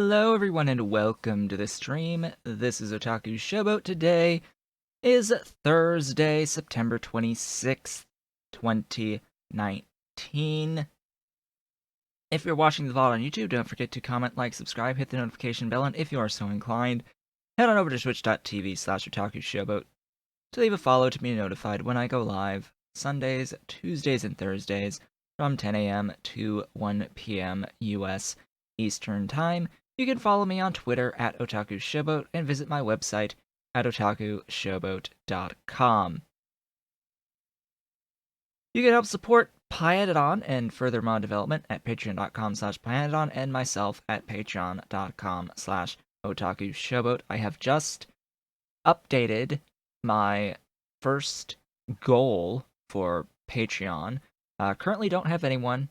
Hello everyone and welcome to the stream. This is Otaku Showboat. Today is Thursday, September 26th, 2019. If you're watching the VOD on YouTube, don't forget to comment, like, subscribe, hit the notification bell, and if you are so inclined, head on over to twitch.tv/OtakuShowboat to leave a follow to be notified when I go live Sundays, Tuesdays, and Thursdays from 10 a.m. to 1 p.m. US Eastern Time. You can follow me on Twitter at OtakuShowboat and visit my website at otakushowboat.com. You can help support Pyanodon and further mod development at patreon.com/Pyanodon and myself at patreon.com/OtakuShowboat. I have just updated my first goal for Patreon. Currently don't have anyone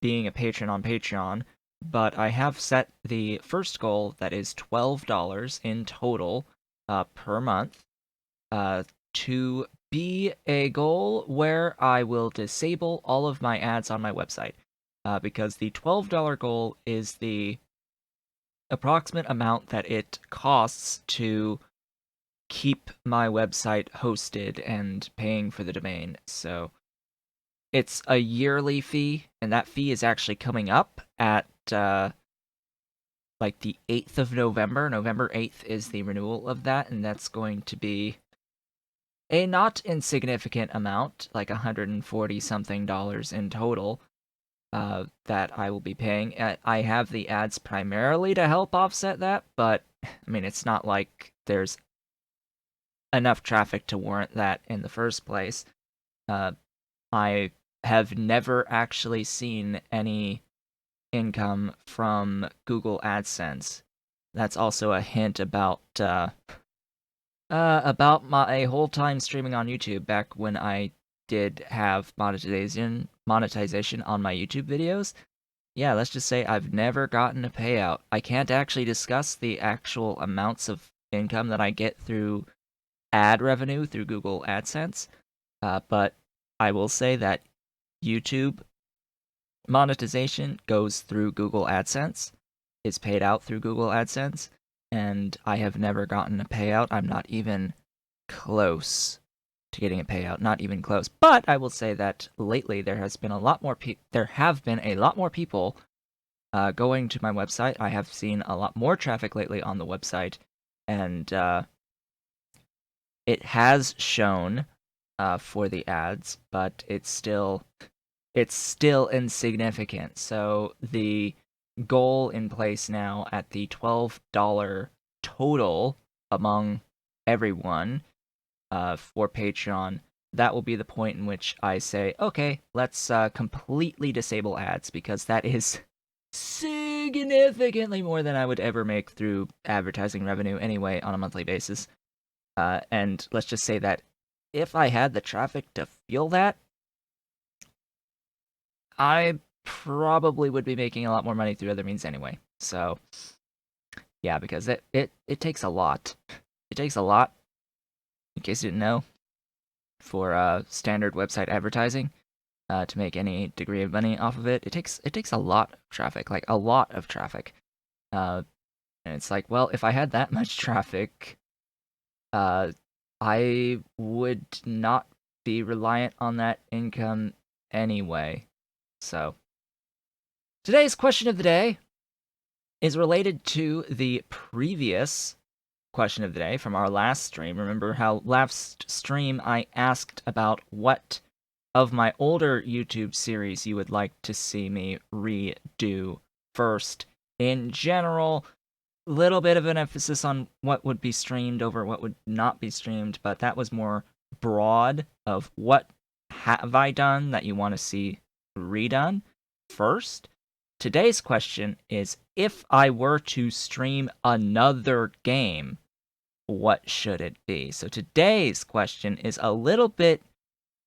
being a patron on Patreon, but I have set the first goal that is $12 in total per month to be a goal where I will disable all of my ads on my website, because the $12 goal is the approximate amount that it costs to keep my website hosted and paying for the domain. So it's a yearly fee, and that fee is actually coming up at like the 8th of November. November 8th is the renewal of that, and that's going to be a not insignificant amount, like $140-something in total, that I will be paying. I have the ads primarily to help offset that, but, I mean, it's not like there's enough traffic to warrant that in the first place. I have never actually seen any income from Google AdSense. That's also a hint about my whole time streaming on YouTube back when I did have monetization on my YouTube videos. Yeah, let's just say I've never gotten a payout. I can't actually discuss the actual amounts of income that I get through ad revenue through Google AdSense, but I will say that YouTube monetization goes through Google AdSense, is paid out through Google AdSense, and I have never gotten a payout. I'm not even close to getting a payout, not even close. But I will say that lately there have been a lot more people going to my website. I have seen a lot more traffic lately on the website, and it has shown for the ads, but it's still insignificant. So the goal in place now at the $12 total among everyone for Patreon, that will be the point in which I say, okay, let's completely disable ads, because that is significantly more than I would ever make through advertising revenue anyway on a monthly basis. And let's just say that if I had the traffic to fuel that, I probably would be making a lot more money through other means anyway. So, yeah, because it takes a lot. It takes a lot, in case you didn't know, for standard website advertising to make any degree of money off of it. It takes a lot of traffic, like a lot of traffic. And it's like, well, if I had that much traffic, I would not be reliant on that income anyway. So, today's question of the day is related to the previous question of the day from our last stream. Remember how last stream I asked about what of my older YouTube series you would like to see me redo first. In general, little bit of an emphasis on what would be streamed over what would not be streamed, but that was more broad of what have I done that you want to see redone first. Today's question is, if I were to stream another game, what should it be? So today's question is a little bit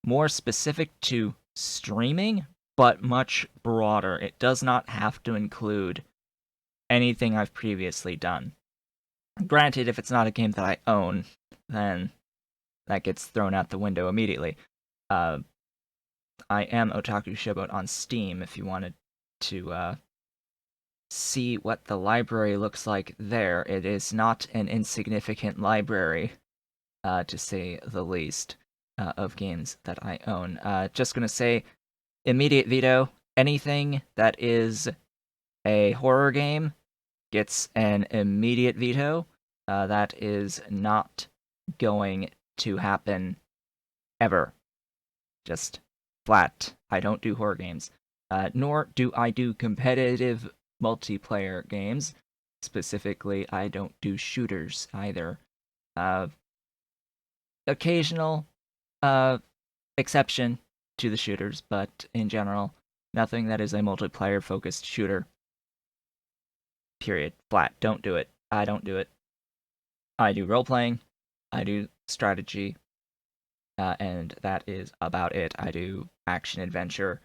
more specific to streaming, but much broader. It does not have to include anything I've previously done. Granted, if it's not a game that I own, then that gets thrown out the window immediately. I am Otaku Showboat on Steam if you wanted to see what the library looks like there. It is not an insignificant library, to say the least, of games that I own. Just gonna say, immediate veto. Anything that is a horror game gets an immediate veto. That is not going to happen ever. Just flat. I don't do horror games. Nor do I do competitive multiplayer games. Specifically, I don't do shooters either. Occasional exception to the shooters, but in general, nothing that is a multiplayer-focused shooter. Period. Flat. Don't do it. I don't do it. I do role-playing. I do strategy. And that is about it. I do action-adventure.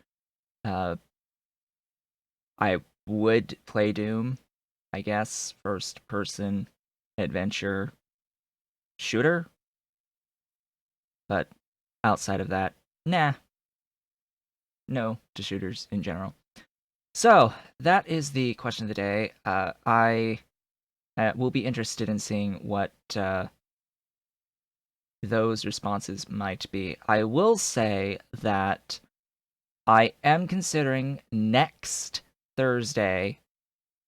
I would play Doom, I guess, first-person adventure shooter. But outside of that, nah. No to shooters in general. So, that is the question of the day. I will be interested in seeing what those responses might be. I will say that I am considering next Thursday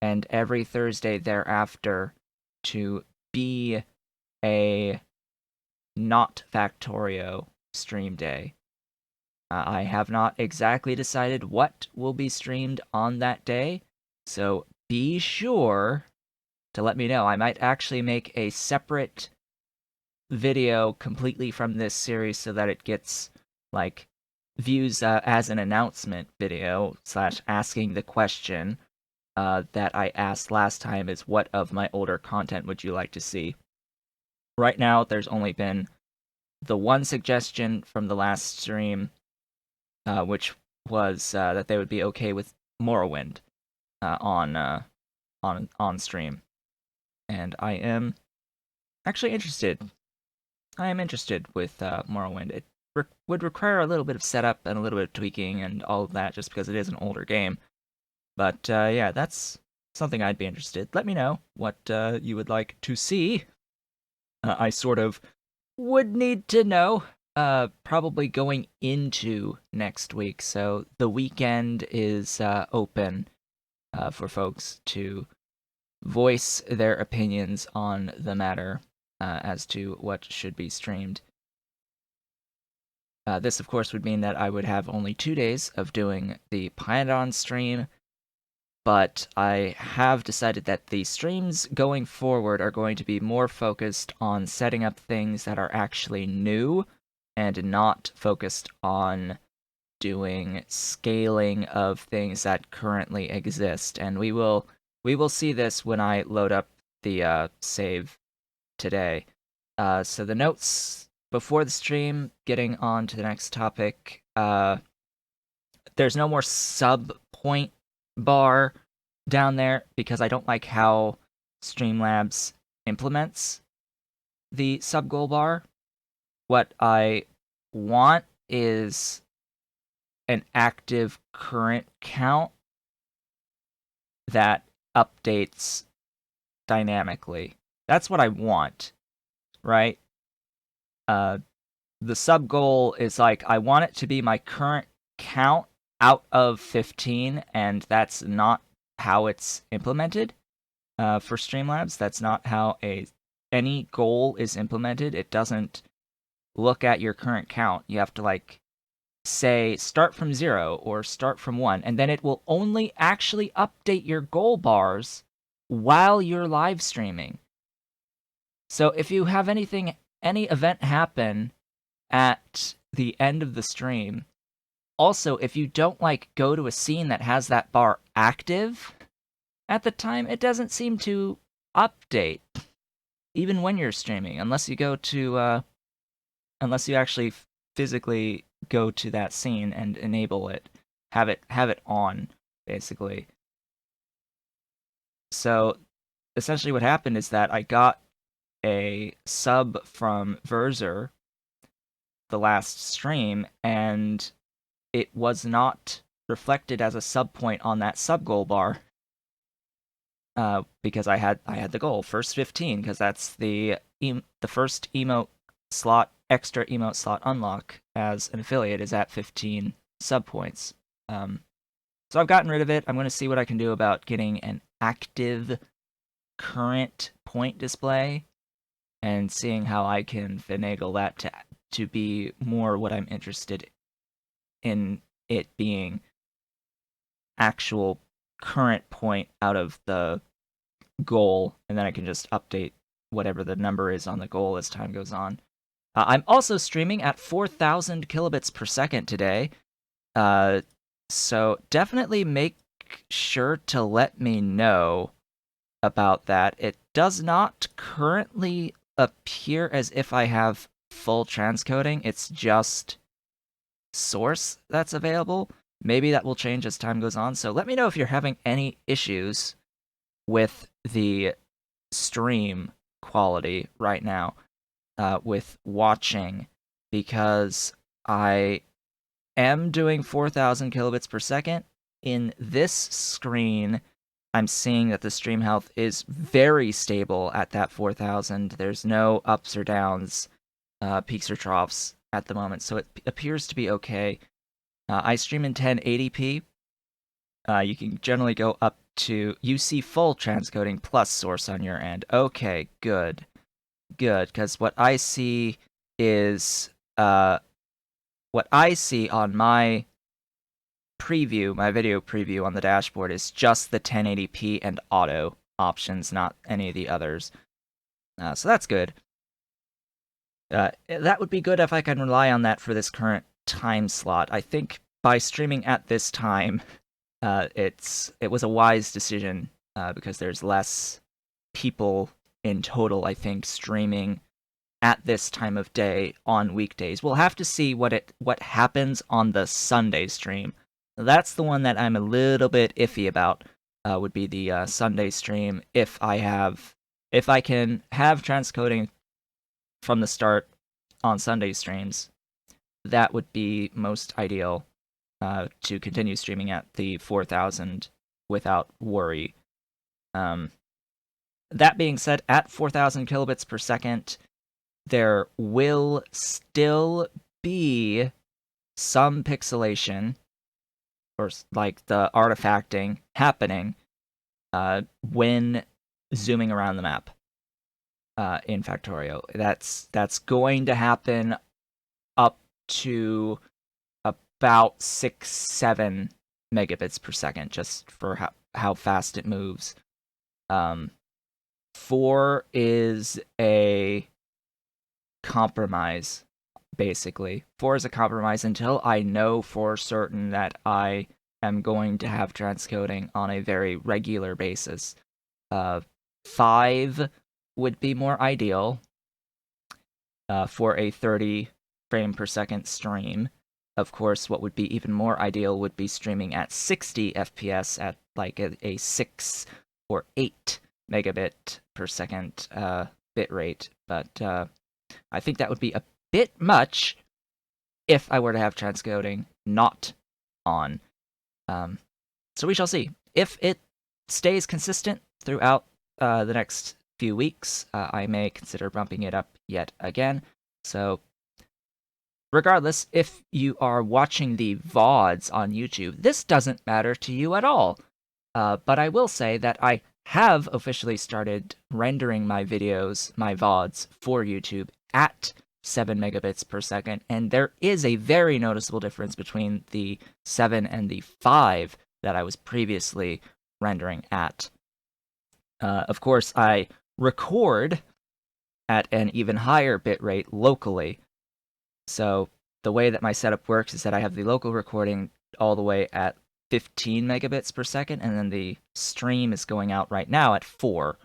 and every Thursday thereafter to be a not Factorio stream day. I have not exactly decided what will be streamed on that day, so be sure to let me know. I might actually make a separate video completely from this series so that it gets, like, views as an announcement video / asking the question that I asked last time is, what of my older content would you like to see? Right now, there's only been the one suggestion from the last stream, which was that they would be okay with Morrowind on stream, and I am actually interested. I am interested with Morrowind. It would require a little bit of setup and a little bit of tweaking and all of that, just because it is an older game. But yeah, that's something I'd be interested. Let me know what you would like to see. I sort of would need to know, probably going into next week. So the weekend is open for folks to voice their opinions on the matter as to what should be streamed. This, of course, would mean that I would have only 2 days of doing the Pyanodon stream, but I have decided that the streams going forward are going to be more focused on setting up things that are actually new and not focused on doing scaling of things that currently exist. And we will see this when I load up the save today. So the notes before the stream, getting on to the next topic, there's no more sub point bar down there because I don't like how Streamlabs implements the sub goal bar. What I want is an active current count that updates dynamically. That's what I want, right? The sub goal is like, I want it to be my current count out of 15, and that's not how it's implemented for Streamlabs. That's not how any goal is implemented. It doesn't look at your current count. You have to, like, say start from 0 or start from 1, and then it will only actually update your goal bars while you're live streaming. So if you have any event happen at the end of the stream, also, if you don't, like, go to a scene that has that bar active at the time, it doesn't seem to update, even when you're streaming, unless you go to, unless you actually physically go to that scene and enable it, have it on, basically. So, essentially what happened is that I got a sub from Verzer the last stream, and it was not reflected as a sub point on that sub goal bar. because I had the goal first 15 because that's the first emote slot, extra emote slot unlock as an affiliate is at 15 sub points. So I've gotten rid of it. I'm going to see what I can do about getting an active current point display and seeing how I can finagle that to be more what I'm interested in it being actual current point out of the goal, and then I can just update whatever the number is on the goal as time goes on. I'm also streaming at 4,000 kilobits per second today, so definitely make sure to let me know about that. It does not currently appear as if I have full transcoding. It's just source that's available. Maybe that will change as time goes on. So let me know if you're having any issues with the stream quality right now with watching, because I am doing 4,000 kilobits per second. In this screen, I'm seeing that the stream health is very stable at that 4,000. There's no ups or downs, peaks or troughs at the moment, so it appears to be okay. I stream in 1080p. You can generally go up to... You see full transcoding plus source on your end. Okay, good. Good, because what I see is... what I see on my preview, my video preview on the dashboard, is just the 1080p and auto options, not any of the others. So that's good. That would be good if I can rely on that for this current time slot. I think by streaming at this time, it was a wise decision because there's less people in total, I think, streaming at this time of day on weekdays. We'll have to see what happens on the Sunday stream. That's the one that I'm a little bit iffy about. Would be the Sunday stream if I can have transcoding from the start on Sunday streams. That would be most ideal to continue streaming at the 4,000 without worry. That being said, at 4,000 kilobits per second, there will still be some pixelation, or like the artifacting happening when zooming around the map in Factorio. That's going to happen up to about 6-7 megabits per second, just for how fast it moves. 4 is a compromise, basically. 4 is a compromise until I know for certain that I am going to have transcoding on a very regular basis. 5 would be more ideal for a 30 frame per second stream. Of course, what would be even more ideal would be streaming at 60 FPS at like a 6 or 8 megabit per second bit rate. But I think that would be a bit much if I were to have transcoding not on. So we shall see. If it stays consistent throughout the next few weeks, I may consider bumping it up yet again. So regardless, if you are watching the VODs on YouTube, this doesn't matter to you at all. But I will say that I have officially started rendering my videos, my VODs, for YouTube at 7 megabits per second, and there is a very noticeable difference between the 7 and the 5 that I was previously rendering at. Of course, I record at an even higher bitrate locally. So the way that my setup works is that I have the local recording all the way at 15 megabits per second, and then the stream is going out right now at 4.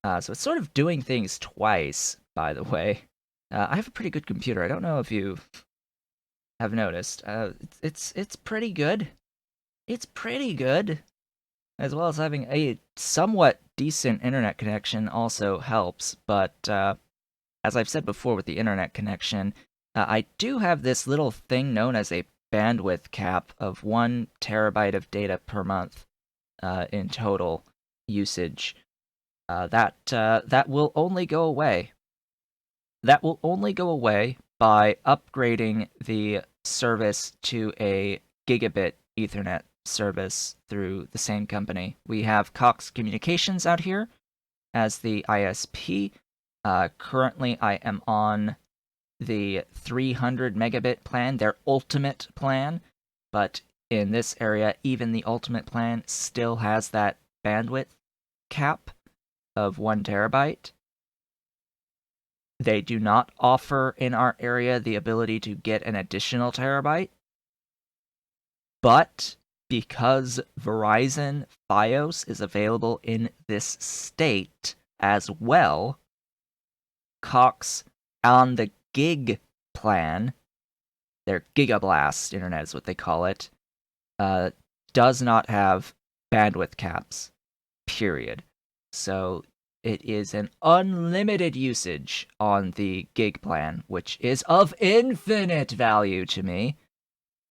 So it's sort of doing things twice, by the way. I have a pretty good computer. I don't know if you have noticed. It's pretty good. It's pretty good. As well as having a somewhat decent internet connection also helps, but as I've said before with the internet connection, I do have this little thing known as a bandwidth cap of 1 terabyte of data per month in total. usage. That will only go away. That will only go away by upgrading the service to a gigabit Ethernet service through the same company. We have Cox Communications out here as the ISP. Currently, I am on the 300 megabit plan, their ultimate plan, but in this area, even the ultimate plan still has that bandwidth cap of 1 terabyte. They do not offer in our area the ability to get an additional terabyte, but because Verizon Fios is available in this state as well, Cox on the gig plan, their Gigablast internet is what they call it, does not have bandwidth caps, period. So it is an unlimited usage on the gig plan, which is of infinite value to me.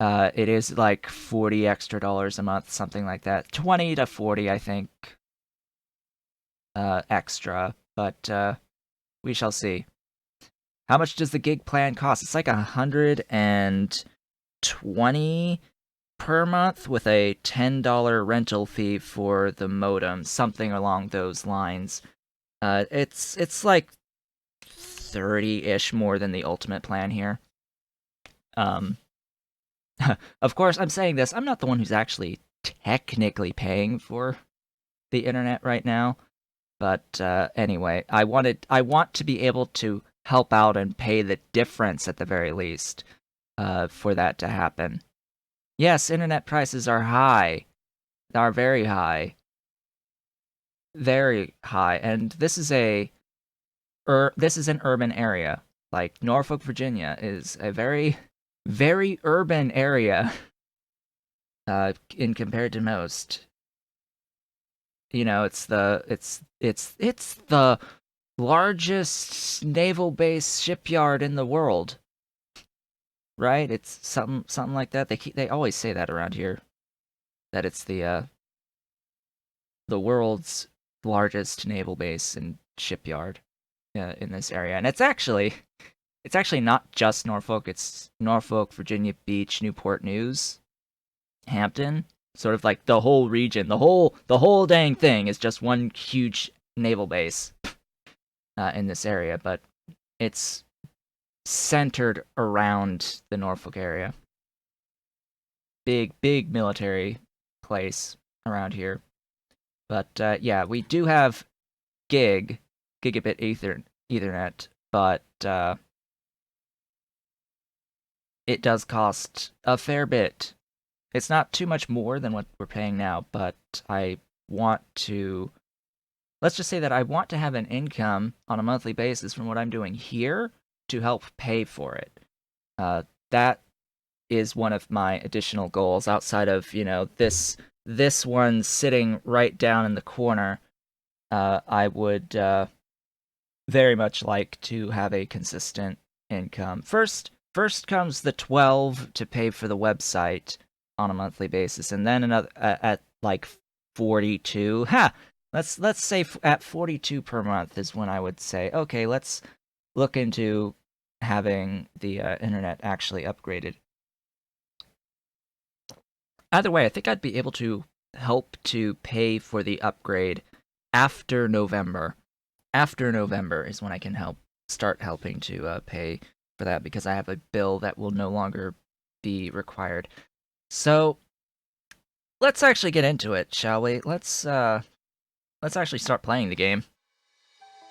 It is like $40 extra a month, something like that. 20 to 40, I think, extra, but we shall see. How much does the gig plan cost? It's like $120 per month with a $10 rental fee for the modem, something along those lines. It's like 30-ish more than the ultimate plan here. Of course, I'm saying this, I'm not the one who's actually technically paying for the internet right now, but anyway, I want to be able to help out and pay the difference at the very least for that to happen. Yes, internet prices are high. Are very high. Very high. And this is an urban area. Like Norfolk, Virginia is a very, very urban area in compared to most. You know, it's the largest naval base shipyard in the world. Right? It's something like that. They always say that around here. That it's the world's largest naval base and shipyard in this area. And it's actually not just Norfolk. It's Norfolk, Virginia Beach, Newport News, Hampton. Sort of like the whole region. The whole dang thing is just one huge naval base in this area. But it's centered around the Norfolk area. Big military place around here. But yeah, we do have gigabit Ethernet, but it does cost a fair bit. It's not too much more than what we're paying now, but I want to... Let's just say that I want to have an income on a monthly basis from what I'm doing here to help pay for it. That is one of my additional goals outside of, you know, this one sitting right down in the corner. I would very much like to have a consistent income. First comes the 12 to pay for the website on a monthly basis, and then another at like 42. Let's say at 42 per month is when I would say, okay, let's look into having the internet actually upgraded. Either way, I think I'd be able to help to pay for the upgrade after November. After November is when I can start helping to pay for that, because I have a bill that will no longer be required. So let's actually get into it, shall we? Let's actually start playing the game.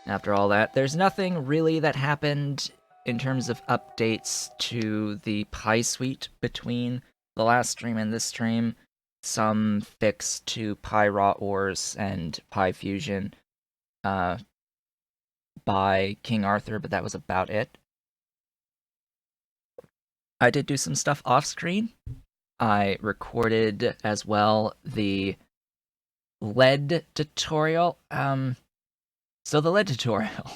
After all that, there's nothing really that happened in terms of updates to the Pi Suite between the last stream and this stream. Some fix to Pi Raw Ores and Pi Fusion by King Arthur, but that was about it. I did do some stuff off screen. I recorded as well the LED tutorial. So the LED tutorial.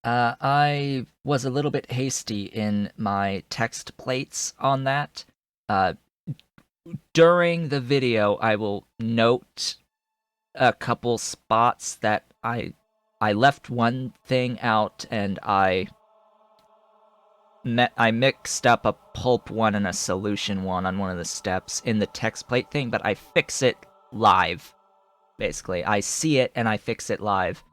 I was a little bit hasty in my text plates on that. During the video, I will note a couple spots that I left one thing out, and I mixed up a pulp one and a solution one on one of the steps in the text plate thing, but I fix it live, basically. I see it and I fix it live.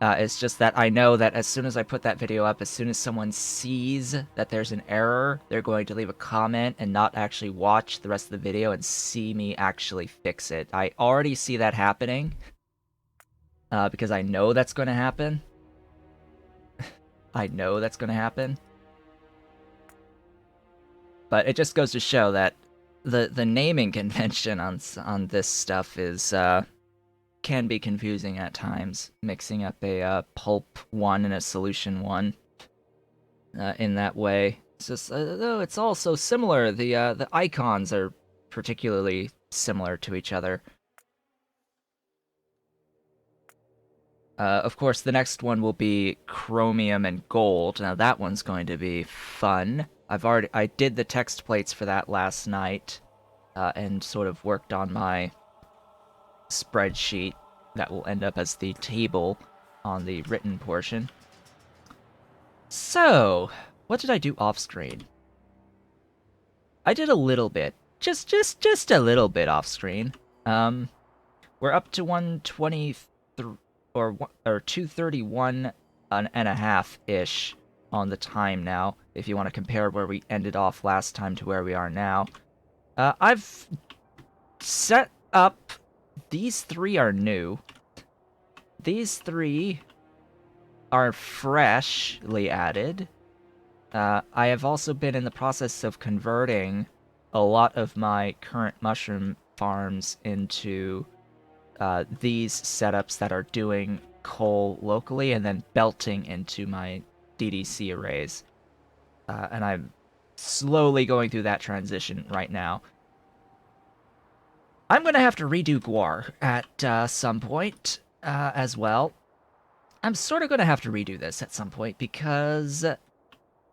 It's just that I know that as soon as I put that video up, as soon as someone sees that there's an error, they're going to leave a comment and not actually watch the rest of the video and see me actually fix it. I already see that happening, because I know that's going to happen. I know that's going to happen. But it just goes to show that the naming convention on this stuff is can be confusing at times, mixing up a pulp one and a solution one in that way. It's just though it's all so similar. The icons are particularly similar to each other. Of course, the next one will be chromium and gold. Now that one's going to be fun. I did the text plates for that last night, and sort of worked on my spreadsheet that will end up as the table on the written portion. So, what did I do off screen? I did a little bit, just a little bit off screen. We're up to 123 or 231 and a half ish on the time now, if you want to compare where we ended off last time to where we are now. I've set up... These three are new. These three are freshly added. I have also been in the process of converting a lot of my current mushroom farms into these setups that are doing coal locally and then belting into my DDC arrays. And I'm slowly going through that transition right now. I'm going to have to redo Guar at some point as well. I'm sort of going to have to redo this at some point because,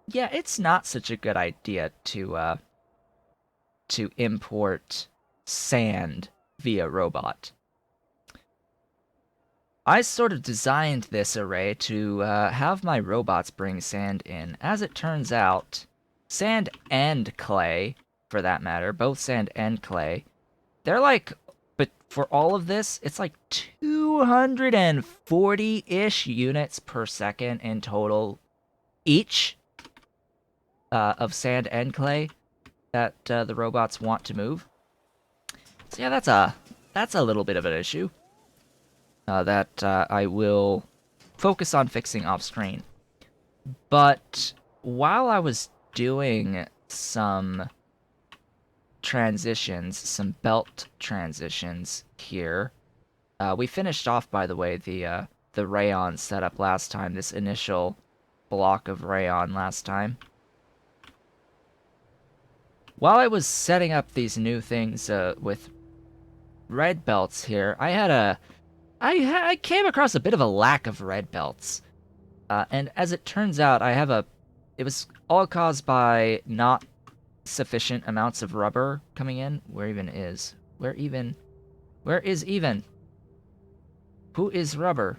yeah, it's not such a good idea to import sand via robot. I sort of designed this array to have my robots bring sand in. As it turns out, sand and clay, for that matter, both sand and clay, they're like, but for all of this, it's like 240-ish units per second in total each of sand and clay that the robots want to move. So yeah, that's a little bit of an issue that I will focus on fixing off screen. But while I was doing some transitions, some belt transitions here, we finished off, by the way, the rayon setup last time, this initial block of rayon last time. While I was setting up these new things with red belts here, I came across a bit of a lack of red belts. And as it turns out, it was all caused by not sufficient amounts of rubber coming in. Where is even? Who is rubber?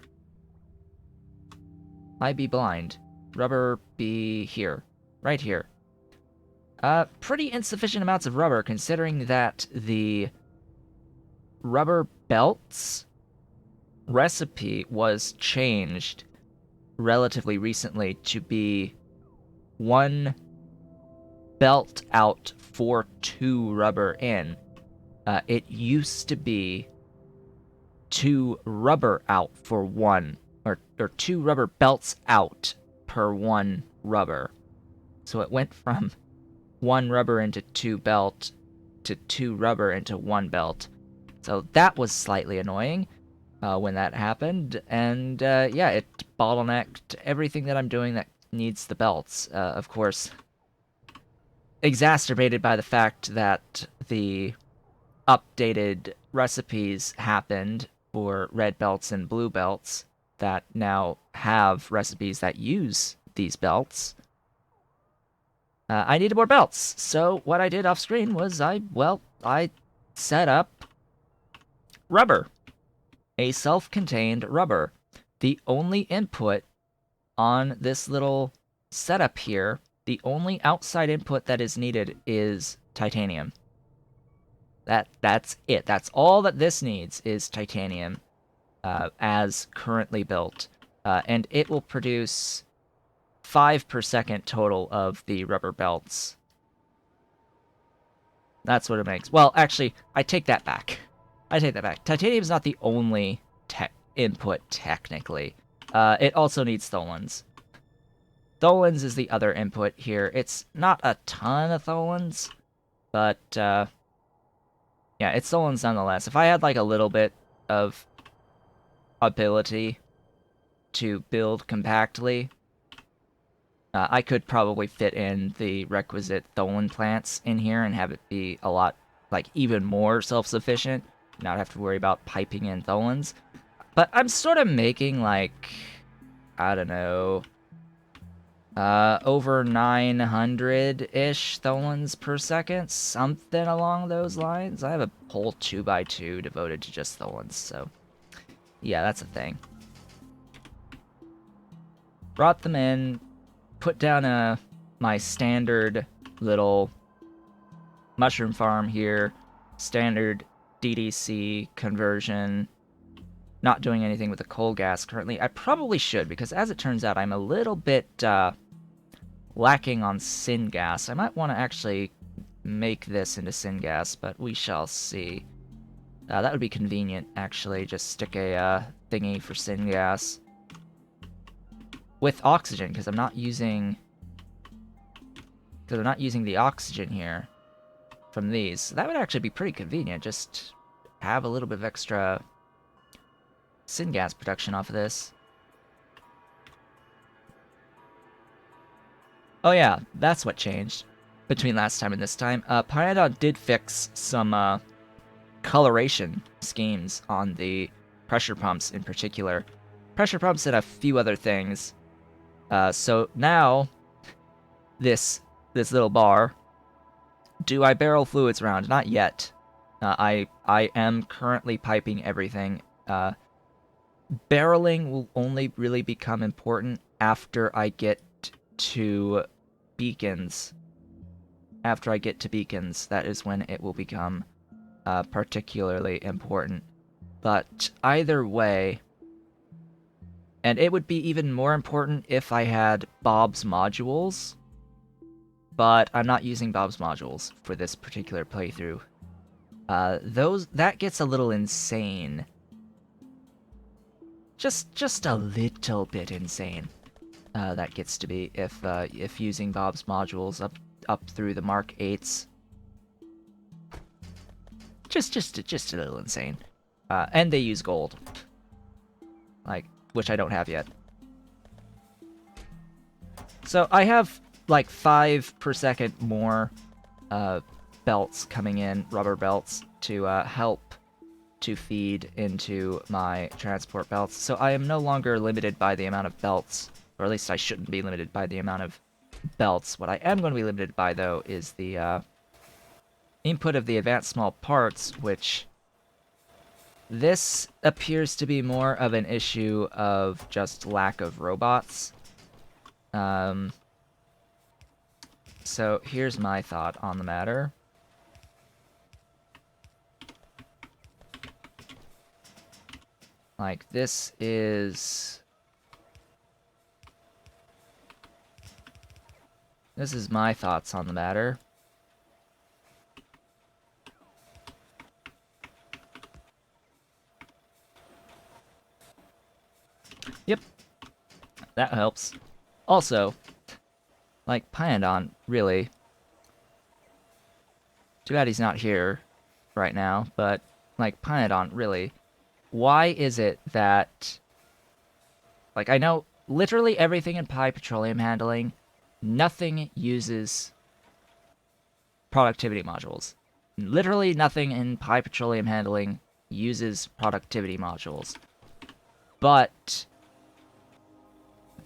I be blind. Rubber be here. Right here. Pretty insufficient amounts of rubber, considering that the rubber belts recipe was changed relatively recently to be 1 belt out for 2 rubber in. It used to be 2 rubber out for 1, or 2 rubber belts out per 1 rubber. So it went from 1 rubber into 2 belt to 2 rubber into 1 belt. So that was slightly annoying when that happened, and yeah, it bottlenecked everything that I'm doing that needs the belts. Of course, exacerbated by the fact that the updated recipes happened for red belts and blue belts that now have recipes that use these belts. I needed more belts, so what I did off screen was I set up rubber. a self-contained rubber. The only input on this little setup here, the only outside input that is needed is titanium. That's it. That's all that this needs is titanium, as currently built. And it will produce 5 per second total of the rubber belts. That's what it makes. Well, actually, I take that back. Titanium is not the only input, technically. It also needs tholins. Tholins is the other input here. It's not a ton of tholins, but, yeah, it's tholins nonetheless. If I had, like, a little bit of ability to build compactly, I could probably fit in the requisite tholin plants in here and have it be a lot, like, even more self-sufficient, not have to worry about piping in tholins. But I'm sort of making, like, I don't know, over 900-ish tholins per second, something along those lines. I have a whole 2x2 devoted to just tholins, so yeah, that's a thing. Brought them in, put down my standard little mushroom farm here, standard DDC conversion. Not doing anything with the coal gas currently. I probably should, because as it turns out, I'm a little bit lacking on syngas. I might want to actually make this into syngas, but we shall see. That would be convenient, actually. Just stick a thingy for syngas with oxygen, because I'm not using the oxygen here from these. So that would actually be pretty convenient. Just have a little bit of extra syngas production off of this. Oh yeah, that's what changed between last time and this time. Pyanodon did fix some coloration schemes on the pressure pumps in particular. Pressure pumps and a few other things. So now, this little bar, do I barrel fluids around? Not yet. I am currently piping everything. Barreling will only really become important after I get to beacons. After I get to beacons, that is when it will become particularly important. But either way, and it would be even more important if I had Bob's modules, but I'm not using Bob's modules for this particular playthrough. That gets a little insane. Just a little bit insane. That gets to be if using Bob's modules up through the Mark 8s. Just a little insane. And they use gold, like, which I don't have yet. So I have like 5 per second more belts coming in, rubber belts, to help to feed into my transport belts. So I am no longer limited by the amount of belts, or at least I shouldn't be limited by the amount of belts. What I am going to be limited by, though, is the input of the advanced small parts, which this appears to be more of an issue of just lack of robots. So here's my thought on the matter. Like, this is my thoughts on the matter. Yep, that helps. Also, like, Pyanodon, really. Too bad he's not here right now, but, like, Pyanodon, really. Why is it that, like, I know literally everything in Pi petroleum handling, nothing uses productivity modules. Literally nothing in Pi petroleum handling uses productivity modules. But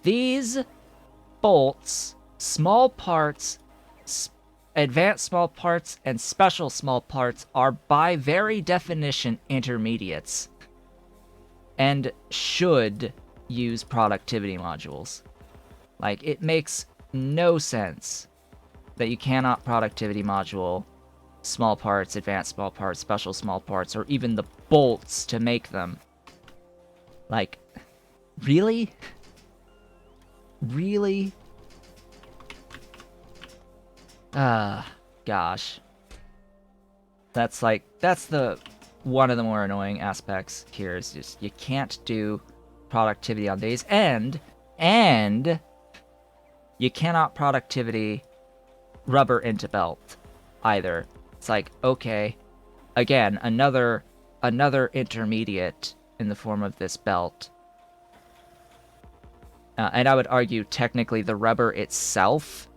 these bolts, small parts, advanced small parts, and special small parts are by very definition intermediates. and should use productivity modules. Like, it makes no sense that you cannot productivity module small parts, advanced small parts, special small parts, or even the bolts to make them. Like, really? Really? Gosh. That's the one of the more annoying aspects here is just you can't do productivity on these, and you cannot productivity rubber into belt either. It's like, okay, again, another intermediate in the form of this belt. And I would argue technically the rubber itself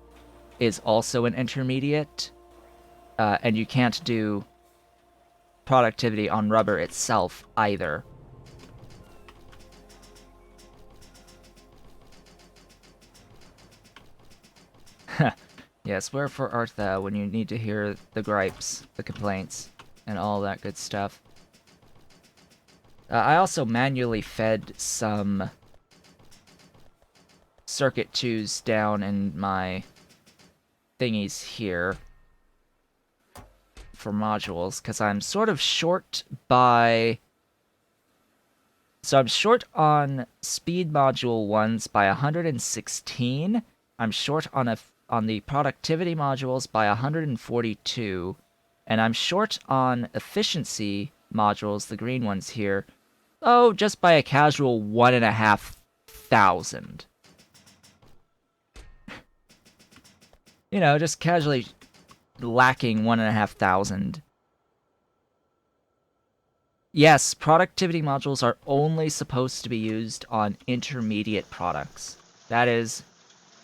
is also an intermediate, and you can't do productivity on rubber itself either. Yes, wherefore art thou when you need to hear the gripes, the complaints, and all that good stuff. I also manually fed some circuit 2s down in my thingies here for modules, because I'm sort of short by... So I'm short on speed module 1s by 116. I'm short on the productivity modules by 142. And I'm short on efficiency modules, the green ones here, oh, just by a casual 1,500. You know, just casually lacking 1,500. Yes, productivity modules are only supposed to be used on intermediate products. That is,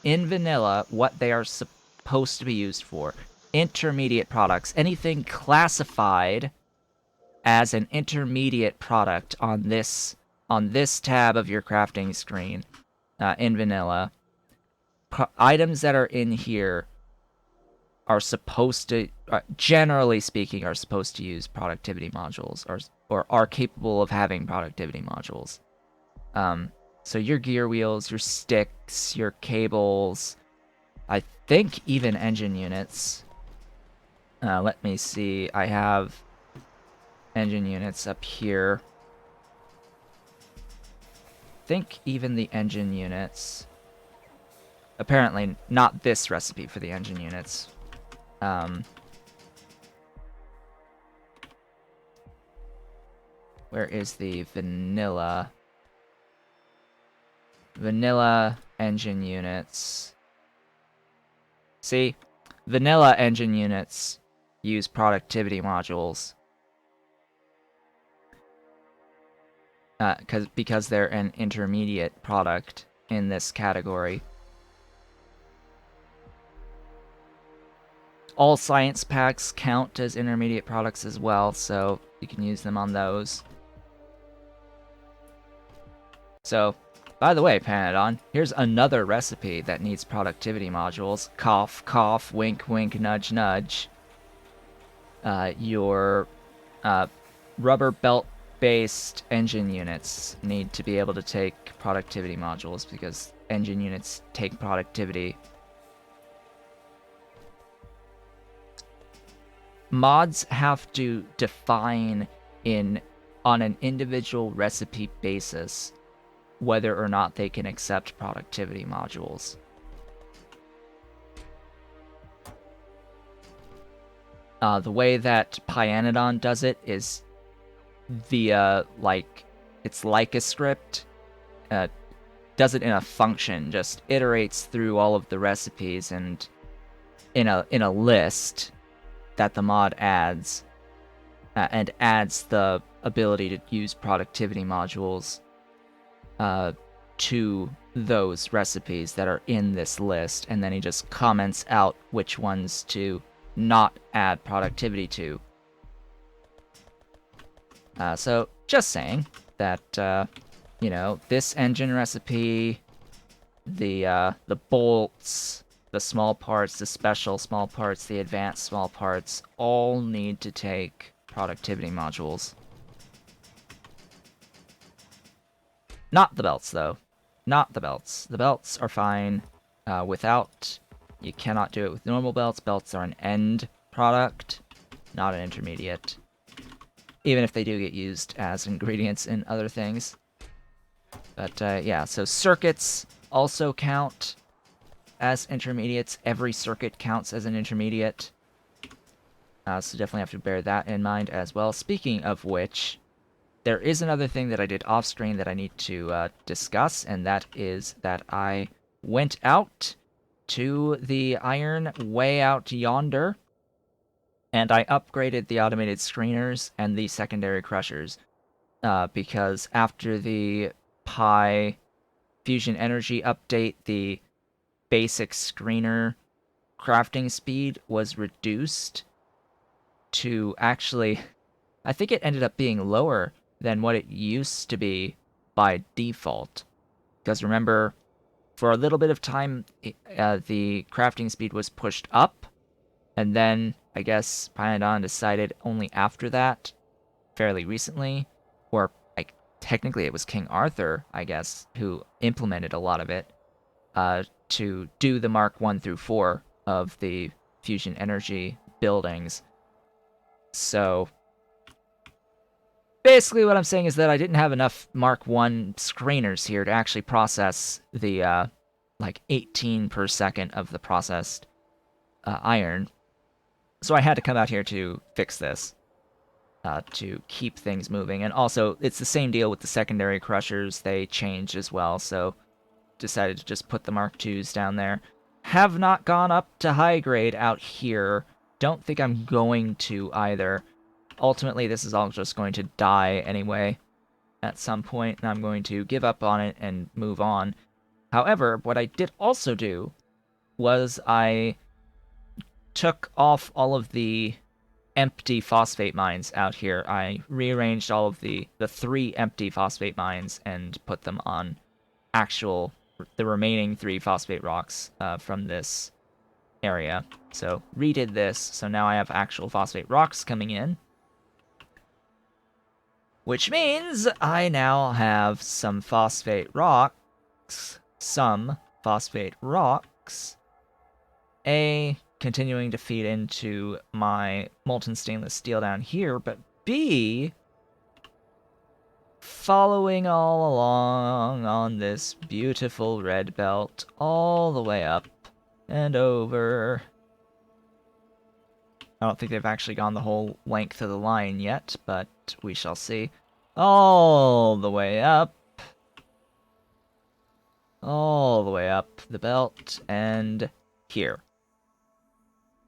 in vanilla, what they are supposed to be used for. Intermediate products. Anything classified as an intermediate product on this tab of your crafting screen in vanilla. Items that are in here are supposed to, generally speaking, are supposed to use productivity modules, or are capable of having productivity modules. So your gear wheels, your sticks, your cables, I think even engine units. Let me see, I have engine units up here. I think even the engine units. Apparently not this recipe for the engine units. Where is the vanilla engine units? See, vanilla engine units use productivity modules because they're an intermediate product in this category. All science packs count as intermediate products as well, so you can use them on those. So, by the way, Pyanodon, here's another recipe that needs productivity modules. Cough, cough, wink, wink, nudge, nudge. Your rubber belt-based engine units need to be able to take productivity modules because engine units take productivity. Mods have to define on an individual recipe basis whether or not they can accept productivity modules. The way that Pyanodon does it is via, it's like a script. Does it in a function, just iterates through all of the recipes and in a list that the mod adds, and adds the ability to use productivity modules to those recipes that are in this list, and then he just comments out which ones to not add productivity to. So, just saying that, you know, this engine recipe, the bolts, the small parts, the special small parts, the advanced small parts, all need to take productivity modules. Not the belts, though. Not the belts. The belts are fine without. You cannot do it with normal belts. Belts are an end product, not an intermediate. Even if they do get used as ingredients in other things. But yeah, so circuits also count as intermediates. Every circuit counts as an intermediate. So definitely have to bear that in mind as well. Speaking of which, there is another thing that I did off-screen that I need to discuss, and that is that I went out to the iron way out yonder, and I upgraded the automated screeners and the secondary crushers, because after the Pi Fusion Energy update, the basic screener crafting speed was reduced to actually, I think it ended up being lower than what it used to be by default. Because remember, for a little bit of time, the crafting speed was pushed up, and then I guess Pyanodon decided only after that, fairly recently, or like technically it was King Arthur, I guess, who implemented a lot of it, to do the Mark 1 through 4 of the fusion energy buildings. So basically what I'm saying is that I didn't have enough Mark 1 screeners here to actually process the like 18 per second of the processed iron. So I had to come out here to fix this, to keep things moving. And also, it's the same deal with the secondary crushers. They changed as well, so decided to just put the Mark 2s down there. Have not gone up to high grade out here. Don't think I'm going to either. Ultimately, this is all just going to die anyway at some point, and I'm going to give up on it and move on. However, what I did also do was I took off all of the empty phosphate mines out here. I rearranged all of the 3 empty phosphate mines and put them on the remaining 3 phosphate rocks from this area. So redid this, so now I have actual phosphate rocks coming in. Which means I now have some phosphate rocks, continuing to feed into my molten stainless steel down here, but B, following all along on this beautiful red belt all the way up and over. I don't think they've actually gone the whole length of the line yet, but we shall see. All the way up the belt and here.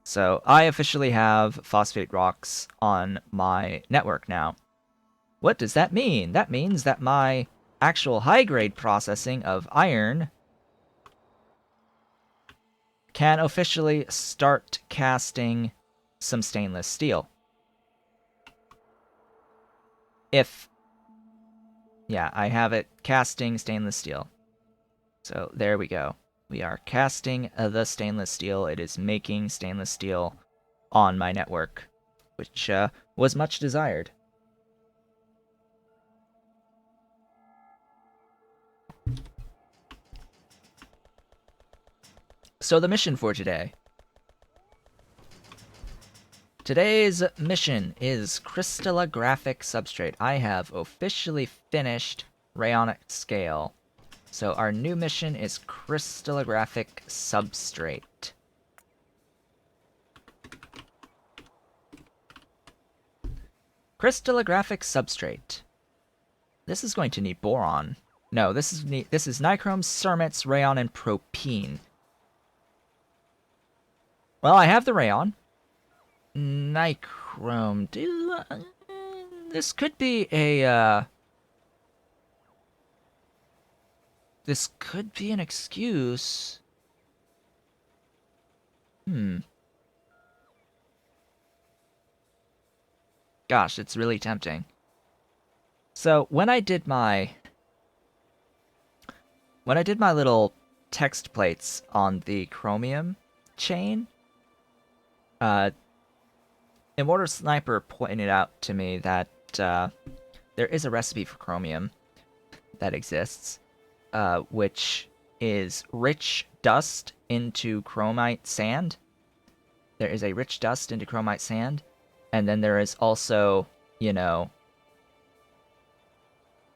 So I officially have phosphate rocks on my network now. What does that mean? That means that my actual high-grade processing of iron can officially start casting some stainless steel. Yeah, I have it casting stainless steel. So there we go. We are casting the stainless steel. It is making stainless steel on my network, which was much desired. So the mission for today. Today's mission is Crystallographic Substrate. I have officially finished Rayonic Scale. So our new mission is Crystallographic Substrate. Crystallographic Substrate. This is going to need boron. No, this is nichrome, cermets, rayon, and propene. Well, I have the rayon. Nichrome. This could be a this could be an excuse. Gosh, it's really tempting. So, when I did my little text plates on the chromium chain, Immortal Sniper pointed out to me that there is a recipe for chromium. that exists, which is rich dust into chromite sand. There is a rich dust into chromite sand, and then there is also, you know,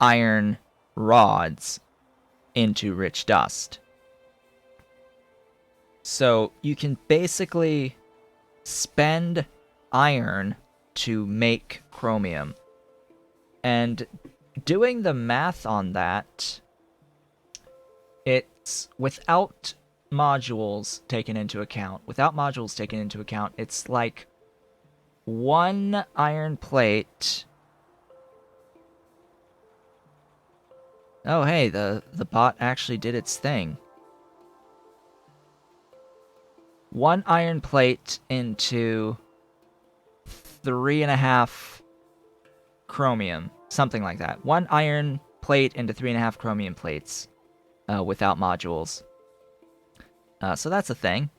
iron rods into rich dust. So you can basically spend iron to make chromium. And doing the math on that, it's without modules taken into account. Without modules taken into account, it's like one iron plate. Oh, hey, the bot actually did its thing. One iron plate into 3.5 chromium. Something like that. One iron plate into 3.5 chromium plates without modules. So that's a thing.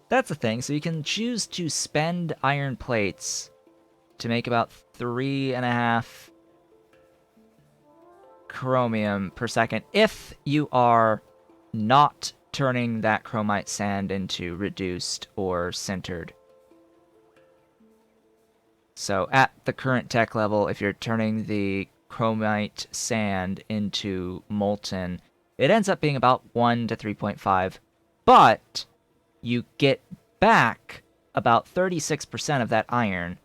That's a thing. So you can choose to spend iron plates to make about 3.5 chromium per second if you are not turning that chromite sand into reduced or sintered. So at the current tech level, if you're turning the chromite sand into molten, it ends up being about 1 to 3.5, but you get back about 36% of that iron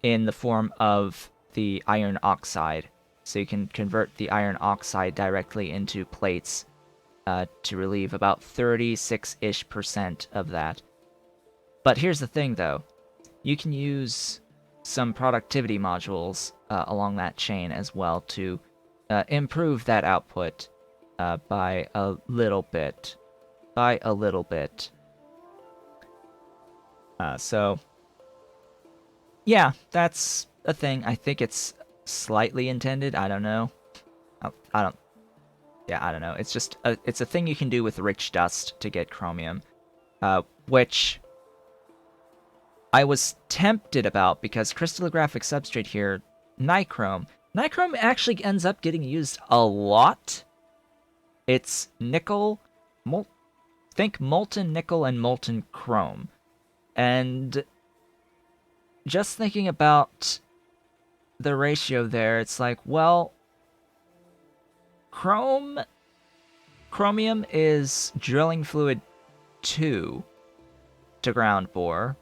in the form of the iron oxide. So you can convert the iron oxide directly into plates to relieve about 36-ish% of that. But here's the thing, though. You can use some productivity modules along that chain as well to improve that output by a little bit. So, yeah, that's a thing. I think it's slightly intended. I don't know. I don't know. It's just it's a thing you can do with rich dust to get chromium, which I was tempted about because crystallographic substrate here, nichrome. Nichrome actually ends up getting used a lot. It's nickel, think molten nickel and molten chrome. And just thinking about the ratio there, it's like, well, chromium is drilling fluid 2 to ground bore,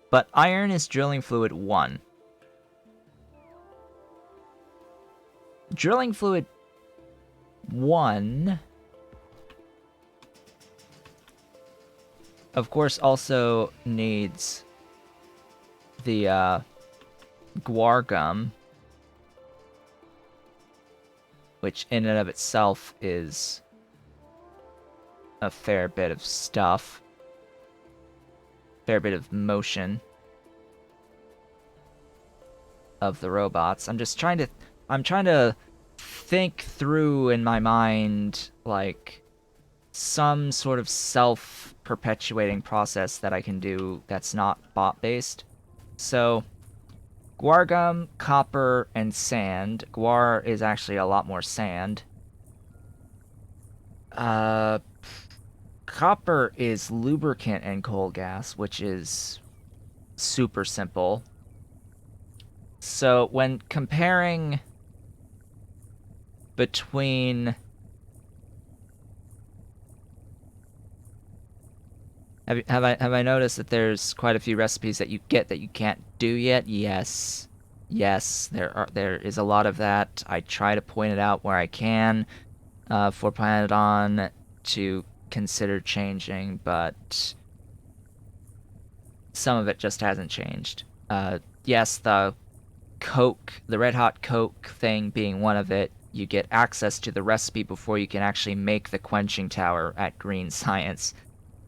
but iron is drilling fluid 1. Drilling fluid 1, of course, also needs the guar gum, which in and of itself is a fair bit of stuff. Fair bit of motion of the robots. I'm trying to think through in my mind, like, some sort of self-perpetuating process that I can do that's not bot-based. So, guar gum, copper, and sand. Guar is actually a lot more sand. Copper is lubricant and coal gas, which is super simple. So when comparing between... Have I noticed that there's quite a few recipes that you get that you can't do yet? Yes. Yes, there is a lot of that. I try to point it out where I can for Pyanodon to consider changing, but some of it just hasn't changed. Yes, the Red Hot Coke thing being one of it, you get access to the recipe before you can actually make the quenching tower at Green Science.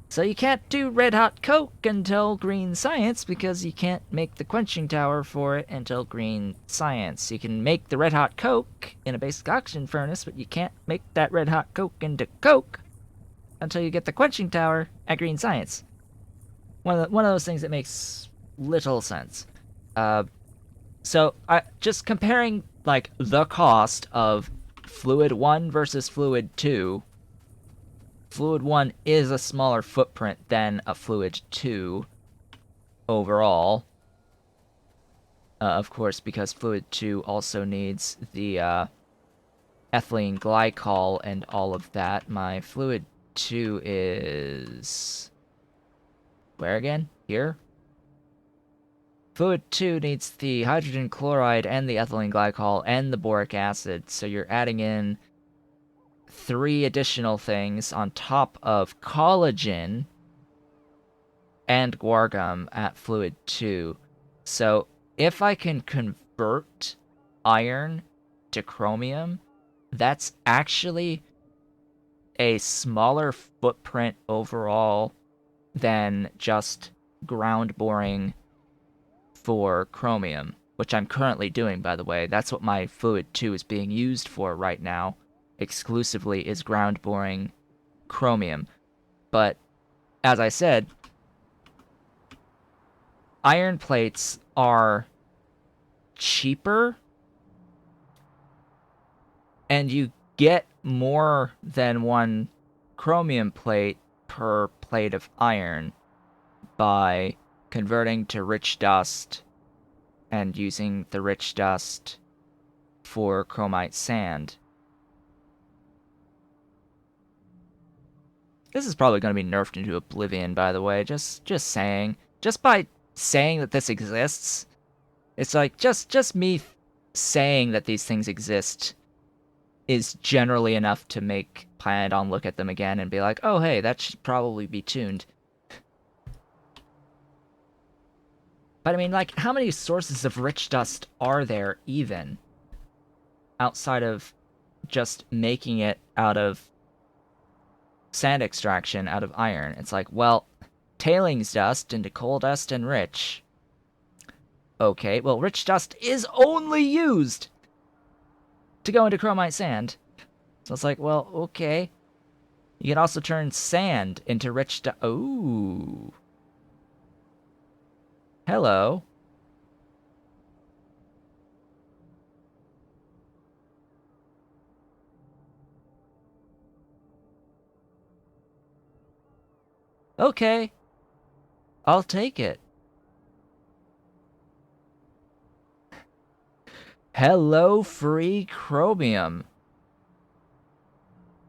So you can't do Red Hot Coke until Green Science because you can't make the quenching tower for it until Green Science. You can make the Red Hot Coke in a basic oxygen furnace, but you can't make that Red Hot Coke into Coke until you get the quenching tower at Green Science. One of those things that makes little sense. So just comparing like the cost of fluid 1 versus fluid 2. Fluid 1 is a smaller footprint than a fluid 2 overall. Of course, because fluid 2 also needs the ethylene glycol and all of that. My fluid 2 is... where again? Here? Fluid 2 needs the hydrogen chloride and the ethylene glycol and the boric acid, so you're adding in 3 additional things on top of collagen and guar gum at fluid 2. So if I can convert iron to chromium, that's actually a smaller footprint overall than just ground boring for chromium, which I'm currently doing, by the way. That's what my fluid 2 is being used for right now, exclusively, is ground boring chromium. But as I said, iron plates are cheaper, and you get more than one chromium plate per plate of iron by converting to rich dust and using the rich dust for chromite sand. This is probably going to be nerfed into oblivion, by the way, just saying. Just by saying that this exists, it's like, just me saying that these things exist is generally enough to make Pyanodon look at them again and be like, oh hey, that should probably be tuned. But I mean, like, how many sources of rich dust are there, even? Outside of just making it out of sand extraction out of iron. It's like, well, tailings dust into coal dust and rich. Okay, well, rich dust is only used to go into chromite sand. So it's like, well, okay. You can also turn sand into rich dust. Ooh. Hello. Okay. I'll take it. Hello, free chromium.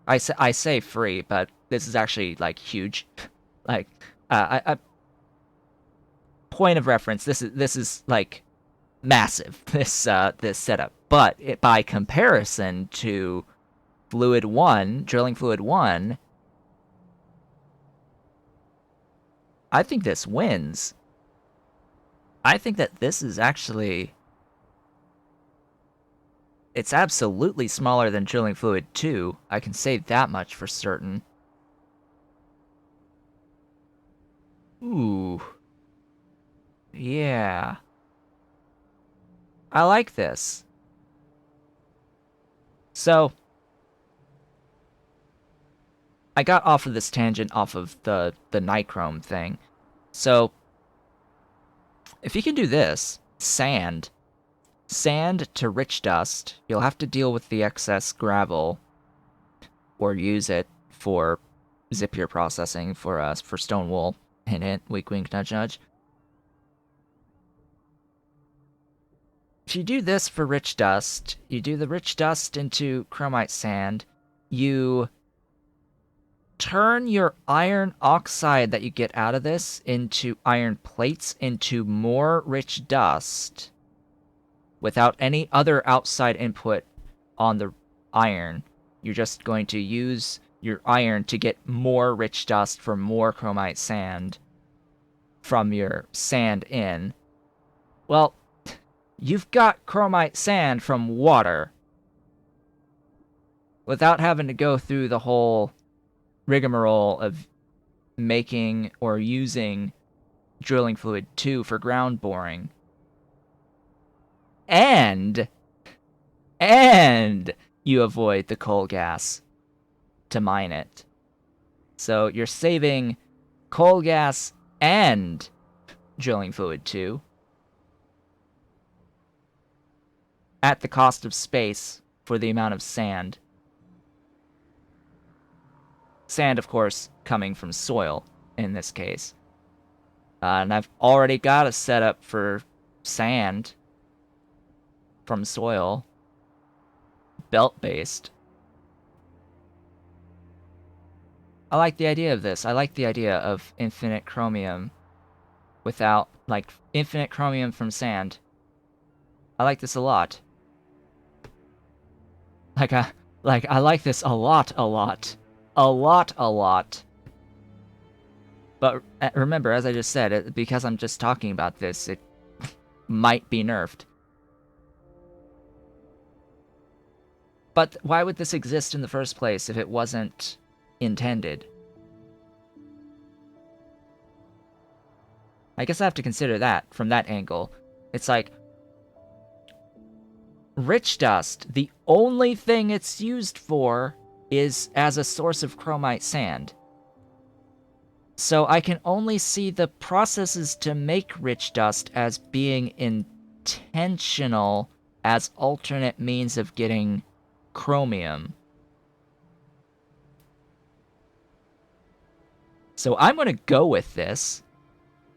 I say free, but this is actually, like, huge. Like, point of reference, this is like massive, this setup. But by comparison to fluid 1, drilling fluid 1, I think this wins. I think that this is actually... it's absolutely smaller than drilling fluid 2. I can say that much for certain. Ooh. Yeah. I like this. So, I got off of this tangent off of the nichrome thing. So, if you can do this, sand to rich dust, you'll have to deal with the excess gravel or use it for Zapier processing for stone wool. Hint, hint, wink, wink, nudge, nudge. If you do this for rich dust, you do the rich dust into chromite sand, you turn your iron oxide that you get out of this into iron plates into more rich dust without any other outside input on the iron. You're just going to use your iron to get more rich dust for more chromite sand from your sand in. Well, you've got chromite sand from water without having to go through the whole rigmarole of making or using drilling fluid 2 for ground boring. And you avoid the coal gas to mine it. So you're saving coal gas and drilling fluid to, at the cost of space for the amount of sand. Sand, of course, coming from soil in this case. And I've already got a setup for sand from soil, belt-based. I like the idea of this. I like the idea of infinite chromium without, like, infinite chromium from sand. I like this a lot. I like this a lot. But remember, as I just said, because I'm just talking about this, it might be nerfed. But why would this exist in the first place if it wasn't intended? I guess I have to consider that from that angle. It's like, rich dust, the only thing it's used for is as a source of chromite sand. So I can only see the processes to make rich dust as being intentional as alternate means of getting chromium. So I'm going to go with this.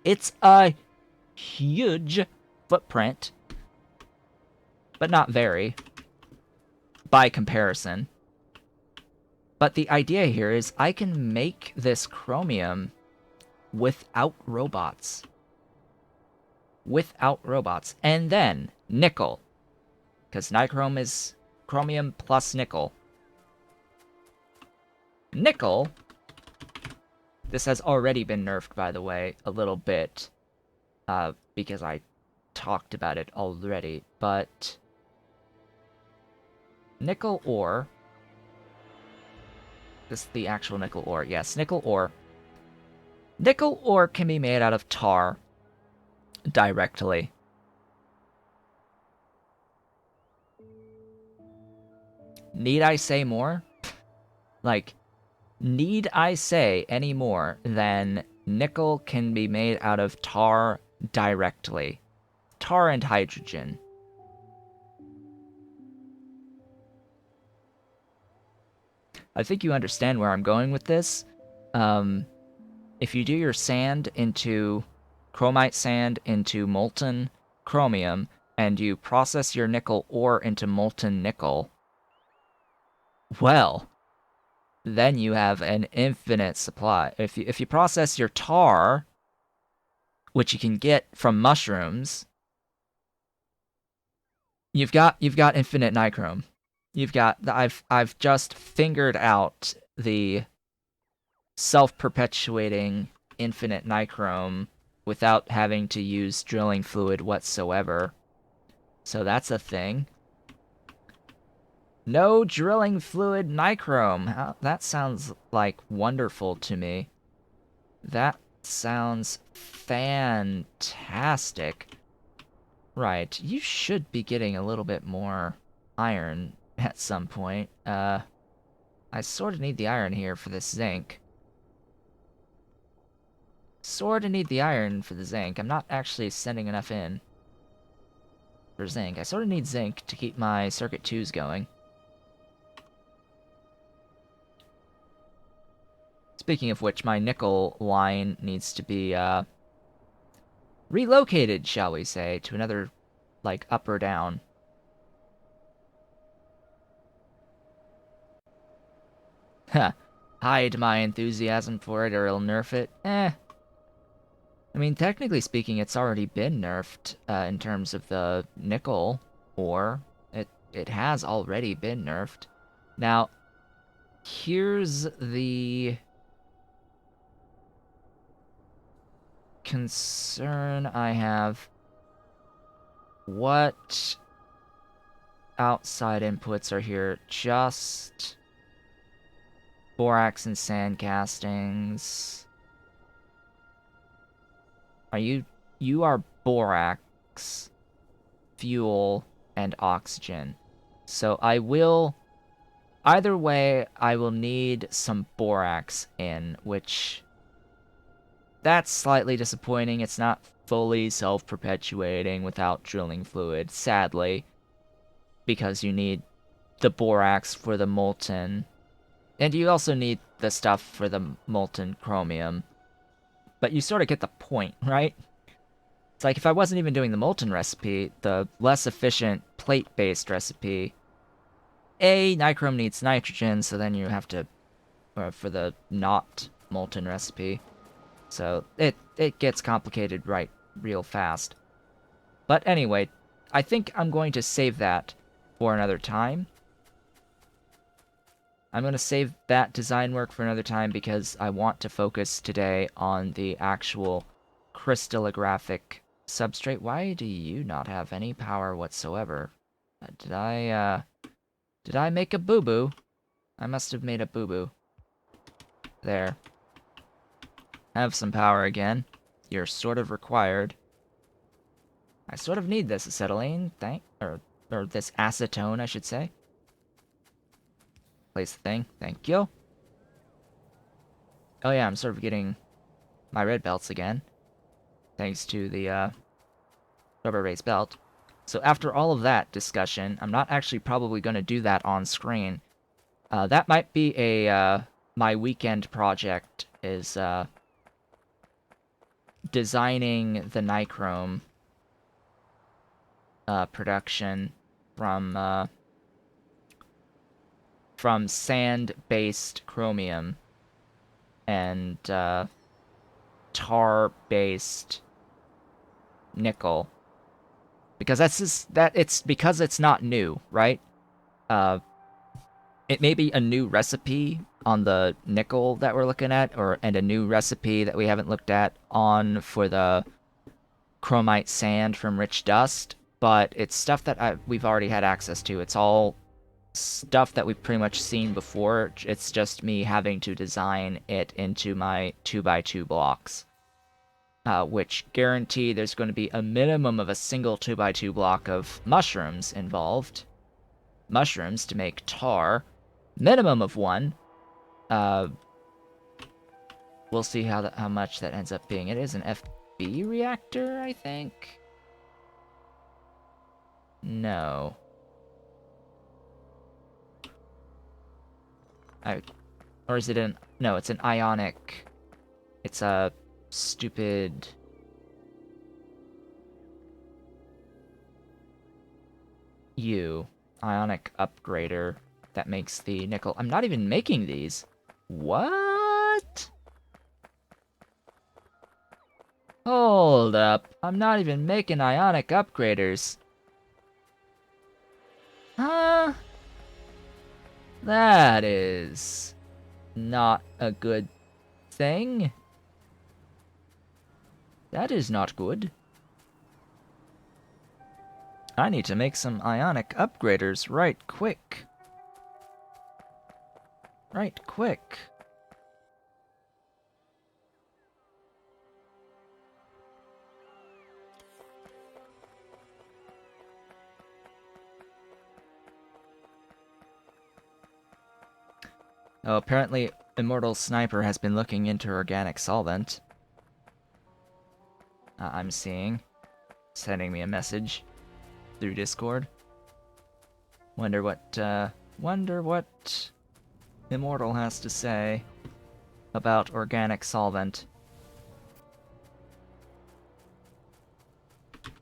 It's a huge footprint, but not very, by comparison. But the idea here is I can make this chromium without robots. Without robots. And then nickel, because nichrome is chromium plus nickel. Nickel, this has already been nerfed, by the way, a little bit, because I talked about it already, but nickel ore, this is the actual nickel ore, yes, nickel ore. Nickel ore can be made out of tar directly. Need I say more? Like, need I say any more than nickel can be made out of tar directly? Tar and hydrogen. I think you understand where I'm going with this. If you do your sand into chromite sand into molten chromium, and you process your nickel ore into molten nickel, well, then you have an infinite supply. If you process your tar, which you can get from mushrooms, you've got infinite nichrome. I've just fingered out the self-perpetuating infinite nichrome without having to use drilling fluid whatsoever. So that's a thing. No drilling fluid nichrome. That sounds like wonderful to me. That sounds fantastic. Right, you should be getting a little bit more iron at some point. I sort of need the iron here for this zinc. Sort of need the iron for the zinc. I'm not actually sending enough in for zinc. I sort of need zinc to keep my circuit 2s going. Speaking of which, my nickel line needs to be relocated, shall we say, to another, like, up or down. Huh. Hide my enthusiasm for it or it'll nerf it. I mean, technically speaking, it's already been nerfed in terms of the nickel ore. It has already been nerfed. Now, here's the concern I have. What outside inputs are here? Just borax and sand castings. You are borax, fuel, and oxygen. So either way, I will need some borax in, which that's slightly disappointing. It's not fully self-perpetuating without drilling fluid, sadly, because you need the borax for the molten, and you also need the stuff for the molten chromium. But you sort of get the point, right? It's like if I wasn't even doing the molten recipe, the less efficient plate-based recipe, nichrome needs nitrogen, so then you have to, for the not molten recipe. So it gets complicated real fast. But anyway, I think I'm going to save that for another time. I'm going to save that design work for another time because I want to focus today on the actual crystallographic substrate. Why do you not have any power whatsoever? Did I make a boo-boo? I must have made a boo-boo. There. Have some power again. You're sort of required. I sort of need this acetylene, or this acetone, I should say. Place the thing. Thank you. Oh yeah, I'm sort of getting my red belts again. Thanks to the rubber raised belt. So after all of that discussion, I'm not actually probably going to do that on screen. That might be a my weekend project, is designing the nichrome production from sand-based chromium and tar-based nickel, because because it's not new, right? It may be a new recipe on the nickel that we're looking at, and a new recipe that we haven't looked at for the chromite sand from rich dust, but it's stuff that we've already had access to. It's all stuff that we've pretty much seen before. It's just me having to design it into my 2x2 blocks, which guarantee there's going to be a minimum of a single 2x2 block of mushrooms involved. Mushrooms to make tar. Minimum of one. We'll see how much that ends up being. It is an FB reactor, I think? No. Or is it no, it's an ionic. It's a stupid... ionic upgrader that makes the nickel. I'm not even making these. What? Hold up. I'm not even making ionic upgraders. Huh? That is not a good thing. That is not good. I need to make some ionic upgraders right quick. Right quick. Oh, apparently Immortal Sniper has been looking into organic solvent. I'm seeing. Sending me a message through Discord. Wonder what Immortal has to say about organic solvent.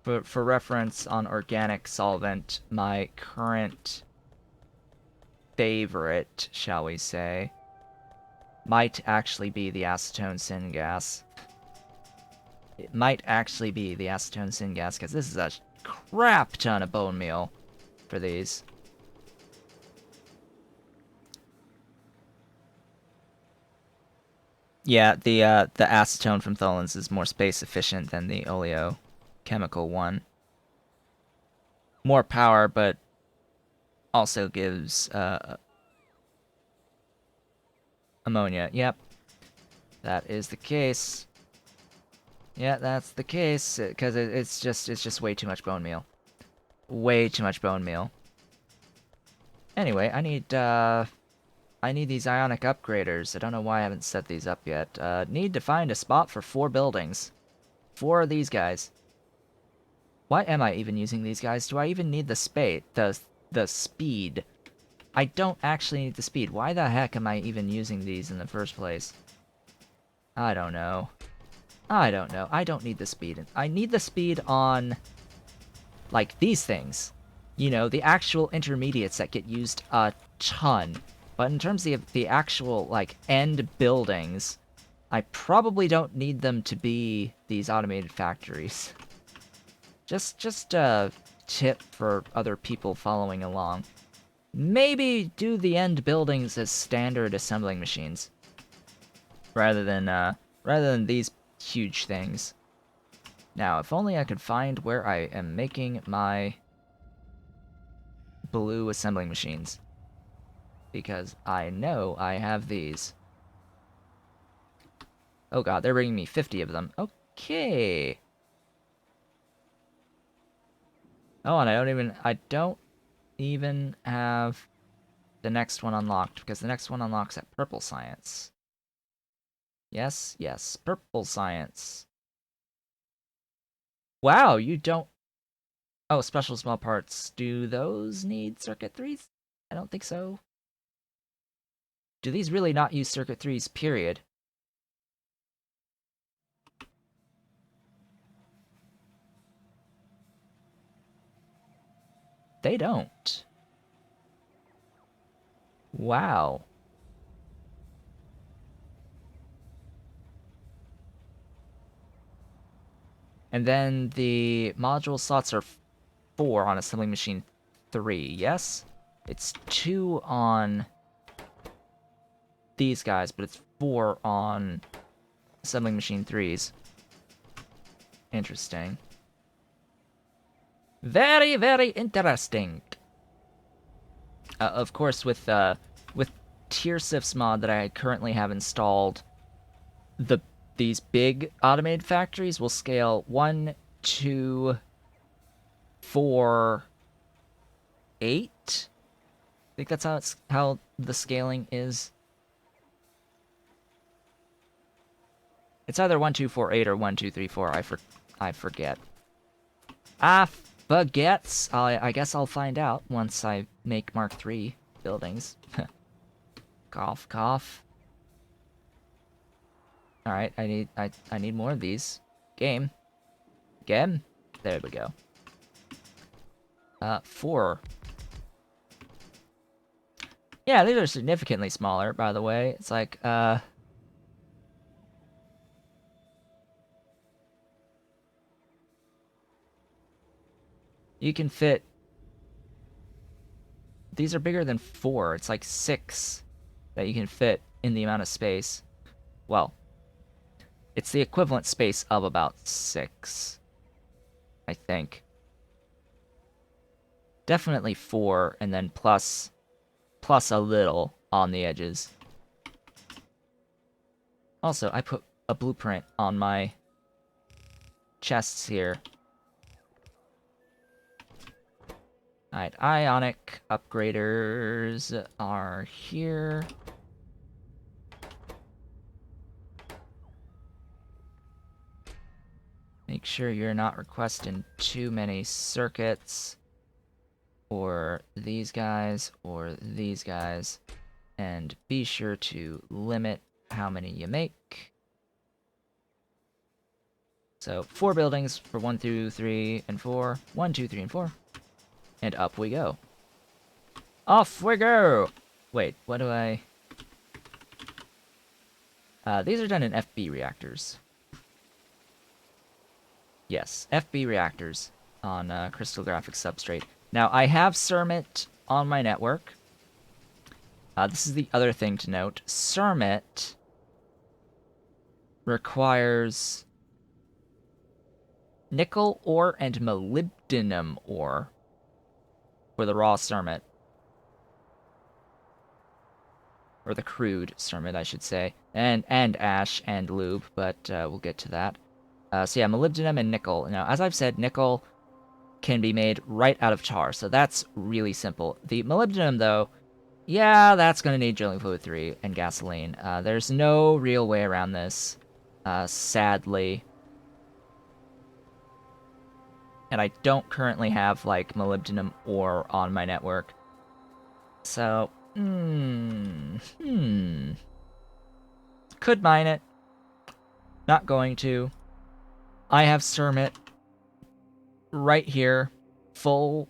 For reference on organic solvent, my current favorite, shall we say, might actually be the acetone syngas. It might actually be the acetone syngas, because this is a crap ton of bone meal for these. Yeah, the acetone from Tholins is more space efficient than the oleochemical one. More power, but also gives ammonia. Yep, that is the case. Yeah, that's the case, because it's just way too much bone meal. Way too much bone meal. Anyway, I need I need these ionic upgraders. I don't know why I haven't set these up yet. Need to find a spot for 4 buildings. 4 of these guys. Why am I even using these guys? Do I even need the speed? I don't actually need the speed. Why the heck am I even using these in the first place? I don't know. I don't know. I don't need the speed. I need the speed on, like, these things. You know, the actual intermediates that get used a ton. But in terms of the actual, like, end buildings, I probably don't need them to be these automated factories. Just a tip for other people following along. Maybe do the end buildings as standard assembling machines. Rather than these huge things. Now, if only I could find where I am making my blue assembling machines. Because I know I have these. Oh god, they're bringing me 50 of them. Okay. Oh, and I don't even have the next one unlocked, because the next one unlocks at purple science. Yes, yes, purple science. Wow, you don't... Oh, special small parts. Do those need circuit 3s? I don't think so. Do these really not use circuit 3s, period? They don't. Wow. And then the module slots are 4 on assembling machine 3, yes? It's 2 on these guys, but it's 4 on assembling machine 3s. Interesting. Very, very interesting. Of course, with Tiersif's mod that I currently have installed, these big automated factories will scale 1, 2, 4, 8. I think that's how the scaling is. It's either 1, 2, 4, 8 or 1, 2, 3, 4. I forget. I forgets. I guess I'll find out once I make Mark III buildings. Cough, cough. All right, I need more of these. Game. There we go. 4. Yeah, these are significantly smaller, by the way. It's like, you can fit... These are bigger than 4. It's like 6 that you can fit in the amount of space. Well, it's the equivalent space of about 6, I think. Definitely 4, and then plus a little on the edges. Also, I put a blueprint on my chests here. Alright, ionic upgraders are here. Make sure you're not requesting too many circuits, or these guys, and be sure to limit how many you make. So 4 buildings for 1, 2, 3, and 4. 1, 2, 3, and 4. And up we go. Off we go! Wait, what do I... these are done in FB reactors. Yes, FB reactors on Crystallographic Substrate. Now, I have Cermet on my network. This is the other thing to note. Cermet requires nickel ore and molybdenum ore for the raw Cermet. Or the crude Cermet, I should say. And ash and lube, but we'll get to that. So yeah, molybdenum and nickel. Now, as I've said, nickel can be made right out of tar, so that's really simple. The molybdenum, though, Yeah, that's gonna need drilling fluid 3 and gasoline. There's no real way around this, sadly. And I don't currently have, like, molybdenum ore on my network. So, could mine it. Not going to. I have Cermet right here. Full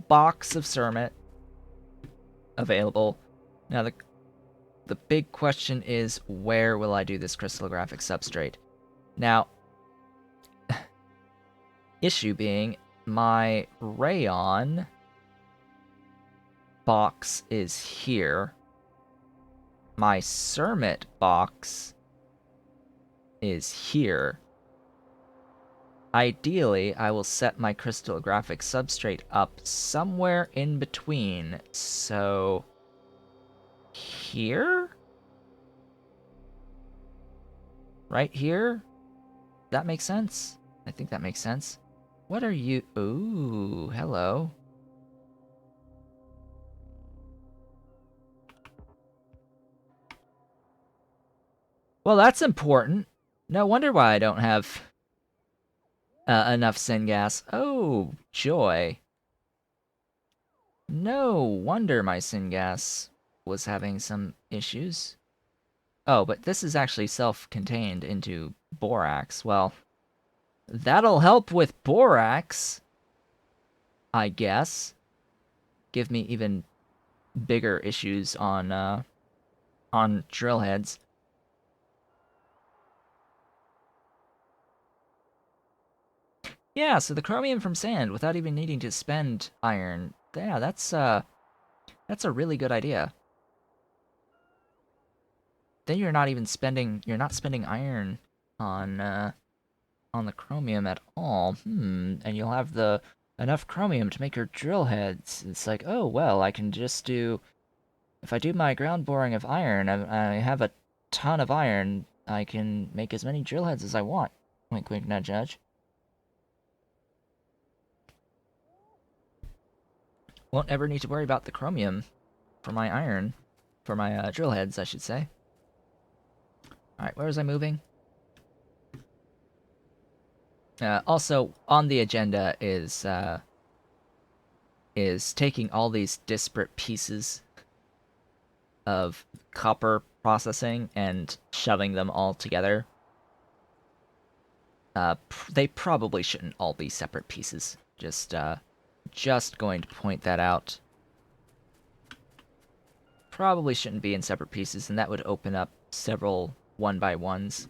box of Cermet available. Now, the big question is, where will I do this crystallographic substrate? Now, issue being, my rayon box is here. My Cermet box is here. Ideally, I will set my crystallographic substrate up somewhere in between. So, here? Right here? That makes sense? I think that makes sense. What are you? Ooh, hello. Well, that's important. No wonder why I don't have enough syngas. Oh, joy. No wonder my syngas was having some issues. Oh, but this is actually self-contained into borax. Well, that'll help with borax, I guess. Give me even bigger issues on drill heads. Yeah, so the chromium from sand without even needing to spend iron. Yeah, that's a really good idea. Then you're not spending iron on the chromium at all. And you'll have enough chromium to make your drill heads. It's like, oh well, I can just do, if I do my ground boring of iron, I have a ton of iron. I can make as many drill heads as I want. Wink, wink, nudge, nudge. Won't ever need to worry about the chromium for my iron, for my drill heads, I should say. All right, where was I moving? Also, on the agenda is taking all these disparate pieces of copper processing and shoving them all together. They probably shouldn't all be separate pieces. Just going to point that out. Probably shouldn't be in separate pieces, and that would open up several 1x1s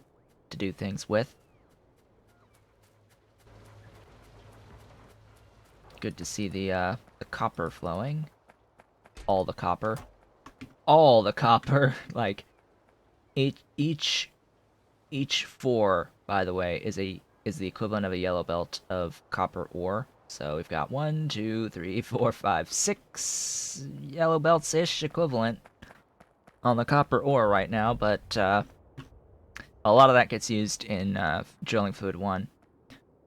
to do things with. Good to see the copper flowing. All the copper. All the copper. Like, each 4, by the way, is the equivalent of a yellow belt of copper ore. So we've got 1, 2, 3, 4, 5, 6 yellow belts-ish equivalent on the copper ore right now, but a lot of that gets used in drilling fluid 1.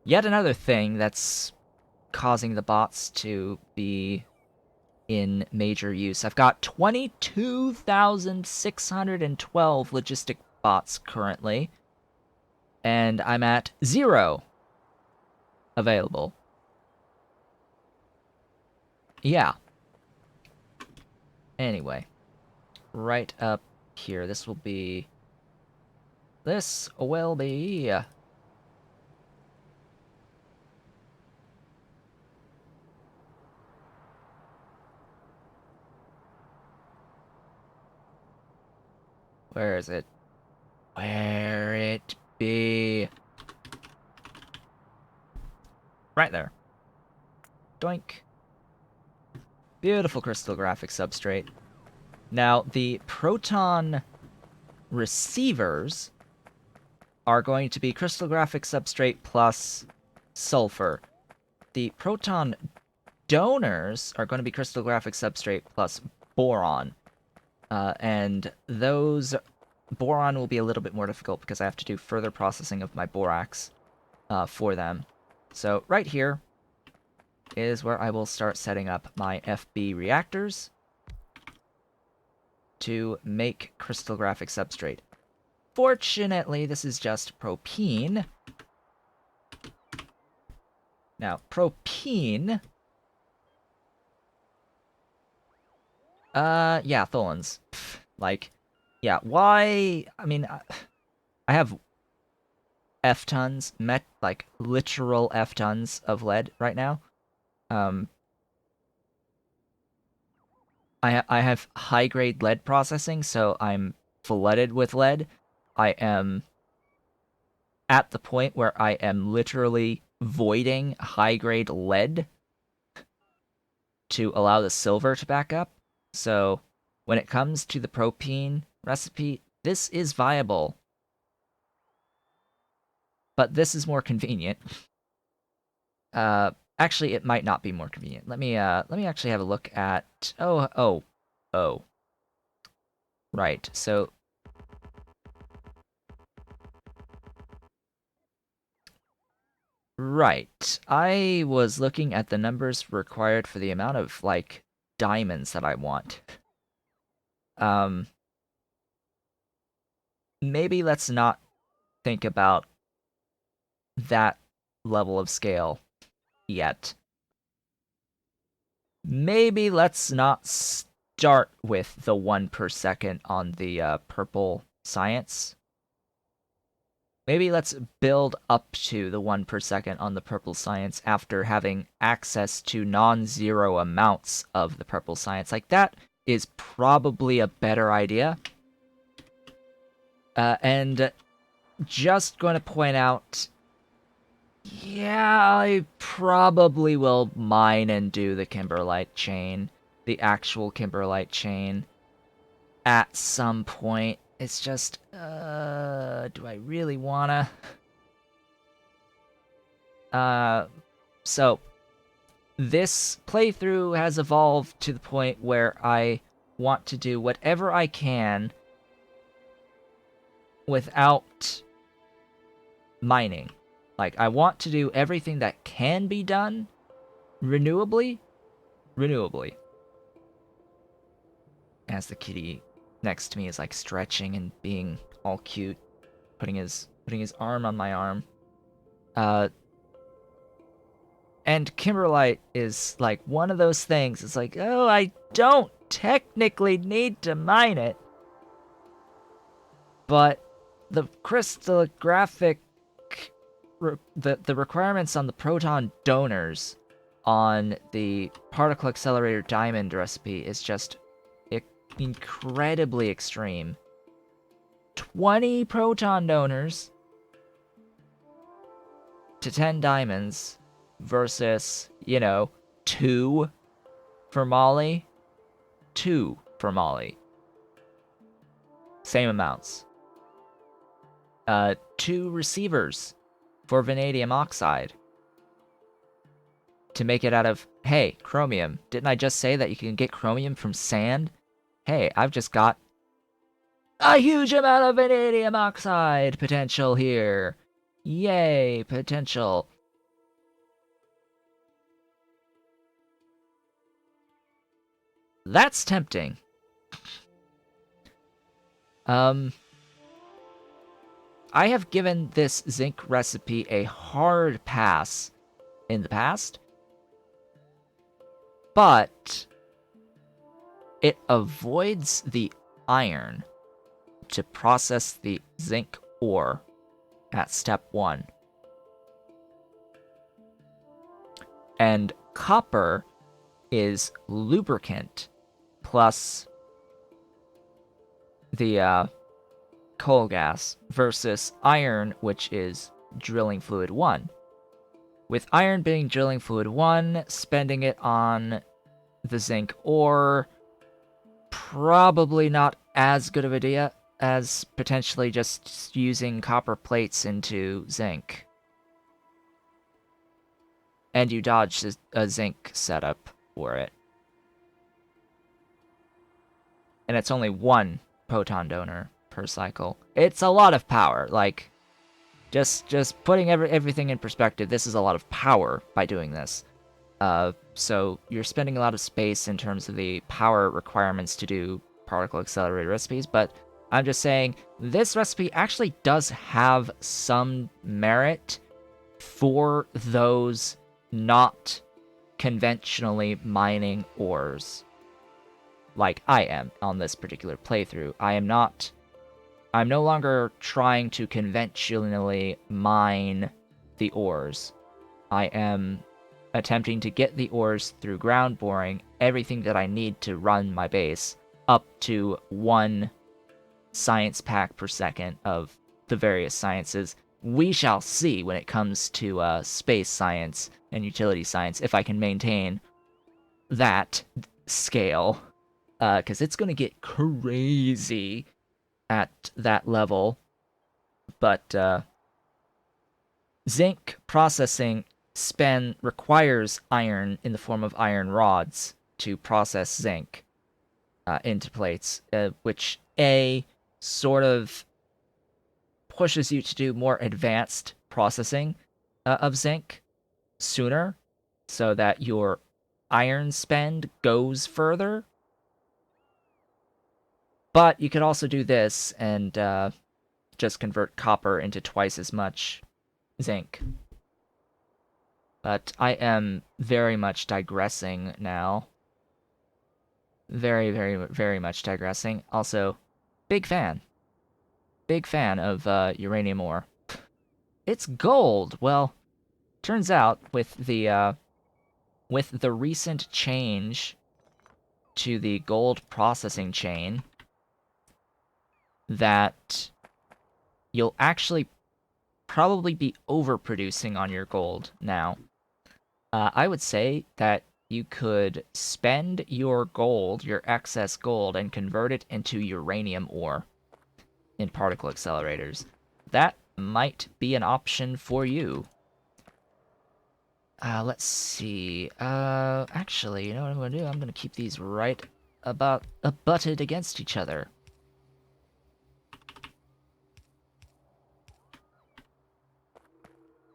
Yet another thing that's causing the bots to be in major use. I've got 22,612 logistic bots currently, and I'm at 0 available. Yeah. Anyway, right up here. This will be... Where is it? Where it be? Right there. Doink. Beautiful crystallographic substrate. Now, the proton receivers are going to be crystallographic substrate plus sulfur. The proton donors are going to be crystallographic substrate plus boron. And those... Boron will be a little bit more difficult because I have to do further processing of my borax for them. So right here is where I will start setting up my FB reactors. to make crystallographic substrate. Fortunately, this is just propene. Now, propene... yeah, tholins. Like, yeah, why... I mean, I have F-tons, like, literal F-tons of lead right now. I have high-grade lead processing, so I'm flooded with lead. I am at the point where I am literally voiding high-grade lead to allow the silver to back up. So when it comes to the propene recipe, this is viable. But this is more convenient. Actually, it might not be more convenient. Let me actually have a look at... Oh. Right, so... Right. I was looking at the numbers required for the amount of, like, diamonds that I want. Maybe let's not think about that level of scale yet. Maybe let's not start with the 1 per second on the purple science. Maybe let's build up to the 1 per second on the purple science after having access to non-zero amounts of the purple science. Like, that is probably a better idea. And just going to point out, yeah, I probably will mine and do the kimberlite chain, the actual kimberlite chain, at some point. It's just, do I really wanna? So, this playthrough has evolved to the point where I want to do whatever I can without mining. Like, I want to do everything that can be done renewably. As the kitty next to me is, like, stretching and being all cute, putting his arm on my arm. And kimberlite is, like, one of those things. It's like, oh, I don't technically need to mine it. But the crystallographic... the requirements on the proton donors on the particle accelerator diamond recipe is just incredibly extreme. 20 proton donors to 10 diamonds versus, 2 for Molly. 2 for Molly. Same amounts. 2 receivers for vanadium oxide. To make it out of, hey, chromium. Didn't I just say that you can get chromium from sand? Hey, I've just got a huge amount of vanadium oxide potential here. Yay, potential. That's tempting. I have given this zinc recipe a hard pass in the past, but it avoids the iron to process the zinc ore at step 1. And copper is lubricant plus the coal gas versus iron, which is drilling fluid 1. With iron being drilling fluid 1, spending it on the zinc ore, probably not as good of an idea as potentially just using copper plates into zinc. And you dodge a zinc setup for it. And it's only 1 proton donor per cycle. It's a lot of power. Like, just putting everything in perspective, this is a lot of power by doing this. So you're spending a lot of space in terms of the power requirements to do particle accelerator recipes, but I'm just saying this recipe actually does have some merit for those not conventionally mining ores, like I am on this particular playthrough. I'm no longer trying to conventionally mine the ores. I am attempting to get the ores through ground boring, everything that I need to run my base, up to 1 science pack per second of the various sciences. We shall see when it comes to space science and utility science if I can maintain that scale, because it's going to get crazy at that level. But zinc processing requires iron in the form of iron rods to process zinc into plates, which sort of pushes you to do more advanced processing of zinc sooner, so that your iron spend goes further. But you could also do this and just convert copper into twice as much zinc. But I am very much digressing now. Very, very, very much digressing. Also, big fan. Big fan of uranium ore. It's gold! Well, turns out with the recent change to the gold processing chain, that you'll actually probably be overproducing on your gold now. I would say that you could spend your gold, your excess gold, and convert it into uranium ore in particle accelerators. That might be an option for you. Let's see. Actually, you know what I'm gonna do? I'm gonna keep these right about abutted against each other.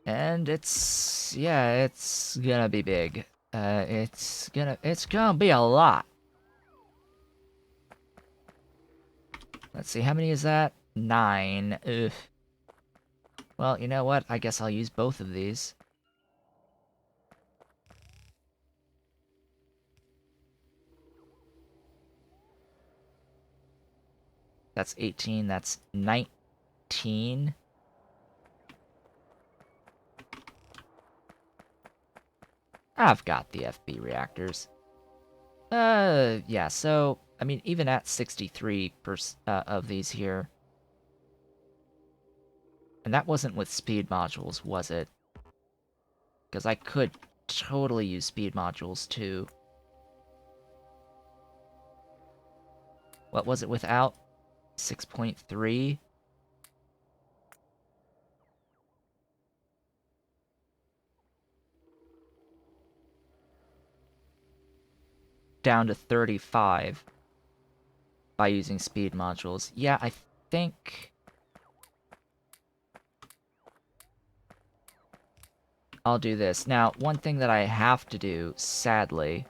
And it's gonna be big. It's gonna be a lot. Let's see, how many is that? 9. Ugh. Well, you know what? I guess I'll use both of these. That's 18, that's 19. I've got the FB reactors. Yeah, so, I mean, even at 63 of these here. And that wasn't with speed modules, was it? Because I could totally use speed modules, too. What was it without? 6.3? Down to 35 by using speed modules. Yeah, I think I'll do this. Now, one thing that I have to do, sadly,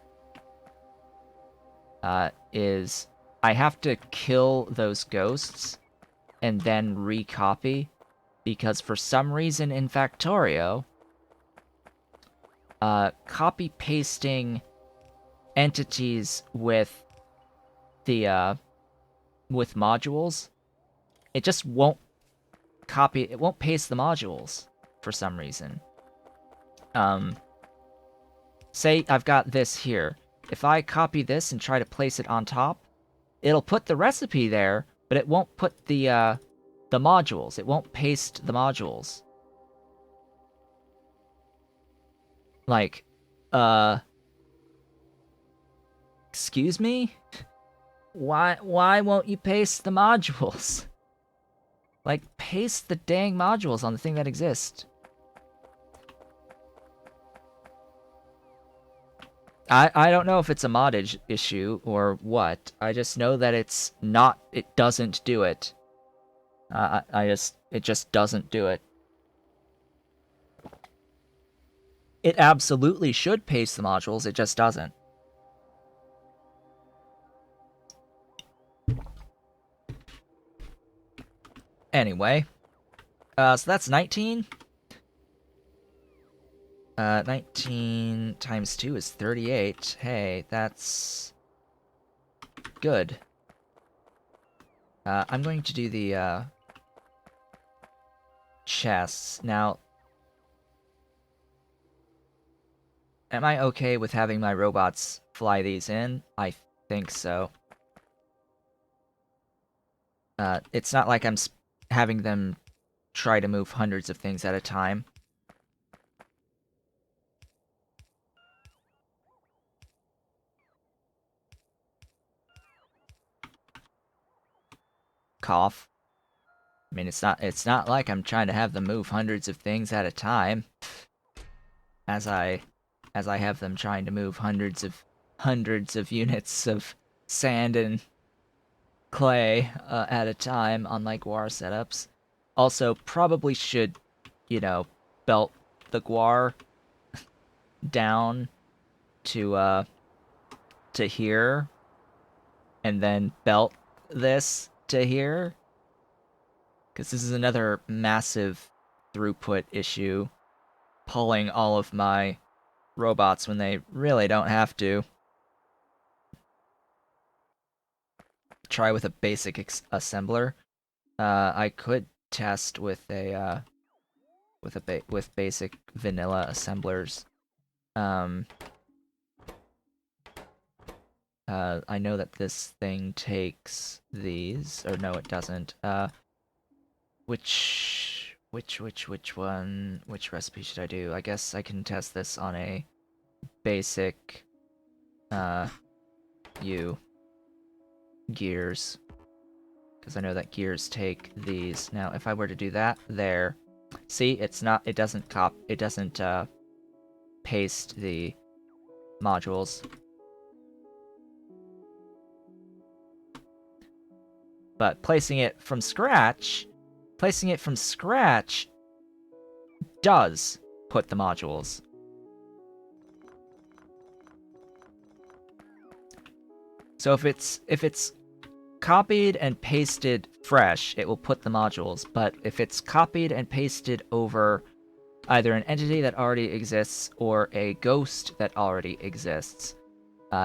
is I have to kill those ghosts and then recopy, because for some reason in Factorio, copy-pasting entities with the with modules, it just won't paste the modules for some reason. Say I've got this here. If I copy this and try to place it on top, it'll put the recipe there, but it won't put the modules. It won't paste the modules. Like, excuse me? Why won't you paste the modules? Like, paste the dang modules on the thing that exists. I don't know if it's a moddage issue or what. I just know that it doesn't do it. It just doesn't do it. It absolutely should paste the modules, it just doesn't. Anyway, so that's 19. 19 times 2 is 38. Hey, that's good. I'm going to do the chests. Now, am I okay with having my robots fly these in? I think so. It's not like I'm having them try to move hundreds of things at a time. Cough. I mean, it's not like I'm trying to have them move hundreds of things at a time. As I have them trying to move hundreds of units of sand and clay at a time on like guar setups. Also, probably should, you know, belt the guar down to here, and then belt this to here, because this is another massive throughput issue, pulling all of my robots when they really don't have to. Try with a basic assembler. I could test with a with basic vanilla assemblers. I know that this thing takes these, or no, it doesn't. Which one? Which recipe should I do? I guess I can test this on a basic, gears, because I know that gears take these. Now, if I were to do that there, see, it doesn't paste the modules. But placing it from scratch does put the modules. So if it's copied and pasted fresh, it will put the modules, but if it's copied and pasted over either an entity that already exists or a ghost that already exists,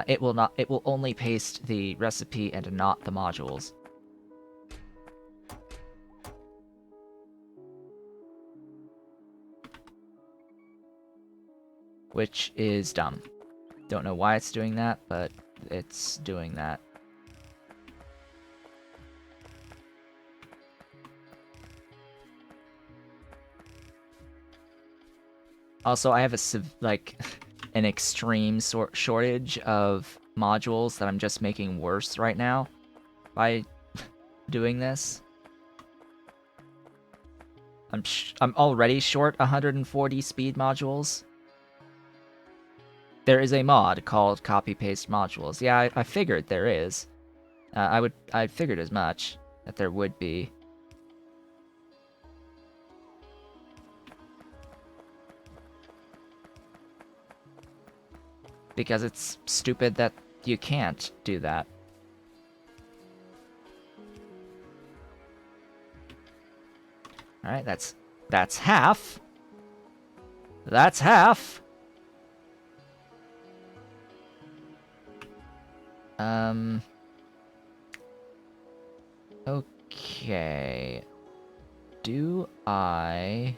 it will only paste the recipe and not the modules. Which is dumb. Don't know why it's doing that, but it's doing that. Also, I have an extreme shortage of modules that I'm just making worse right now by doing this. I'm already short 140 speed modules. There is a mod called copy paste modules. Yeah, I figured there is. I figured as much that there would be. Because it's stupid that you can't do that. Alright, that's half. That's half. Okay. Do I...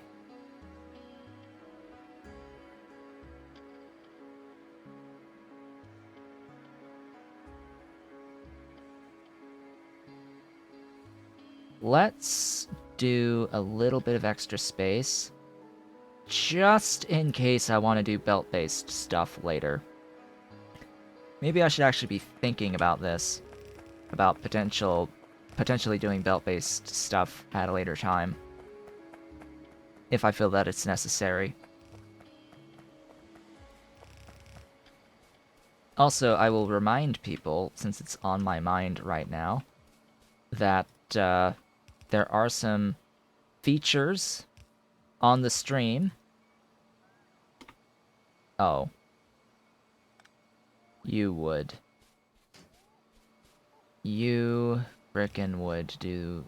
Let's do a little bit of extra space, just in case I want to do belt-based stuff later. Maybe I should actually be thinking about this, about potentially doing belt-based stuff at a later time, if I feel that it's necessary. Also, I will remind people, since it's on my mind right now, that there are some features on the stream. Oh. You would. You frickin' would do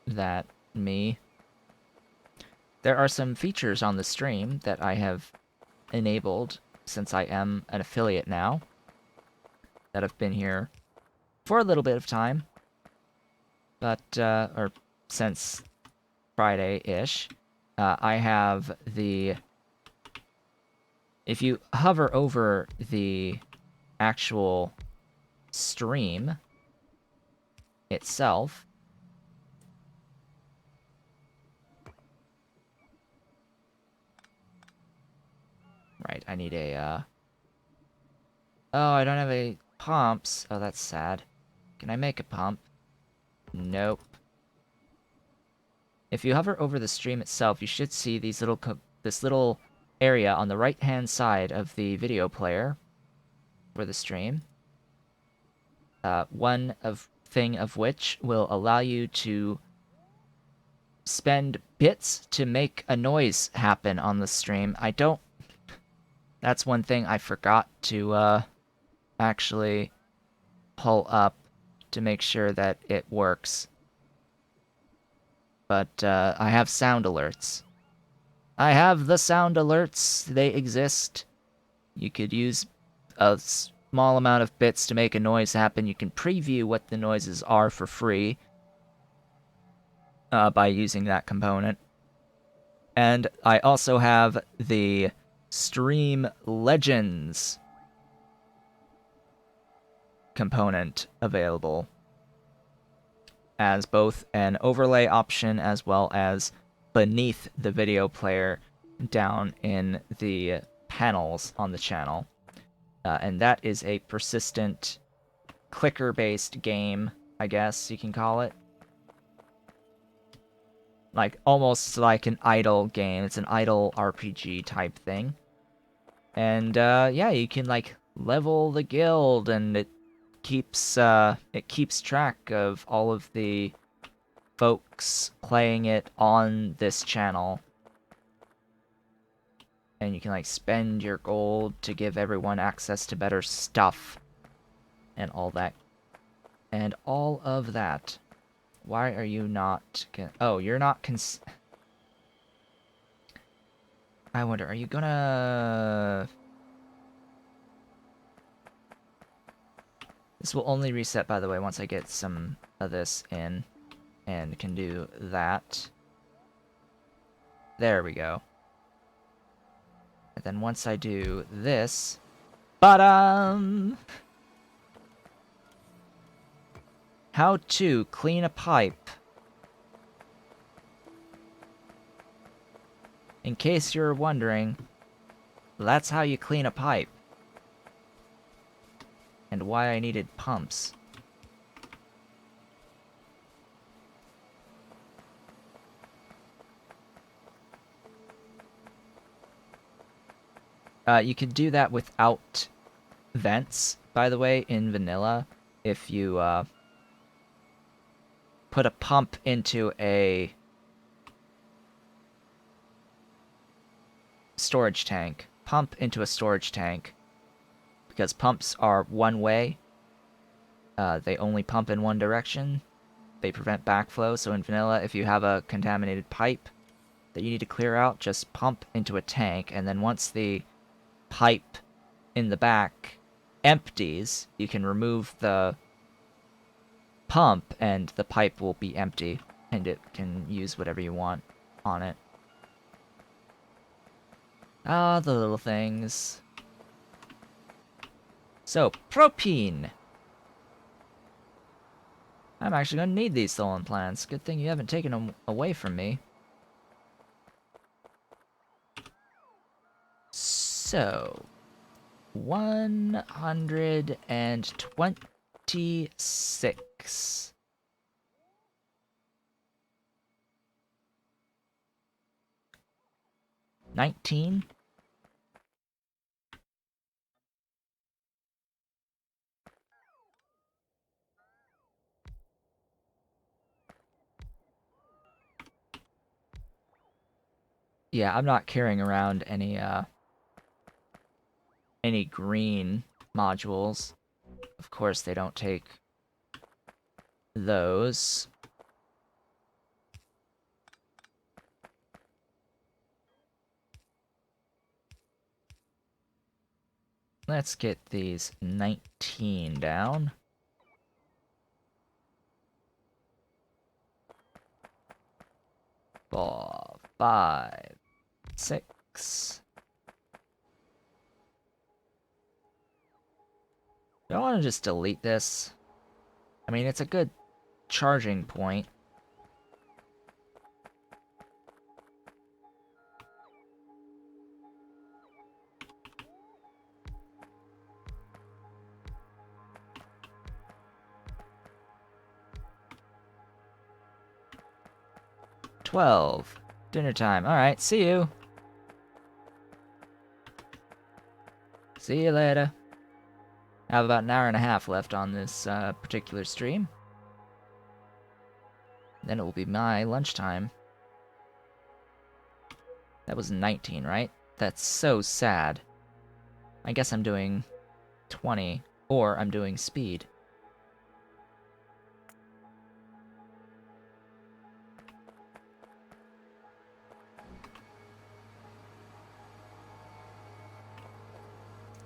that me. There are some features on the stream that I have enabled since I am an affiliate now that have been here for a little bit of time, but or since Friday-ish. I have the... If you hover over the actual stream itself, right, I need a, oh, I don't have any pumps. Oh, that's sad. Can I make a pump? Nope. If you hover over the stream itself, you should see these this little area on the right-hand side of the video player for the stream. One thing of which will allow you to spend bits to make a noise happen on the stream. That's one thing I forgot to actually pull up to make sure that it works. But I have sound alerts. I have the sound alerts. They exist. You could use a small amount of bits to make a noise happen. You can preview what the noises are for free by using that component. And I also have the Stream Legends component available as both an overlay option as well as beneath the video player down in the panels on the channel. And that is a persistent clicker-based game, I guess you can call it. Like, almost like an idle game. It's an idle RPG type thing. And, yeah, you can, like, level the guild, and it keeps track of all of the folks playing it on this channel. And you can, like, spend your gold to give everyone access to better stuff. And all that. And all of that. Why are you not... Oh, you're not I wonder, are you gonna... This will only reset, by the way, once I get some of this in. And can do that. There we go. And then once I do this... How to clean a pipe. In case you're wondering, that's how you clean a pipe. And why I needed pumps. You can do that without vents, by the way, in vanilla. If you put a pump into a storage tank. Pump into a storage tank. Because pumps are one way. They only pump in one direction. They prevent backflow, so in vanilla, if you have a contaminated pipe that you need to clear out, just pump into a tank, and then once the pipe in the back empties, you can remove the pump, and the pipe will be empty, and it can use whatever you want on it. Ah, the little things. So, propene. I'm actually going to need these stolen plants. Good thing you haven't taken them away from me. So, 126. $19. Yeah, I'm not carrying around any green modules. Of course, they don't take those. Let's get these 19 down. Four, 5, 6. Do I want to just delete this? I mean, it's a good charging point. $12. Dinner time. Alright, see you. See you later. I have about an hour and a half left on this particular stream. Then it will be my lunchtime. That was 19, right? That's so sad. I guess I'm doing 20, or I'm doing speed.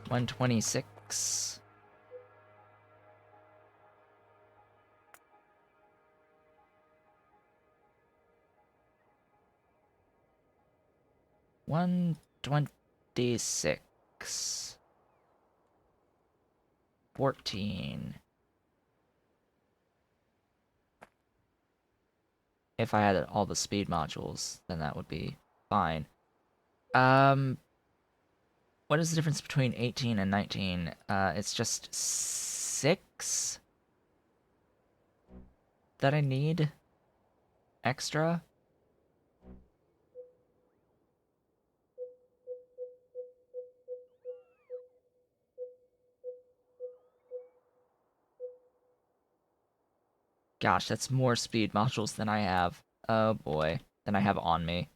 $126. $126. 14. If I had all the speed modules, then that would be fine. What is the difference between 18 and 19? It's just 6 that I need extra. Gosh, that's more speed modules than I have. Oh boy, than I have on me.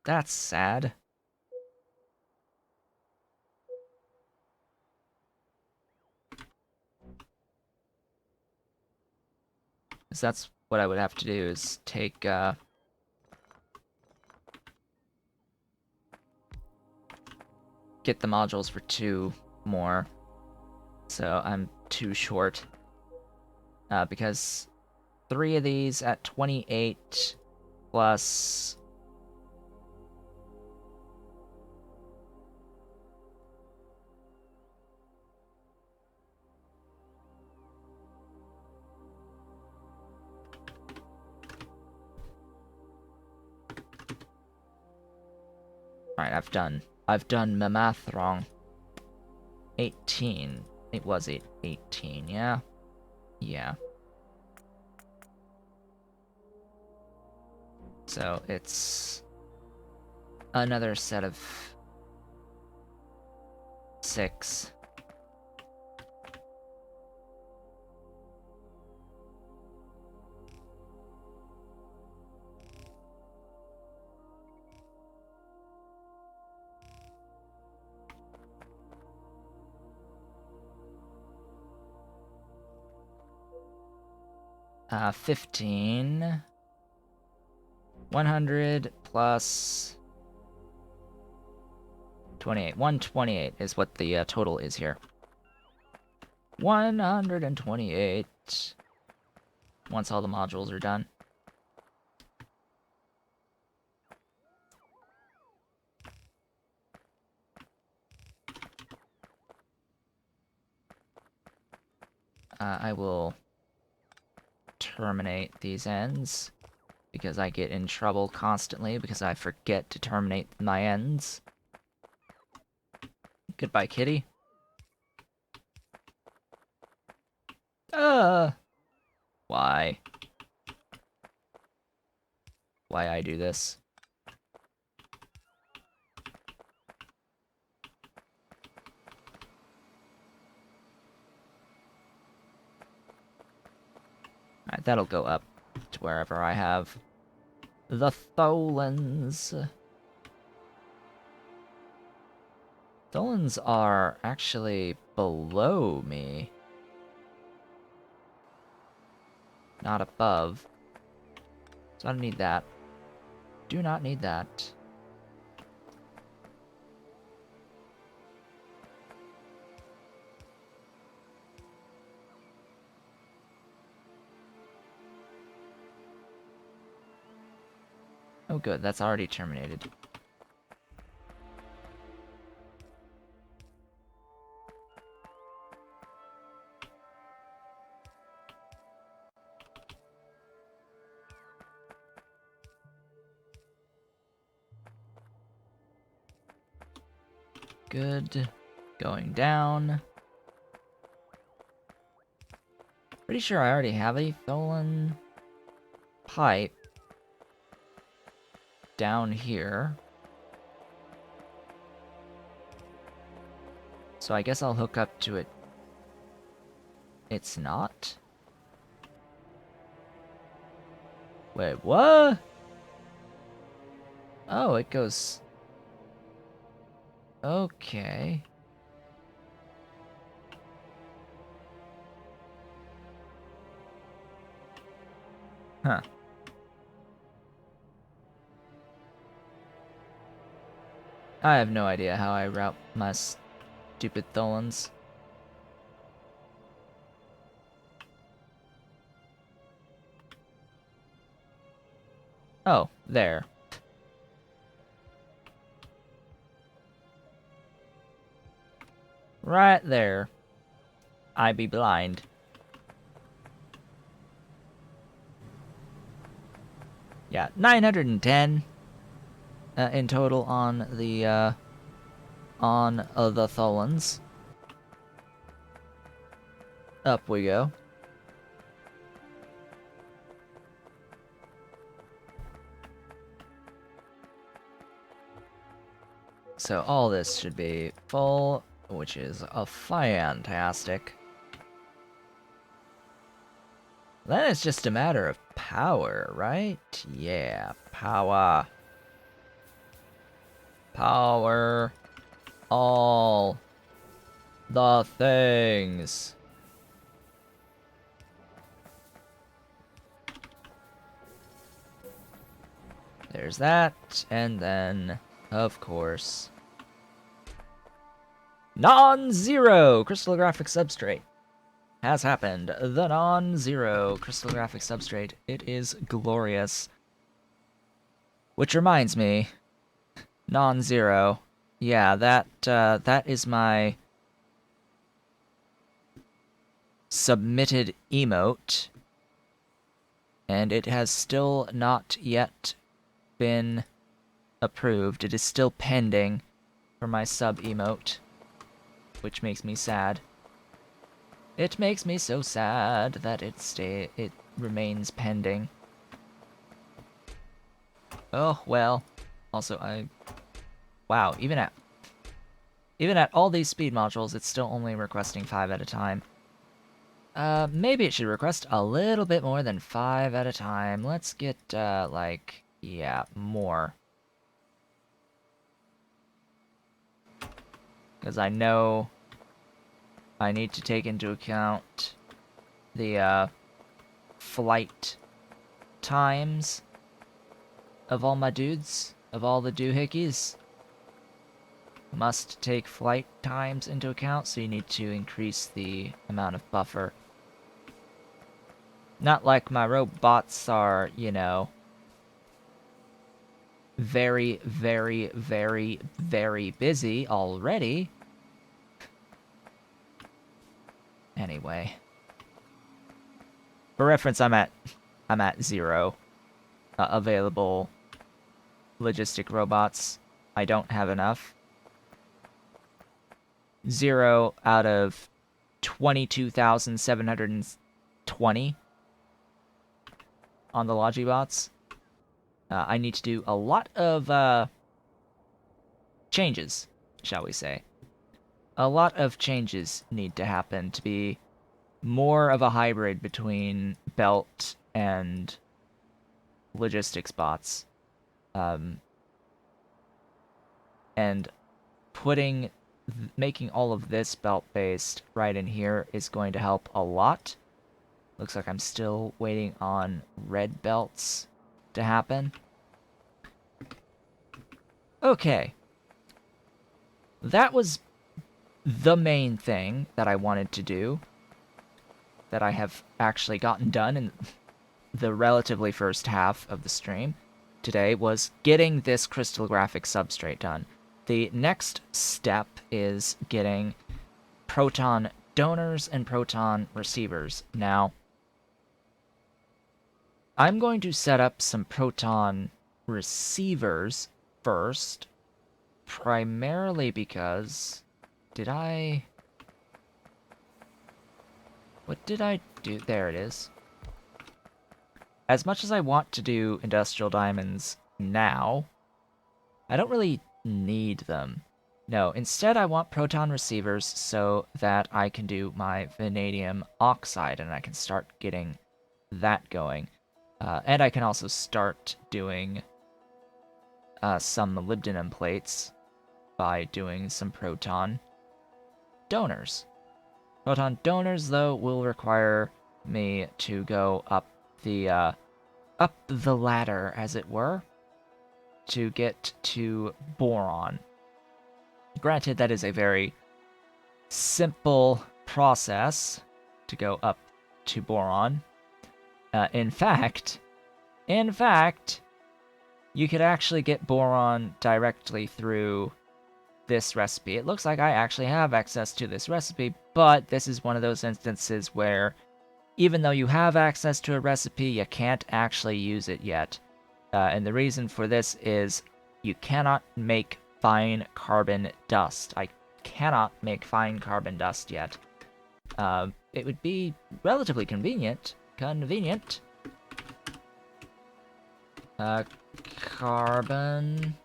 That's sad. Because that's what I would have to do, is take, get the modules for 2 more. So I'm too short. Because 3 of these at 28 plus... Alright, I've done my math wrong. 18. It was 18, yeah? Yeah. So it's another set of 6. Uh, 15. 100 plus 28. 128 is what the total is here. 128. Once all the modules are done. I will terminate these ends, because I get in trouble constantly because I forget to terminate my ends. Goodbye, kitty. Why? Why I do this? Alright, that'll go up to wherever I have the Tholins. Tholins are actually below me. Not above. So I don't need that. Do not need that. Oh good, that's already terminated. Good. Going down. Pretty sure I already have a Tholen pipe down here. So I guess I'll hook up to it. It's not? Wait, what? Oh, it goes... Okay. Huh. I have no idea how I route my stupid Tholens. Oh, there. Right there. I be blind. Yeah, 910 in total on the Tholens. Up we go. So all this should be full, which is a fantastic. Then it's just a matter of power, right? Yeah, power. Power. All the things. There's that, and then, of course, non-zero crystallographic substrate has happened. The non-zero crystallographic substrate. It is glorious. Which reminds me, non-zero. Yeah, that is my submitted emote, and it has still not yet been approved. It is still pending for my sub emote, which makes me sad. It makes me so sad that it remains pending. Oh well. Also, wow, even at all these speed modules, it's still only requesting 5 at a time. Maybe it should request a little bit more than 5 at a time. Let's get like, yeah, more. Because I know I need to take into account the flight times of all my dudes, of all the doohickeys. Must take flight times into account, so you need to increase the amount of buffer. Not like my robots are, you know, very, very, very, very busy already. Anyway. For reference, I'm at 0 available logistic robots. I don't have enough. 0 out of 22,720 on the Logibots. I need to do a lot of changes, shall we say. A lot of changes need to happen to be more of a hybrid between belt and logistics bots. And making all of this belt-based right in here is going to help a lot. Looks like I'm still waiting on red belts to happen. Okay. That was the main thing that I wanted to do, that I have actually gotten done in the relatively first half of the stream. today was getting this crystallographic substrate done. The next step is getting proton donors and proton receivers. Now, I'm going to set up some proton receivers first, primarily because... What did I do? There it is. As much as I want to do industrial diamonds now, I don't really need them. No, instead I want proton receivers so that I can do my vanadium oxide and I can start getting that going. And I can also start doing some molybdenum plates by doing some proton donors. Proton donors, though, will require me to go up the ladder, as it were, to get to boron. Granted, that is a very simple process to go up to boron. In fact, you could actually get boron directly through this recipe. It looks like I actually have access to this recipe, but this is one of those instances where even though you have access to a recipe, you can't actually use it yet. And the reason for this is you cannot make fine carbon dust. I cannot make fine carbon dust yet. It would be relatively convenient. Carbon...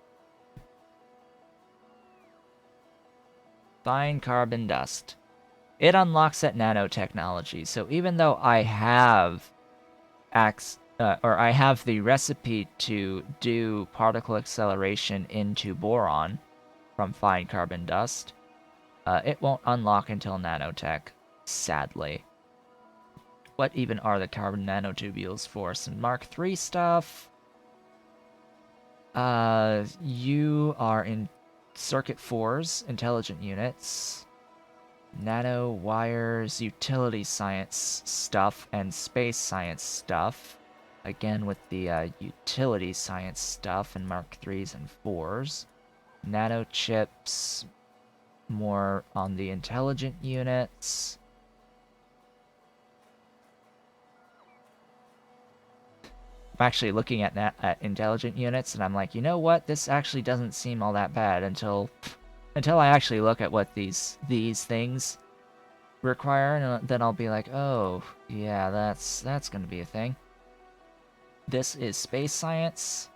Fine carbon dust. It unlocks that nanotechnology, so even though I have I have the recipe to do particle acceleration into boron from fine carbon dust, it won't unlock until nanotech, sadly. What even are the carbon nanotubules for? Some Mark III stuff? You are in Circuit 4's intelligent units, nano wires, utility science stuff, and space science stuff. Again with the utility science stuff and Mark 3s and 4s. Nano chips, more on the intelligent units. I'm actually looking at intelligent units, and I'm like, you know what? This actually doesn't seem all that bad until I actually look at what these things require, and then I'll be like, oh, yeah, that's gonna be a thing. This is space science,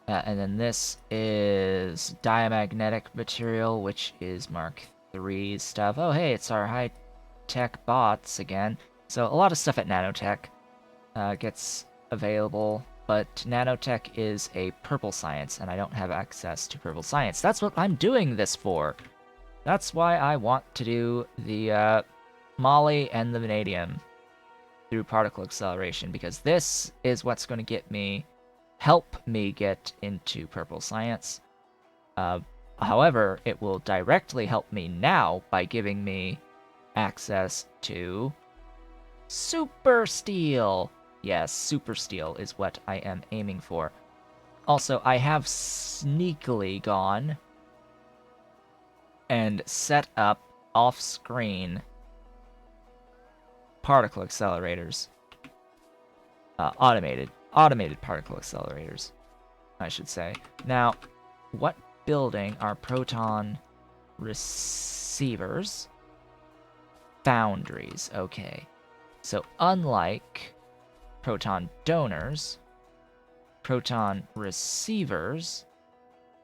and then this is diamagnetic material, which is Mark III stuff. Oh, hey, it's our high-tech bots again. So a lot of stuff at nanotech gets available, but nanotech is a purple science, and I don't have access to purple science. That's what I'm doing this for. That's why I want to do the moly and the vanadium through particle acceleration, because this is what's going to help me get into purple science. However, it will directly help me now by giving me access to super steel. Yes, super steel is what I am aiming for. Also, I have sneakily gone and set up off-screen particle accelerators. Automated particle accelerators, I should say. Now, what building are proton receivers? Foundries, okay. So unlike proton donors, proton receivers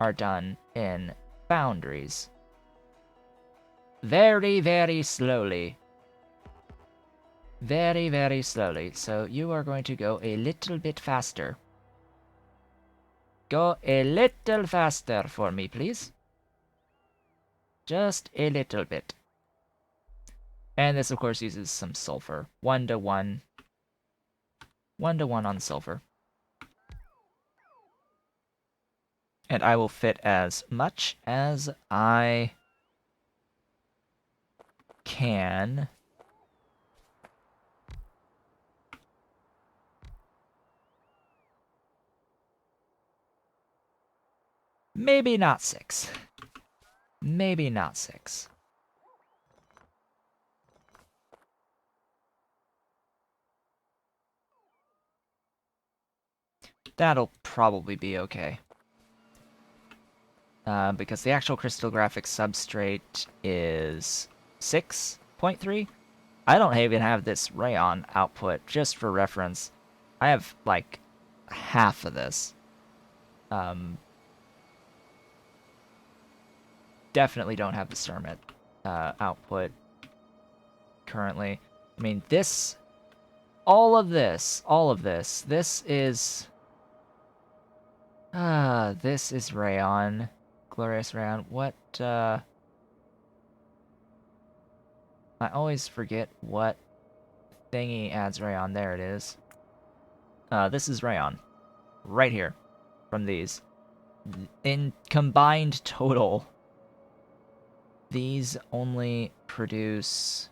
are done in foundries. Very, very slowly. Very, very slowly. So you are going to go a little bit faster. Go a little faster for me, please. Just a little bit. And this, of course, uses some sulfur. 1-to-1. 1-to-1 on sulfur. And I will fit as much as I can Maybe not 6. Maybe not 6. That'll probably be okay. Because the actual crystallographic substrate is 6.3. I don't even have this rayon output, just for reference. I have, like, half of this. Definitely don't have the Cermet output currently. I mean, all of this, this is rayon. Glorious rayon. What, I always forget what thingy adds rayon. There it is. This is rayon. Right here. From these. In combined total, these only produce...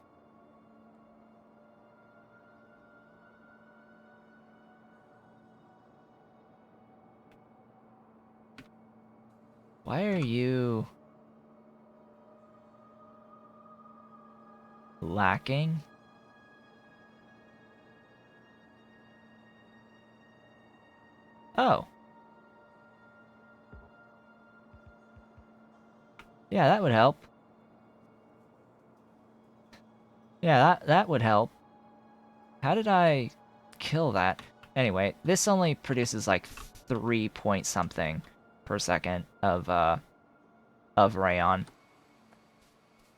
Why are you... lacking? Oh. Yeah, that would help. Yeah, that would help. How did I kill that? Anyway, this only produces like 3 point something per second of rayon.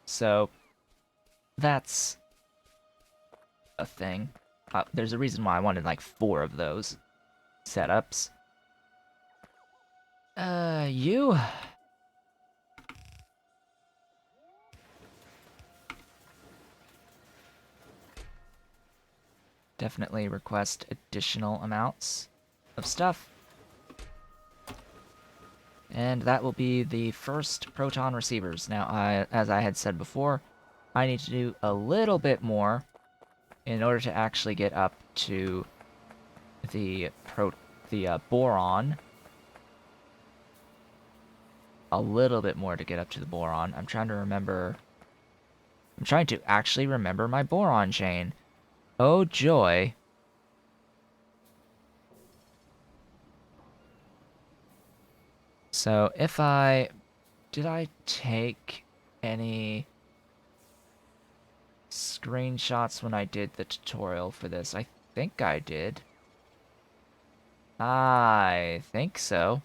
So that's a thing. There's a reason why I wanted like 4 of those setups. You... Definitely request additional amounts of stuff. And that will be the first proton receivers. Now, as I had said before, I need to do a little bit more in order to actually get up to the boron. A little bit more to get up to the boron. I'm trying to remember... I'm trying to actually remember my boron chain. Oh, joy. So, if I... Did I take any screenshots when I did the tutorial for this? I think I did. I think so.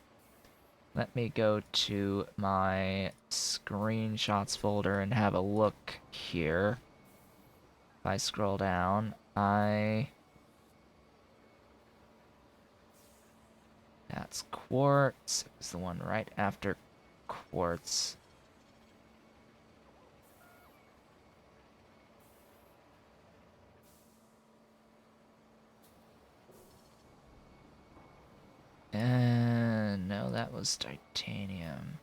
Let me go to my screenshots folder and have a look here. If I scroll down, that's quartz. It was the one right after quartz. No, that was titanium.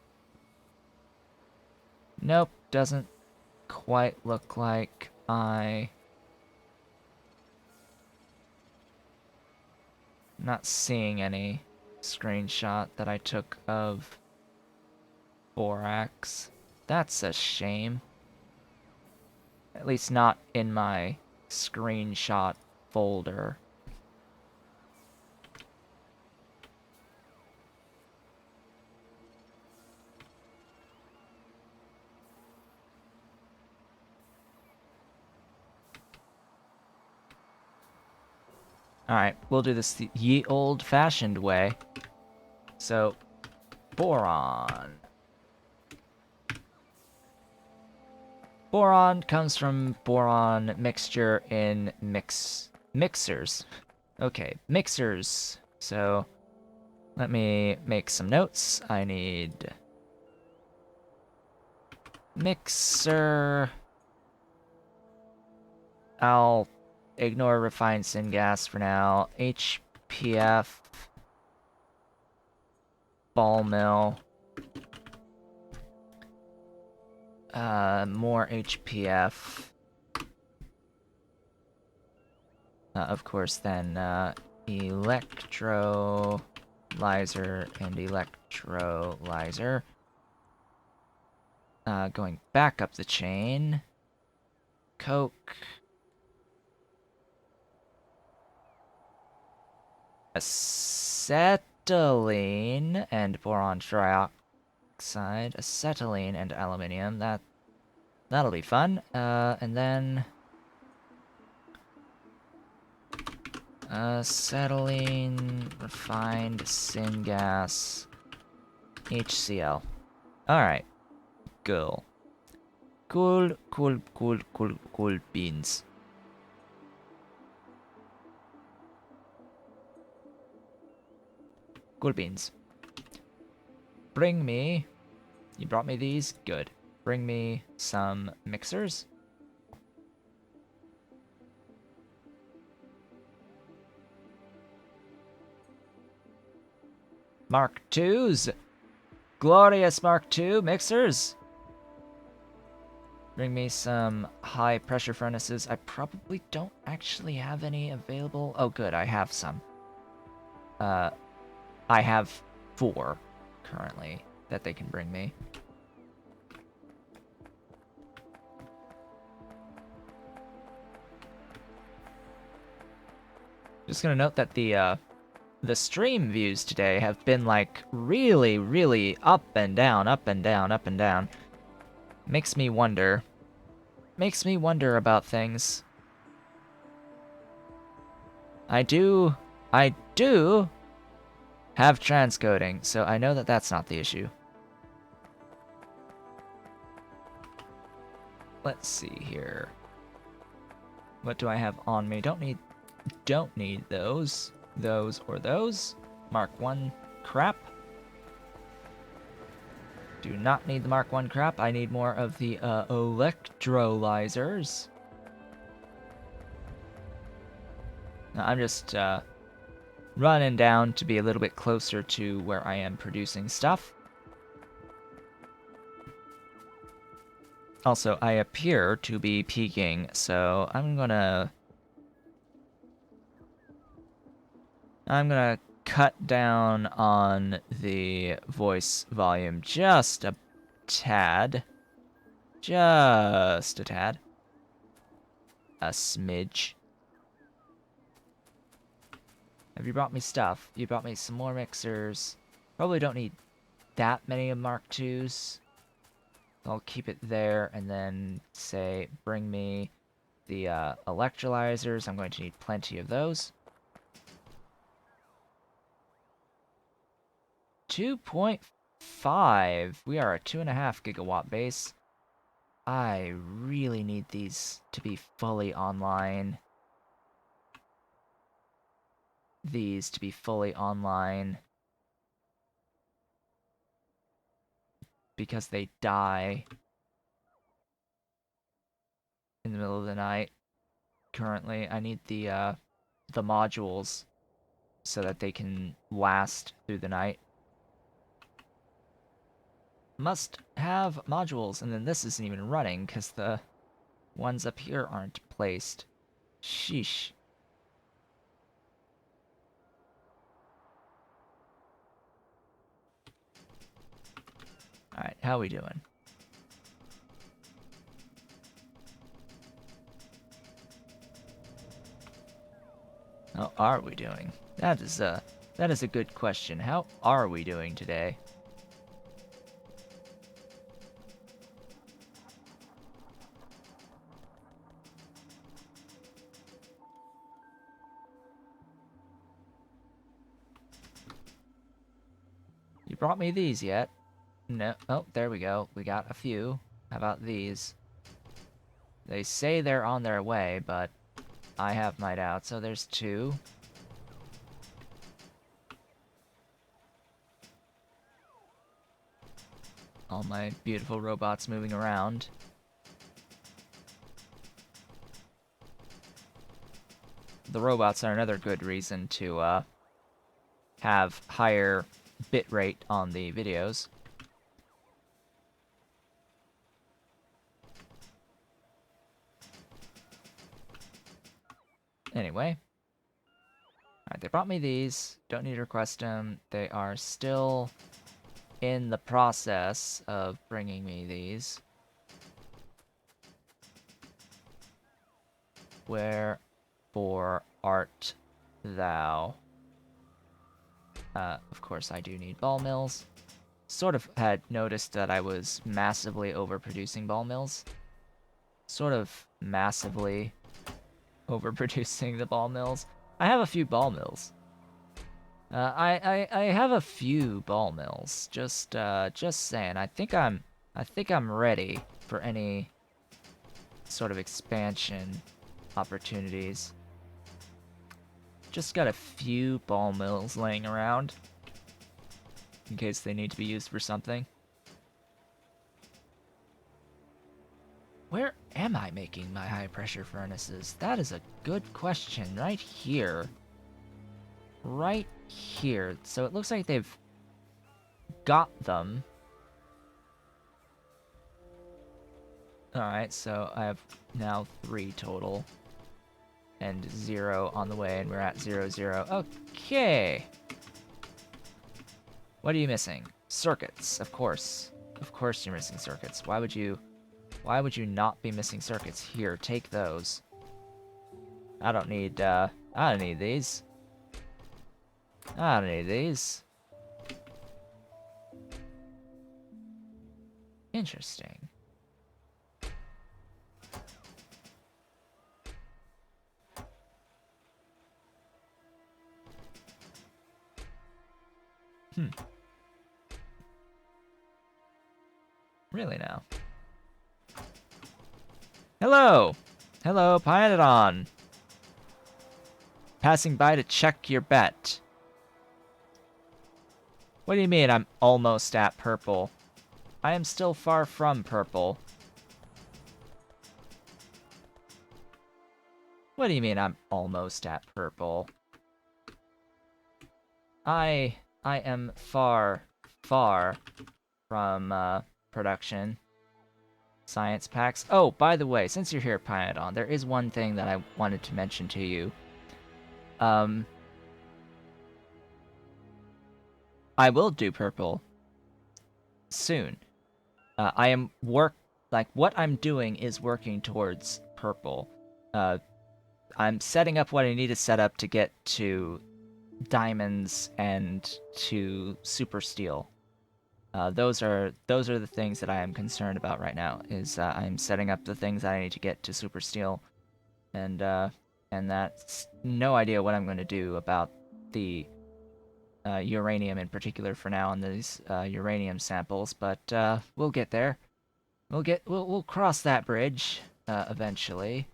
Nope, doesn't quite look like I'm not seeing any screenshot that I took of borax. That's a shame. At least not in my screenshot folder. Alright, we'll do this the ye old-fashioned way. So, boron. Boron comes from boron mixture in mixers. Okay, mixers. So, let me make some notes. I need... mixer... I'll ignore refined syngas for now. HPF... ball mill. More HPF. Of course, then, electro... electrolyzer and electrolyzer. Going back up the chain. Coke. Acetylene and boron trioxide. Acetylene and aluminium. That'll be fun. And then acetylene, refined syngas, HCl. Alright. Cool. Cool beans. Cool beans. Bring me... You brought me these? Good. Bring me some mixers. Mark IIs. Glorious Mark II mixers. Bring me some high pressure furnaces. I probably don't actually have any available. Oh, good. I have some. I have 4 currently that they can bring me. Just gonna note that the stream views today have been like really up and down, up and down, up and down. Makes me wonder. Makes me wonder about things. I do have transcoding, so I know that that's not the issue. Let's see here. What do I have on me? Don't need those. Those or those. Mark 1 crap. Do not need the Mark 1 crap. I need more of the electrolyzers. Now, I'm just running down to be a little bit closer to where I am producing stuff. Also, I appear to be peaking, so I'm gonna cut down on the voice volume just a tad. Just a tad. A smidge. Have you brought me stuff? You brought me some more mixers. Probably don't need that many of Mark IIs. I'll keep it there and then say, bring me the electrolyzers. I'm going to need plenty of those. 2.5. We are a 2.5 gigawatt base. I really need these to be fully online. These to be fully online. Because they die in the middle of the night. Currently, I need the modules so that they can last through the night. Must have modules, and then this isn't even running because the ones up here aren't placed. Sheesh. Alright, how we doing? How are we doing? That is a good question. How are we doing today? You brought me these yet? No. Oh, there we go. We got a few. How about these? They say they're on their way, but I have my doubts. So there's 2. All my beautiful robots moving around. The robots are another good reason to have higher bitrate on the videos. Anyway. Alright, they brought me these. Don't need to request them. They are still in the process of bringing me these. Wherefore art thou? Of course, I do need ball mills. Sort of had noticed that I was massively overproducing ball mills. Sort of massively overproducing the ball mills. I have a few ball mills. I have a few ball mills. Just saying. I think I'm ready for any sort of expansion opportunities. Just got a few ball mills laying around in case they need to be used for something. Where am I making my high pressure furnaces? That is a good question. Right here. Right here. So it looks like they've got them. Alright, so I have now 3 total. And 0 on the way, and we're at 0, 0. Okay! What are you missing? Circuits, of course. Of course you're missing circuits. Why would you not be missing circuits? Here, take those. I don't need these. I don't need these. Interesting. Really now? Hello! Hello, Pyanodon! Passing by to check your bet. What do you mean I'm almost at purple? I am still far from purple. What do you mean I'm almost at purple? I am far from production. Science packs. Oh, by the way, since you're here, Pyanodon, there is one thing that I wanted to mention to you. I will do purple soon. What I'm doing is working towards purple. I'm setting up what I need to set up to get to diamonds and to super steel. Those are the things that I am concerned about right now. Is I'm setting up the things that I need to get to super steel, and that's no idea what I'm going to do about the uranium in particular for now on these uranium samples. But we'll get there. We'll cross that bridge eventually.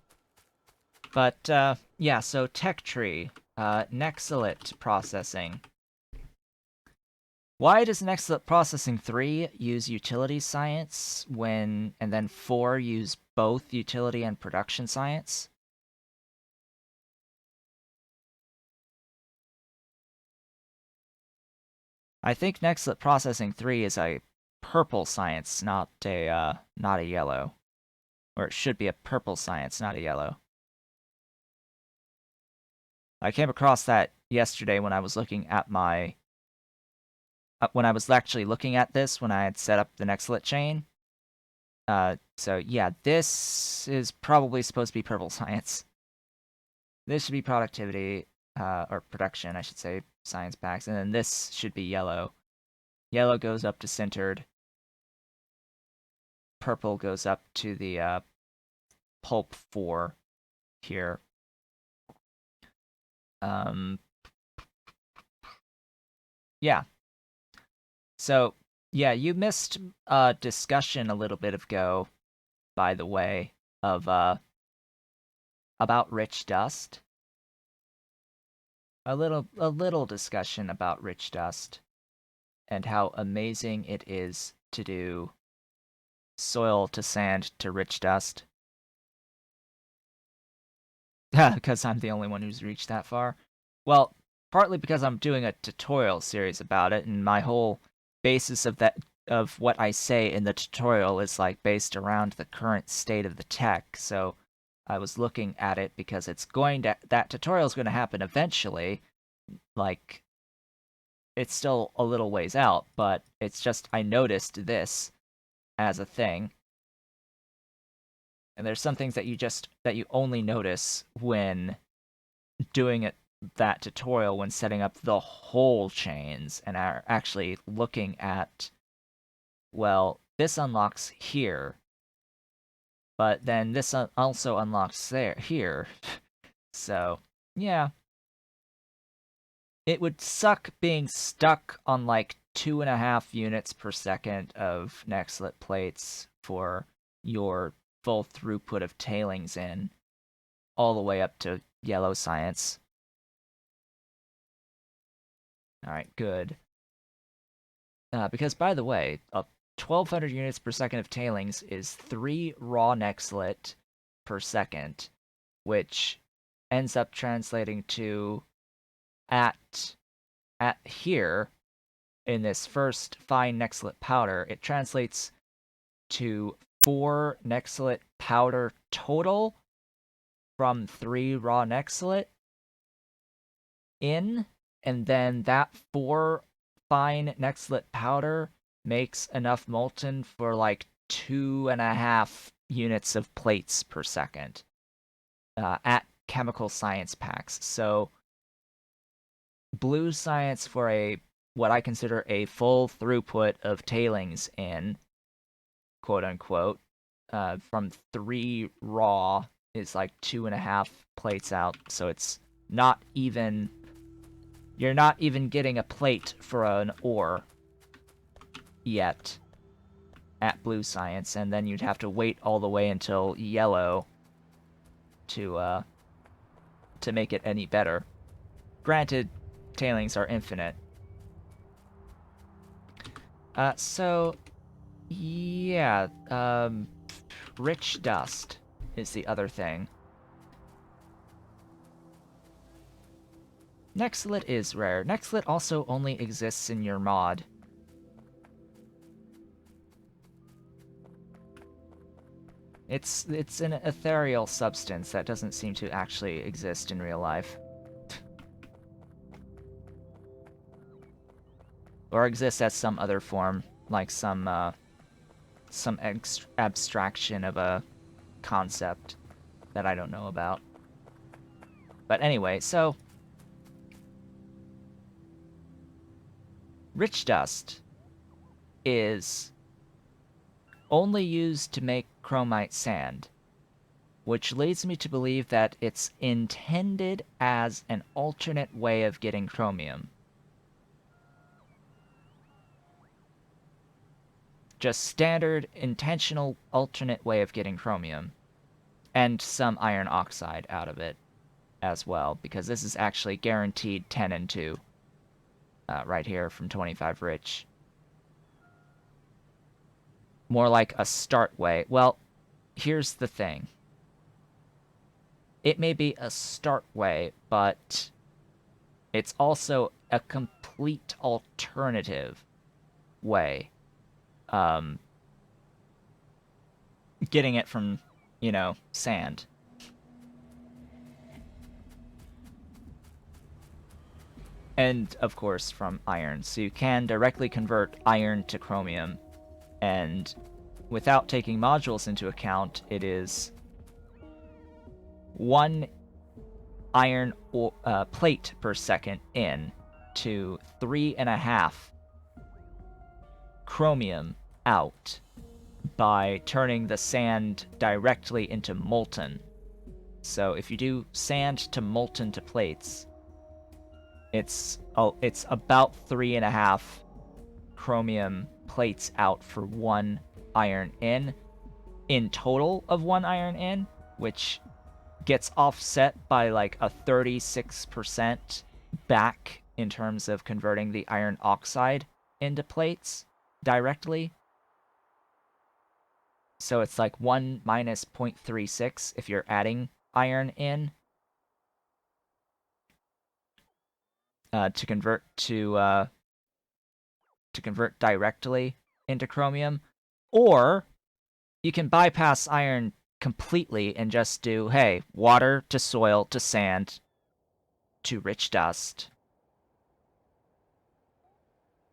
But yeah, so tech tree, Nexalit processing. Why does Nexalit processing 3 use utility science and then 4 use both utility and production science? I think Nexalit processing 3 is a purple science, not a yellow. Or it should be a purple science, not a yellow. I came across that yesterday when I was looking at my when I was actually looking at this when I had set up the Nexalit chain. So yeah, this is probably supposed to be purple science. This should be productivity, or production, I should say, science packs, and then this should be yellow. Yellow goes up to sintered. Purple goes up to the pulp 4 here. Yeah. So, yeah, you missed a discussion a little bit ago, by the way, of about rich dust. A little discussion about rich dust and how amazing it is to do soil to sand to rich dust. Because I'm the only one who's reached that far. Well, partly because I'm doing a tutorial series about it, and my whole basis of what I say in the tutorial is like based around the current state of the tech. So I was looking at it because that tutorial is going to happen eventually, like, it's still a little ways out, but it's just I noticed this as a thing. And there's some things that you only notice when doing that tutorial, when setting up the whole chains and are actually looking at, well, this unlocks here, but then this also unlocks here. So, yeah. It would suck being stuck on like 2.5 units per second of Nextlit plates for your full throughput of tailings in, all the way up to yellow science. Alright, good. Because, by the way, 1200 units per second of tailings is 3 raw Nextlit per second, which ends up translating to, at here, in this first fine Nextlit powder, it translates to 4 Nextlit powder total from 3 raw Nextlit in, and then that 4 fine Nextlit powder makes enough molten for like 2.5 units of plates per second at chemical science packs. So blue science for what I consider a full throughput of tailings in, quote unquote, from 3 raw is like 2.5 plates out. So it's not even, you're not even getting a plate for an ore yet at blue science, and then you'd have to wait all the way until yellow to make it any better. Granted, tailings are infinite. So yeah, rich dust is the other thing. Nextlit is rare. Nextlit also only exists in your mod. It's an ethereal substance that doesn't seem to actually exist in real life. Or exists as some other form, like some abstraction of a concept that I don't know about. But anyway, so rich dust is only used to make chromite sand, which leads me to believe that it's intended as an alternate way of getting chromium. Just standard, intentional, alternate way of getting chromium. And some iron oxide out of it as well, because this is actually guaranteed 10 and 2 right here from 25 rich. More like a start way. Well, here's the thing. It may be a start way, but it's also a complete alternative way. Getting it from, sand. And, of course, from iron. So you can directly convert iron to chromium. And without taking modules into account, it is 1 iron plate per second in to 3.5 chromium out by turning the sand directly into molten. So if you do sand to molten to plates, it's about 3.5 chromium plates out for 1 iron in total of 1 iron in, which gets offset by like a 36% back in terms of converting the iron oxide into plates directly. So it's like 1 minus 0.36 if you're adding iron in to convert directly into chromium, or you can bypass iron completely and just do, hey, water to soil to sand to rich dust,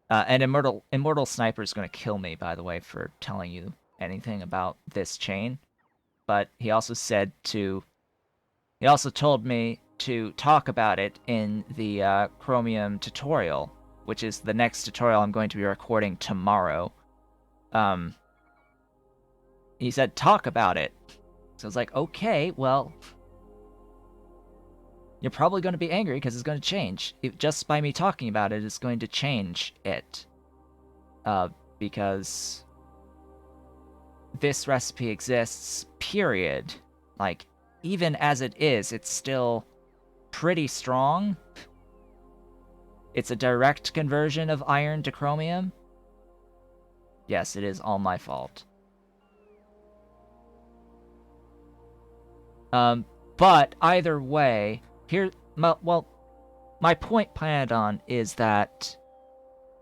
And Immortal Sniper is going to kill me, by the way, for telling you anything about this chain. But he also told me to talk about it in the Chromium tutorial, which is the next tutorial I'm going to be recording tomorrow. He said, talk about it. So I was like, okay, well, you're probably going to be angry because it's going to change. Just by me talking about it, it's going to change it. Because this recipe exists, period. Like, even as it is, it's still pretty strong. It's a direct conversion of iron to chromium. Yes, it is all my fault. But either way, my point, Pyanodon, is that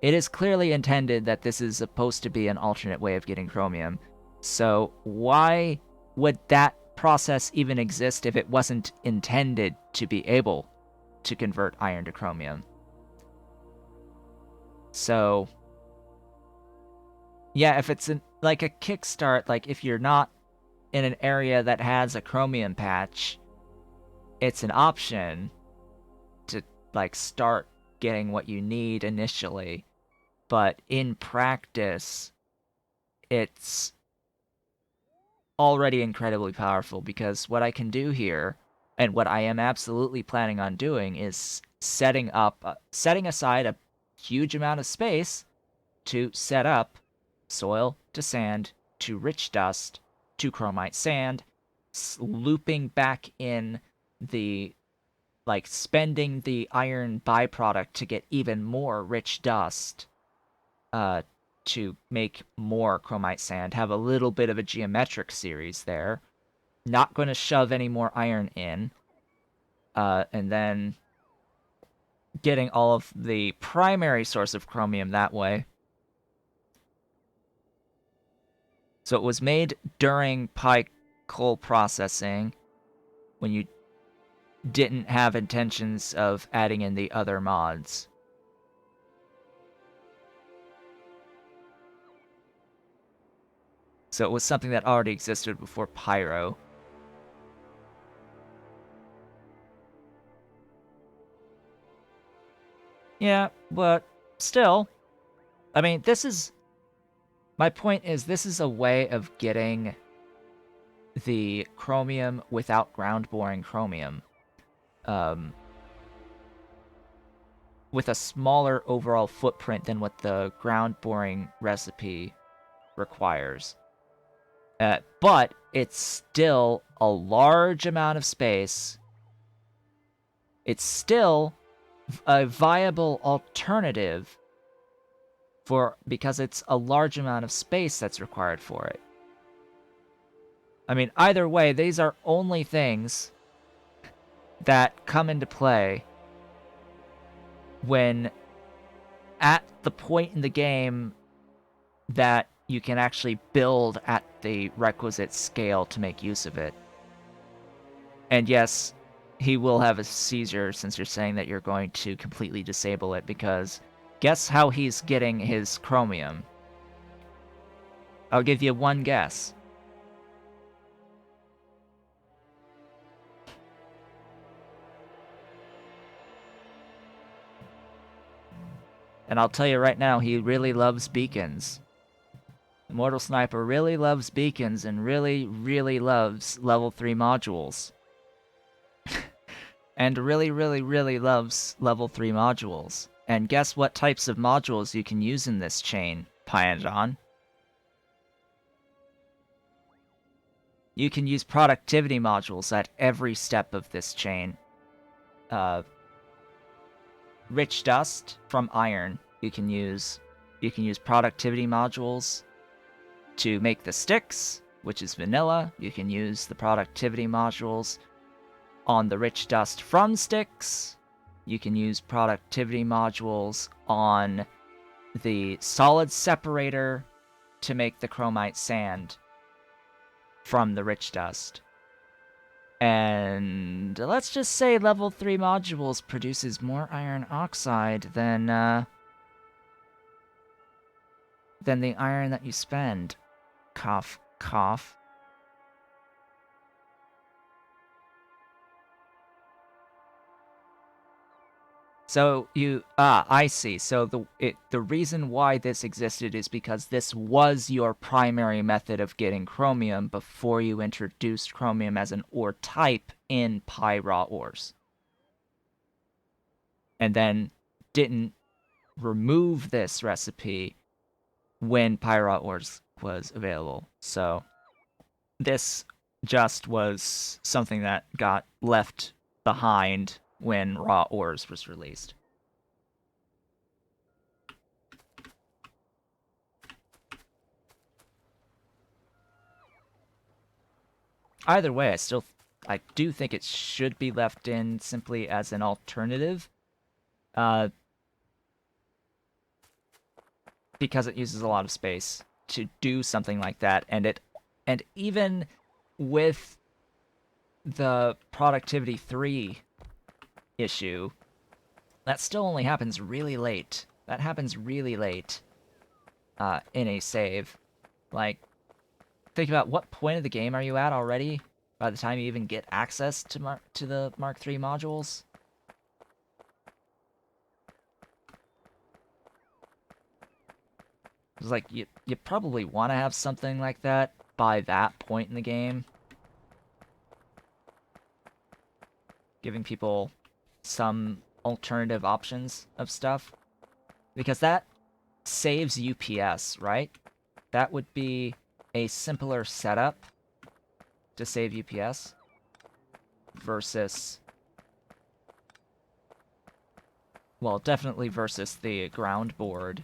it is clearly intended that this is supposed to be an alternate way of getting chromium. So why would that process even exist if it wasn't intended to be able to convert iron to chromium? So, yeah, if it's like a kickstart, like if you're not in an area that has a chromium patch, it's an option to like start getting what you need initially. But in practice, it's already incredibly powerful, because what I can do here, and what I am absolutely planning on doing, is setting aside a huge amount of space to set up soil to sand to rich dust to chromite sand, looping back in the, like, spending the iron byproduct to get even more rich dust, to make more chromite sand, have a little bit of a geometric series there. Not going to shove any more iron in. And then getting all of the primary source of chromium that way. So it was made during pie coal processing, when you didn't have intentions of adding in the other mods. So it was something that already existed before Pyro. Yeah, but still, I mean, my point is, this is a way of getting the chromium without ground boring chromium. With a smaller overall footprint than what the ground boring recipe requires. But it's still a large amount of space. It's still a viable alternative because it's a large amount of space that's required for it. I mean, either way, these are only things that come into play when at the point in the game that you can actually build at the requisite scale to make use of it. And yes, he will have a seizure since you're saying that you're going to completely disable it, because guess how he's getting his chromium? I'll give you one guess. And I'll tell you right now, he really loves beacons. Immortal Sniper really loves beacons and really, really loves level 3 modules. And really, really, really loves level 3 modules. And guess what types of modules you can use in this chain, Pyanodon? You can use productivity modules at every step of this chain. Rich dust from iron, you can use productivity modules to make the sticks, which is vanilla. You can use the productivity modules on the rich dust from sticks. You can use productivity modules on the solid separator to make the chromite sand from the rich dust. And let's just say level 3 modules produces more iron oxide than than the iron that you spend. Cough, cough. So I see. So the reason why this existed is because this was your primary method of getting chromium before you introduced chromium as an ore type in raw ores. And then didn't remove this recipe when raw ores was available. So this just was something that got left behind when raw ores was released. Either way, I do think it should be left in simply as an alternative, because it uses a lot of space to do something like that, and even with the productivity 3 issue, that still only happens really late. That happens really late in a save. Like, think about what point of the game are you at already by the time you even get access to the Mark III modules? It's like, you probably want to have something like that by that point in the game. Giving people some alternative options of stuff. Because that saves UPS, right? That would be a simpler setup to save UPS versus... well, definitely versus the ground board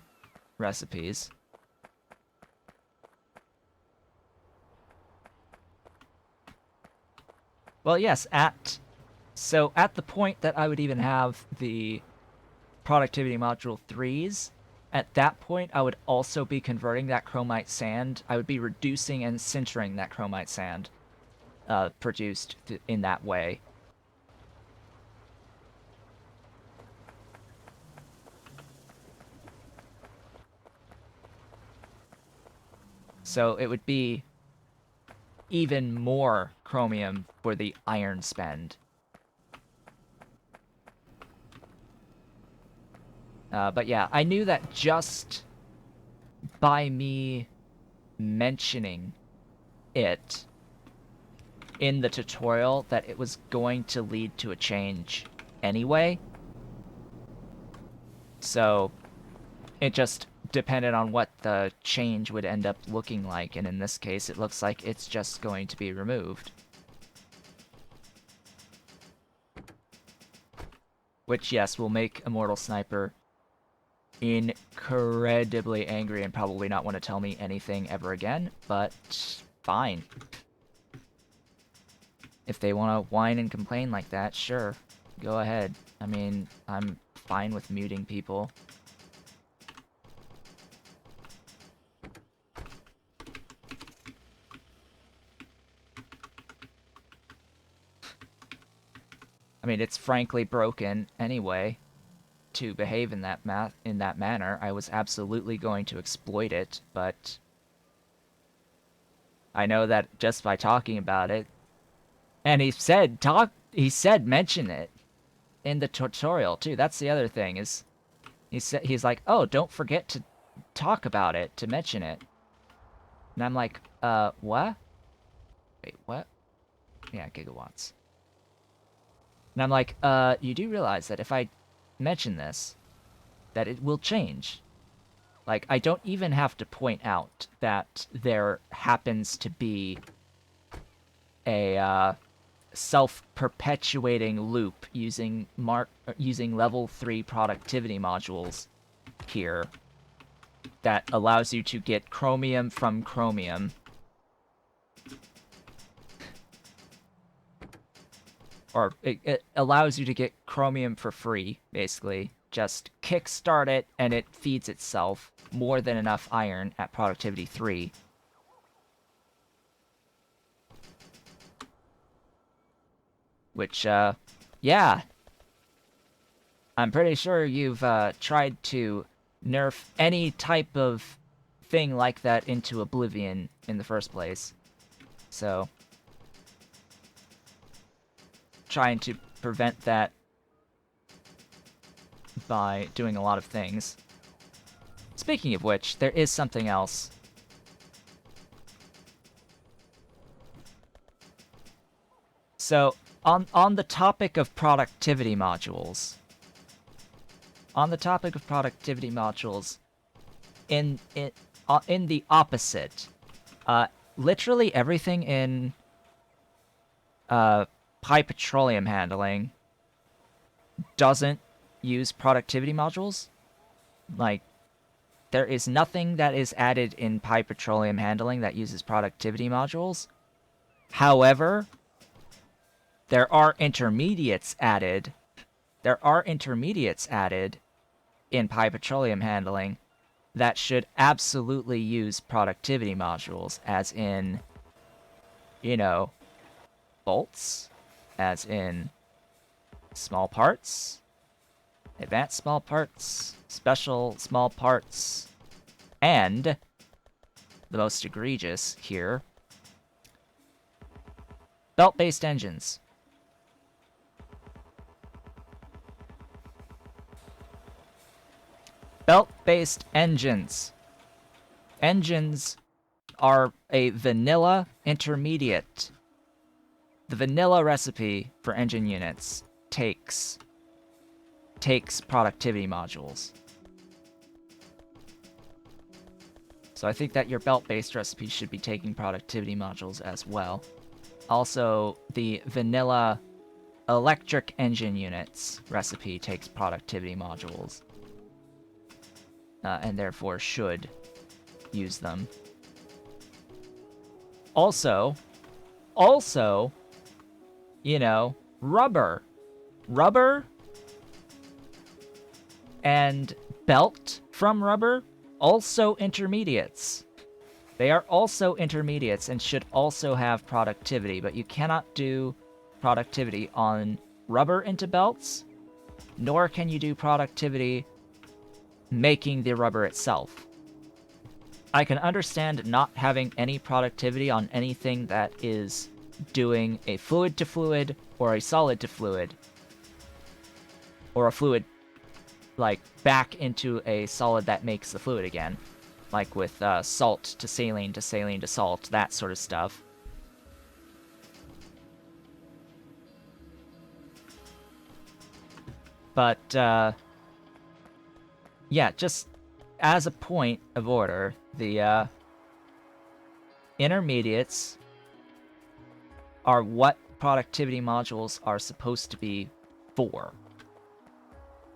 recipes. Well, yes, so at the point that I would even have the productivity module 3s, at that point I would also be converting that chromite sand. I would be reducing and sintering that chromite sand produced in that way. So it would be even more chromium for the iron spend. But yeah, I knew that just by me mentioning it in the tutorial that it was going to lead to a change anyway. So it just depended on what the change would end up looking like, and in this case it looks like it's just going to be removed. Which, yes, will make Immortal Sniper incredibly angry and probably not want to tell me anything ever again, but fine. If they want to whine and complain like that, sure, go ahead. I mean, I'm fine with muting people. I mean, it's frankly broken anyway to behave in that manner. I was absolutely going to exploit it, but I know that just by talking about it, and he said mention it in the tutorial too. That's the other thing, is he's like, "Oh, don't forget to talk about it, to mention it." And I'm like, what? Wait, what? Yeah, gigawatts. And I'm like, you do realize that if I mention this, that it will change. Like, I don't even have to point out that there happens to be a self-perpetuating loop using level 3 productivity modules here that allows you to get chromium from chromium. Or it allows you to get chromium for free, basically. Just kickstart it, and it feeds itself more than enough iron at productivity 3. Which, yeah. I'm pretty sure you've tried to nerf any type of thing like that into oblivion in the first place. So, trying to prevent that by doing a lot of things. Speaking of which, there is something else. So, on the topic of productivity modules, in the opposite, literally everything in high petroleum handling doesn't use productivity modules. Like, there is nothing that is added in high petroleum handling that uses productivity modules. However, there are intermediates added. In high petroleum handling that should absolutely use productivity modules, as in, you know, bolts, as in small parts, advanced small parts, special small parts, and the most egregious here, belt-based engines. Belt-based engines. Engines are a vanilla intermediate. The vanilla recipe for engine units takes productivity modules. So I think that your belt-based recipe should be taking productivity modules as well. Also, the vanilla electric engine units recipe takes productivity modules. And therefore should use them. Also, you know, rubber. Rubber and belt from rubber, also intermediates. They are also intermediates and should also have productivity, but you cannot do productivity on rubber into belts, nor can you do productivity making the rubber itself. I can understand not having any productivity on anything that is doing a fluid to fluid or a solid to fluid, or a fluid like back into a solid that makes the fluid again, like with salt to saline to saline to salt, that sort of stuff. But yeah, just as a point of order, the intermediates are what productivity modules are supposed to be for.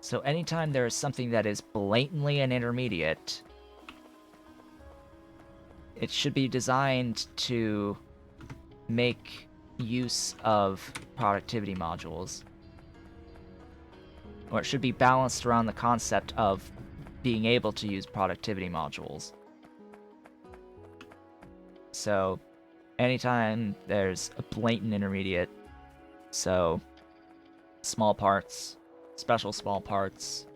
So anytime there is something that is blatantly an intermediate, it should be designed to make use of productivity modules. Or it should be balanced around the concept of being able to use productivity modules. So, anytime there's a blatant intermediate, so small parts, special small parts,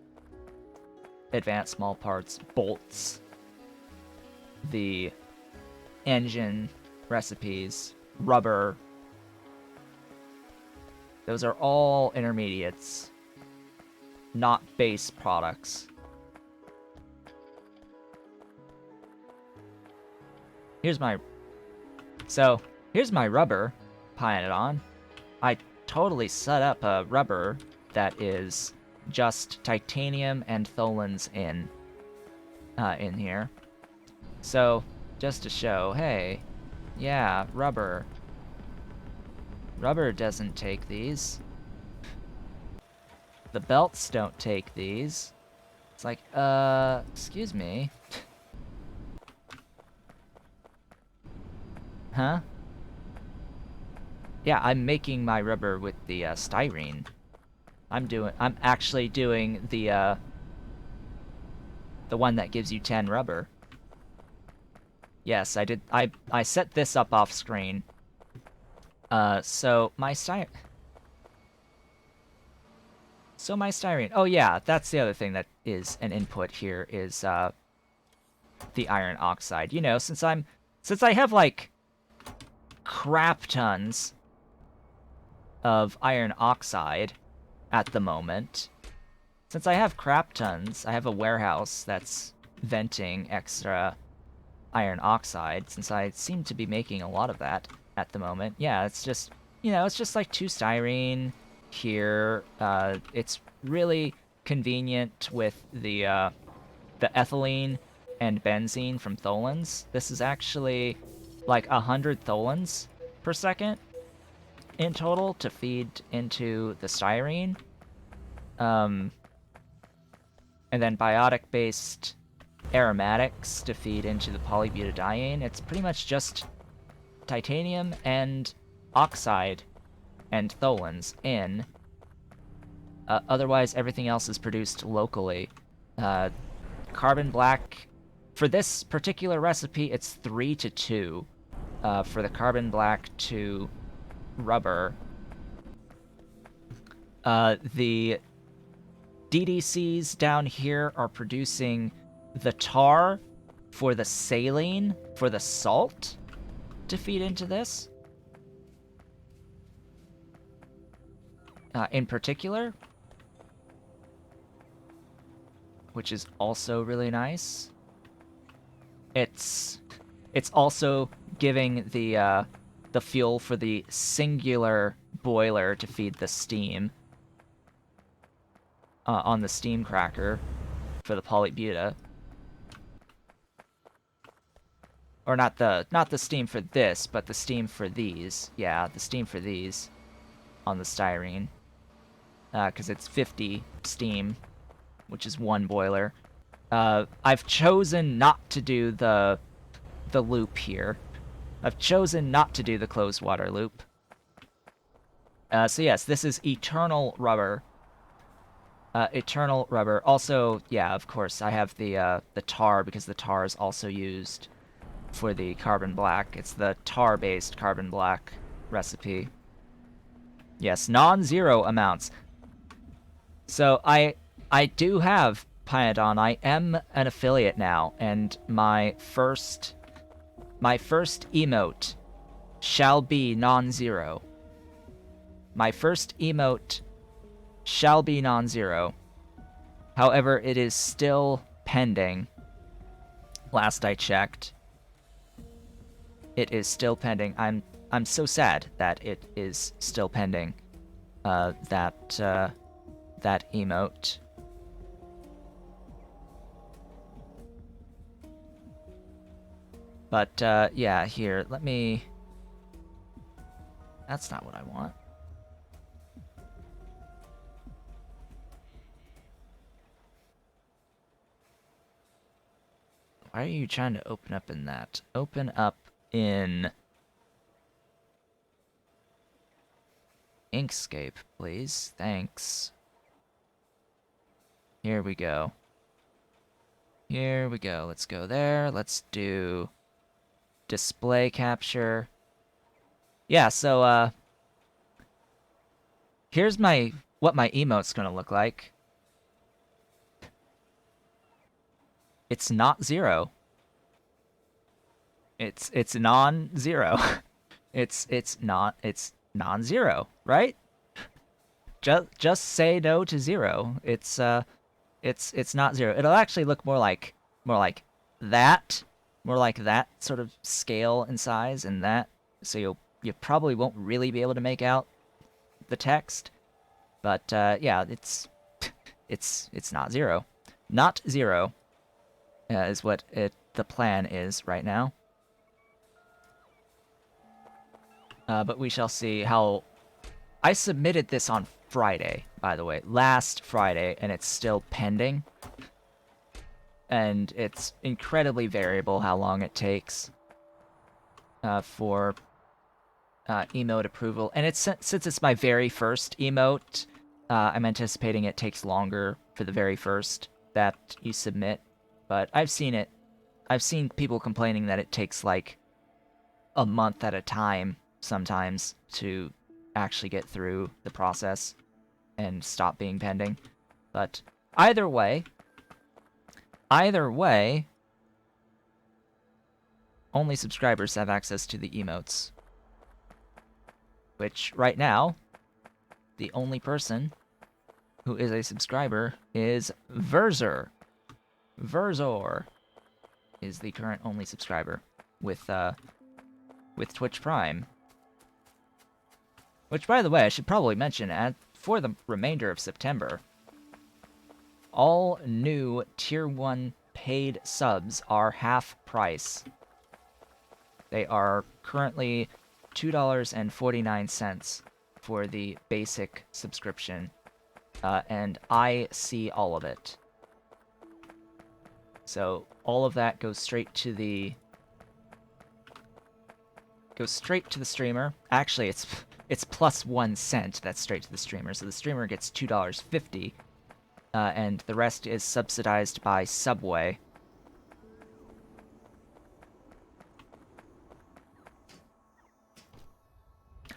advanced small parts, bolts, the engine recipes, rubber, those are all intermediates, not base products. Here's my rubber Pyanodon. I totally set up a rubber that is just titanium and tholins in here. So, just to show, hey, yeah, rubber. Rubber doesn't take these. The belts don't take these. It's like, excuse me. Huh? Yeah, I'm making my rubber with the styrene. I'm actually doing the one that gives you 10 rubber. Yes, I did. I set this up off screen. So my styrene. Oh yeah, that's the other thing that is an input here is the iron oxide. You know, since I have like crap tons of iron oxide at the moment. Since I have crap tons, I have a warehouse that's venting extra iron oxide, since I seem to be making a lot of that at the moment. Yeah, it's just, you know, it's just like 2 styrene here. It's really convenient with the ethylene and benzene from tholins. This is actually like 100 tholins per second in total to feed into the styrene. And then biotic-based aromatics to feed into the polybutadiene. It's pretty much just titanium and oxide and tholins in. Otherwise, everything else is produced locally. Carbon black, for this particular recipe, it's 3 to 2 for the carbon black to rubber. The DDCs down here are producing the tar for the saline, for the salt, to feed into this. In particular, which is also really nice. It's also giving the fuel for the singular boiler to feed the steam on the steam cracker for the polybuta. Or not the steam for this, but the steam for these. Yeah, the steam for these on the styrene. Because it's 50 steam, which is 1 boiler. I've chosen not to do the loop here. I've chosen not to do the closed water loop. So yes, this is eternal rubber. Eternal rubber. Also, yeah, of course, I have the tar, because the tar is also used for the carbon black. It's the tar-based carbon black recipe. Yes, non-zero amounts. So I do have Pyanodon. I am an affiliate now, and my first emote shall be non-zero. My first emote shall be non-zero. However, it is still pending. Last I checked, it is still pending. I'm so sad that it is still pending. That emote. But yeah, here, let me. That's not what I want. Why are you trying to open up in that? Open up in Inkscape, please. Thanks. Here we go. Here we go. Let's go there. Let's do display capture. Yeah, so here's what my emote's gonna look like. It's not zero. It's non-zero. it's non-zero, right? Just say no to zero. It's not zero. It'll actually look more like that, more like that sort of scale and size, and that. So you probably won't really be able to make out the text, but yeah, it's not zero. Not zero is what the plan is right now. But we shall see how. I submitted this on Friday, by the way, last Friday, and it's still pending. And it's incredibly variable how long it takes for emote approval. And since it's my very first emote, I'm anticipating it takes longer for the very first that you submit. But I've seen people complaining that it takes like a month at a time sometimes to actually get through the process and stop being pending. But either way, only subscribers have access to the emotes. Which, right now, the only person who is a subscriber is Verzor. Verzor is the current only subscriber with Twitch Prime. Which, by the way, I should probably mention, for the remainder of September, all new Tier 1 paid subs are half price. They are currently $2.49 for the basic subscription, and I see all of it. So all of that goes straight to the streamer. Actually, it's plus 1 cent. That's straight to the streamer. So the streamer gets $2.50, and the rest is subsidized by Subway.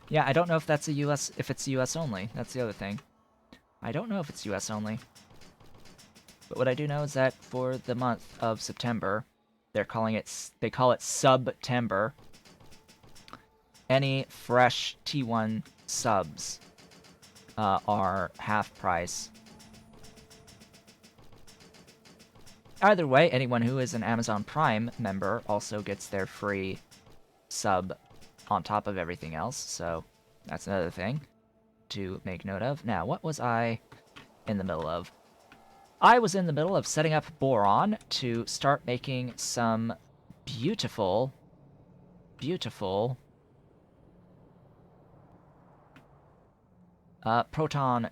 Yeah, I don't know if that's if it's US only. That's the other thing. I don't know if it's US only. But what I do know is that for the month of September, they call it Subtember. Any fresh T1 subs are half price. Either way, anyone who is an Amazon Prime member also gets their free sub on top of everything else, so that's another thing to make note of. Now, what was I in the middle of? I was in the middle of setting up boron to start making some beautiful proton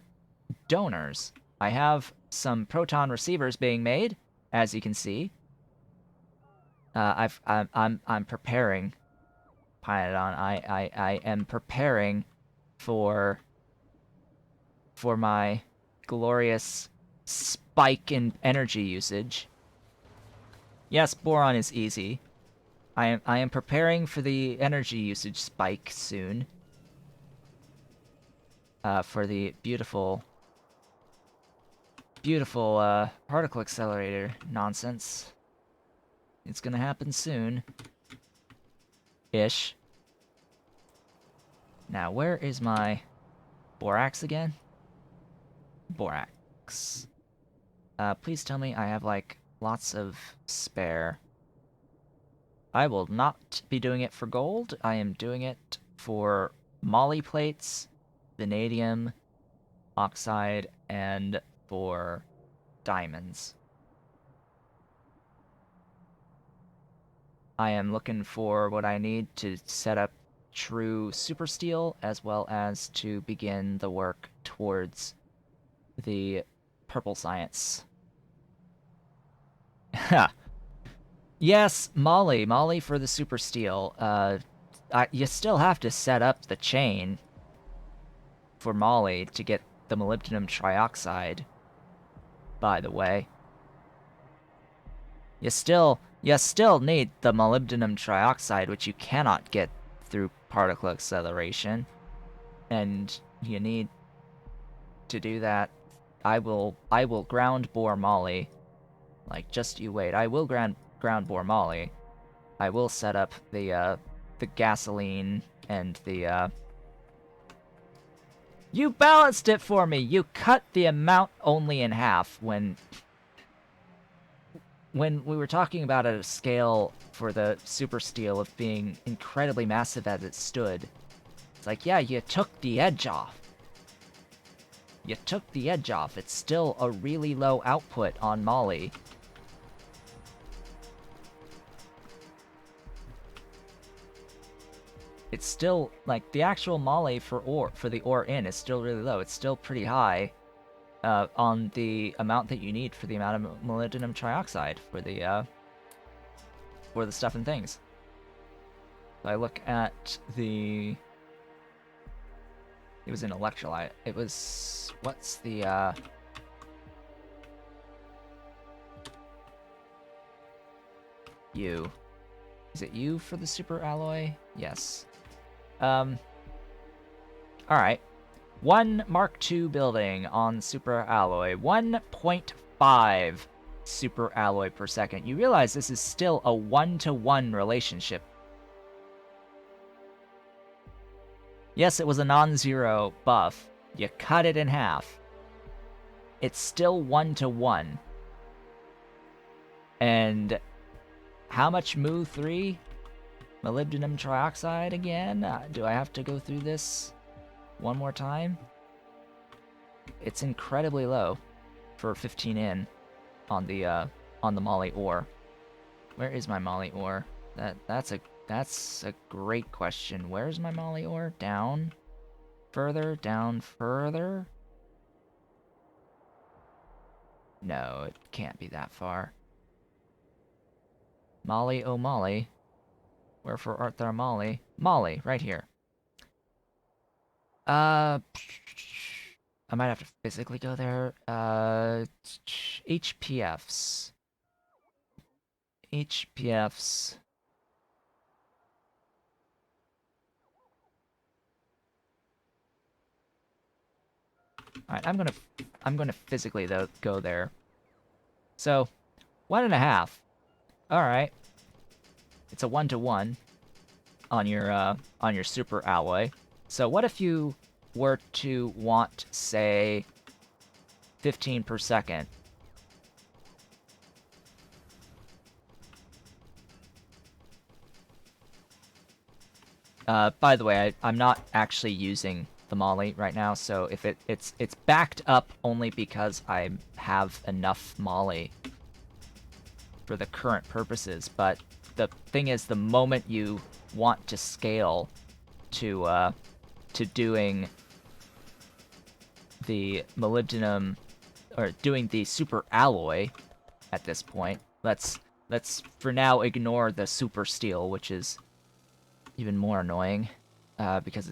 donors. I have some proton receivers being made, as you can see. I'm preparing, Pyanodon. I am preparing for my glorious spike in energy usage. Yes, boron is easy. I am preparing for the energy usage spike soon. For the beautiful particle accelerator nonsense. It's gonna happen soon. Ish. Now, where is my borax again? Borax. Please tell me I have, like, lots of spare. I will not be doing it for gold. I am doing it for moly plates, vanadium, oxide, and for diamonds. I am looking for what I need to set up true super steel, as well as to begin the work towards the purple science. Yes, Molly for the super steel. You still have to set up the chain for Molly to get the molybdenum trioxide, by the way. You still need the molybdenum trioxide, which you cannot get through particle acceleration. And you need to do that. I will ground bore Molly. Like, just you wait. I will ground bore Molly. I will set up the gasoline and the You balanced it for me! You cut the amount only in half when we were talking about a scale for the super steel of being incredibly massive as it stood. It's like, yeah, you took the edge off. You took the edge off. It's still a really low output on Molly. It's still, like, the actual Molly for the ore in is still really low. It's still pretty high on the amount that you need for the amount of molybdenum trioxide for the stuff and things. So I look at the... It was an electrolyte. It was... What's the... U. Is it U for the super alloy? Yes. Alright. 1 Mark II building on super alloy. 1.5 super alloy per second. You realize this is still a 1-to-1 relationship. Yes, it was a non-zero buff. You cut it in half. It's still 1-to-1. And how much Mu3? Molybdenum trioxide again? Do I have to go through this one more time? It's incredibly low for 15 in on the moly ore. Where is my moly ore? That's a great question. Where's my moly ore? Down further, down further? No, it can't be that far. Molly, oh Molly. Wherefore art thou Molly? Molly, right here. I might have to physically go there. HPFs. HPFs. Alright, I'm gonna physically though go there. So, 1.5. Alright. It's a 1-to-1 on your super alloy. So what if you were to want, say, 15 per second? By the way, I'm not actually using the moly right now, so if it's backed up only because I have enough moly for the current purposes, but the thing is, the moment you want to scale to doing the molybdenum, or doing the super alloy at this point, let's for now ignore the super steel, which is even more annoying, because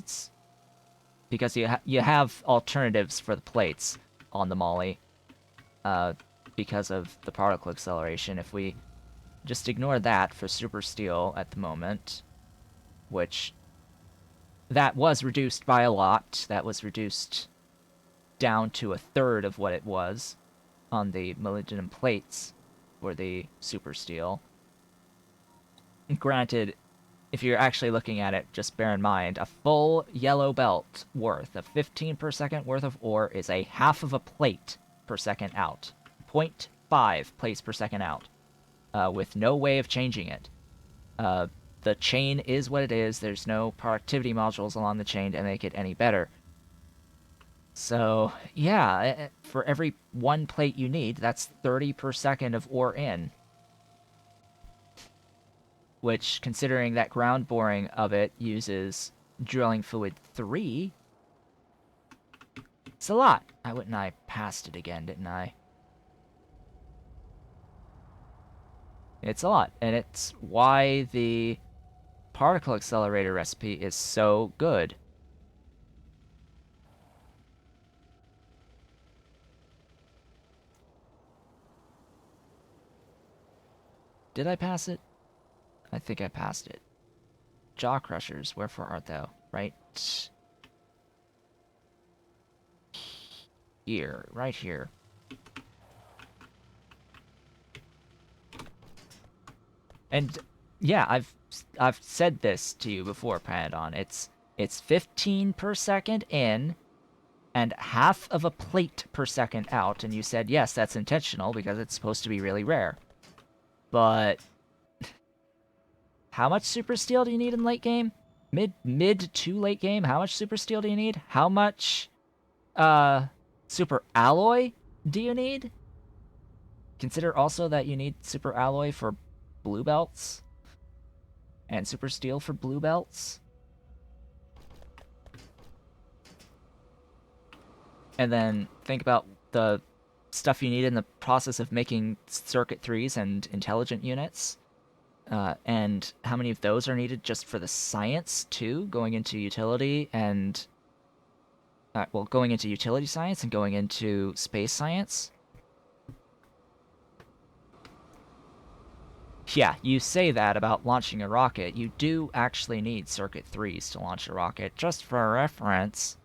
you have alternatives for the plates on the moly, because of the particle acceleration. If we just ignore that for super steel at the moment, which that was reduced by a lot. That was reduced down to 1/3 of what it was on the molybdenum plates for the super steel. Granted, if you're actually looking at it, just bear in mind, a full yellow belt worth of 15 per second worth of ore is a half of a plate per second out. 0.5 plates per second out. With no way of changing it. The chain is what it is. There's no productivity modules along the chain to make it any better. So, yeah, for every 1 plate you need, that's 30 per second of ore in. Which, considering that ground boring of it uses drilling fluid 3, it's a lot. I passed it again, didn't I? It's a lot, and it's why the particle accelerator recipe is so good. Did I pass it? I think I passed it. Jaw crushers, wherefore art thou? Right here, right here. And yeah, I've said this to you before, Pyanodon. It's 15 per second in and half of a plate per second out, and you said yes, that's intentional because it's supposed to be really rare. But how much super steel do you need in late game? Mid to late game? How much super steel do you need? How much super alloy do you need? Consider also that you need super alloy for blue belts and super steel for blue belts. And then think about the stuff you need in the process of making circuit 3s and intelligent units. And how many of those are needed just for the science, too, going into utility and... well, going into utility science and going into space science. Yeah, you say that about launching a rocket. You do actually need circuit 3s to launch a rocket, just for reference.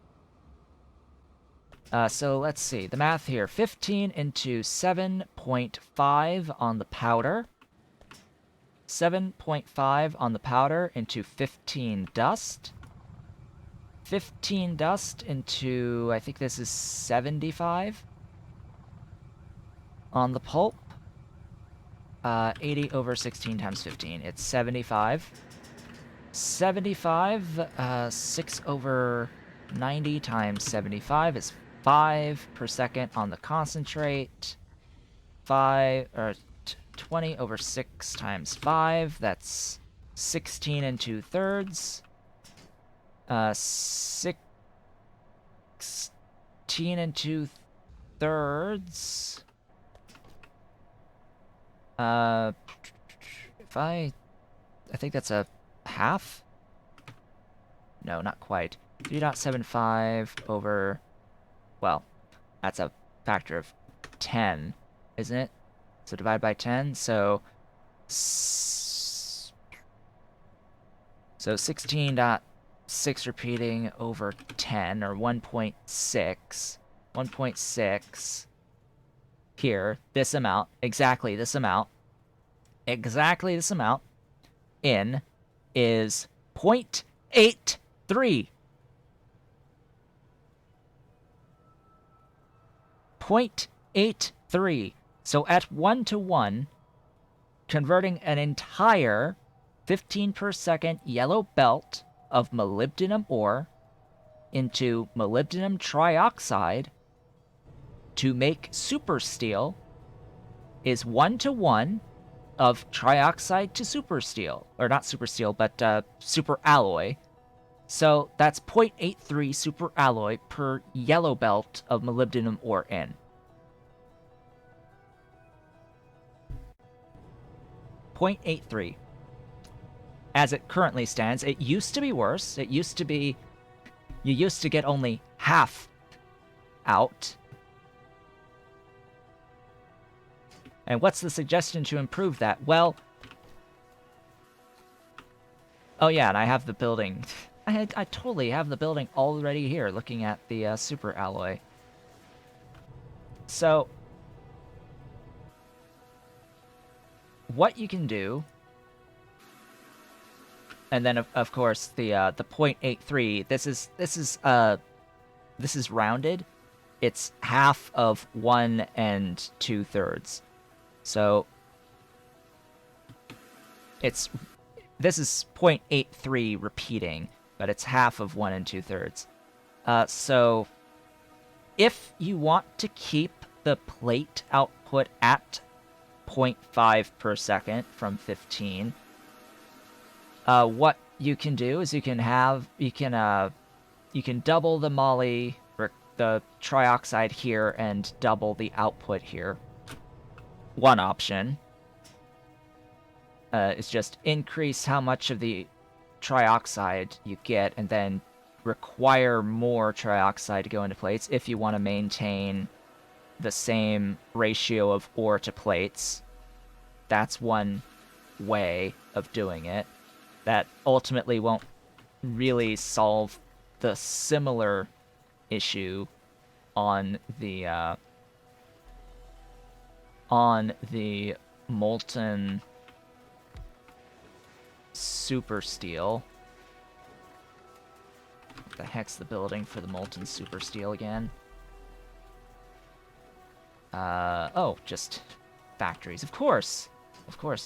So let's see. The math here. 15 into 7.5 on the powder. 7.5 on the powder into 15 dust. 15 dust into, I think this is 75 on the pulp. 80 over 16 times 15. It's 75. 75, 6 over 90 times 75 is 5 per second on the concentrate. 20 over 6 times 5, that's 16 and 2/3. 16 and 2/3. I think that's a half? No, not quite. 3.75 over, well, that's a factor of 10, isn't it? So divide by 10, so 16.6 repeating over 10, or 1.6. 1.6 here, this amount, exactly this amount, in is 0.83. 0.83. So at 1-to-1, converting an entire 15 per second yellow belt of molybdenum ore into molybdenum trioxide to make super steel is 1-to-1 of trioxide to super steel. Or not super steel, but super alloy. So that's 0.83 super alloy per yellow belt of molybdenum ore in. 0.83. As it currently stands, it used to be worse. It used to be, you used to get only half out. And what's the suggestion to improve that? Well, oh yeah, and I have the building. I totally have the building already here, looking at the super alloy. So, what you can do, and then of course the 0.83. This is rounded. It's half of 1 2/3. So this is 0.83 repeating, but it's half of 1 2/3. So if you want to keep the plate output at 0.5 per second from 15, what you can do is you can double the moly, or the trioxide here, and double the output here. One option is just increase how much of the trioxide you get, and then require more trioxide to go into plates if you want to maintain the same ratio of ore to plates. That's one way of doing it. That ultimately won't really solve the similar issue on the molten super steel. What the heck's the building for the molten super steel again? Oh, just factories. Of course,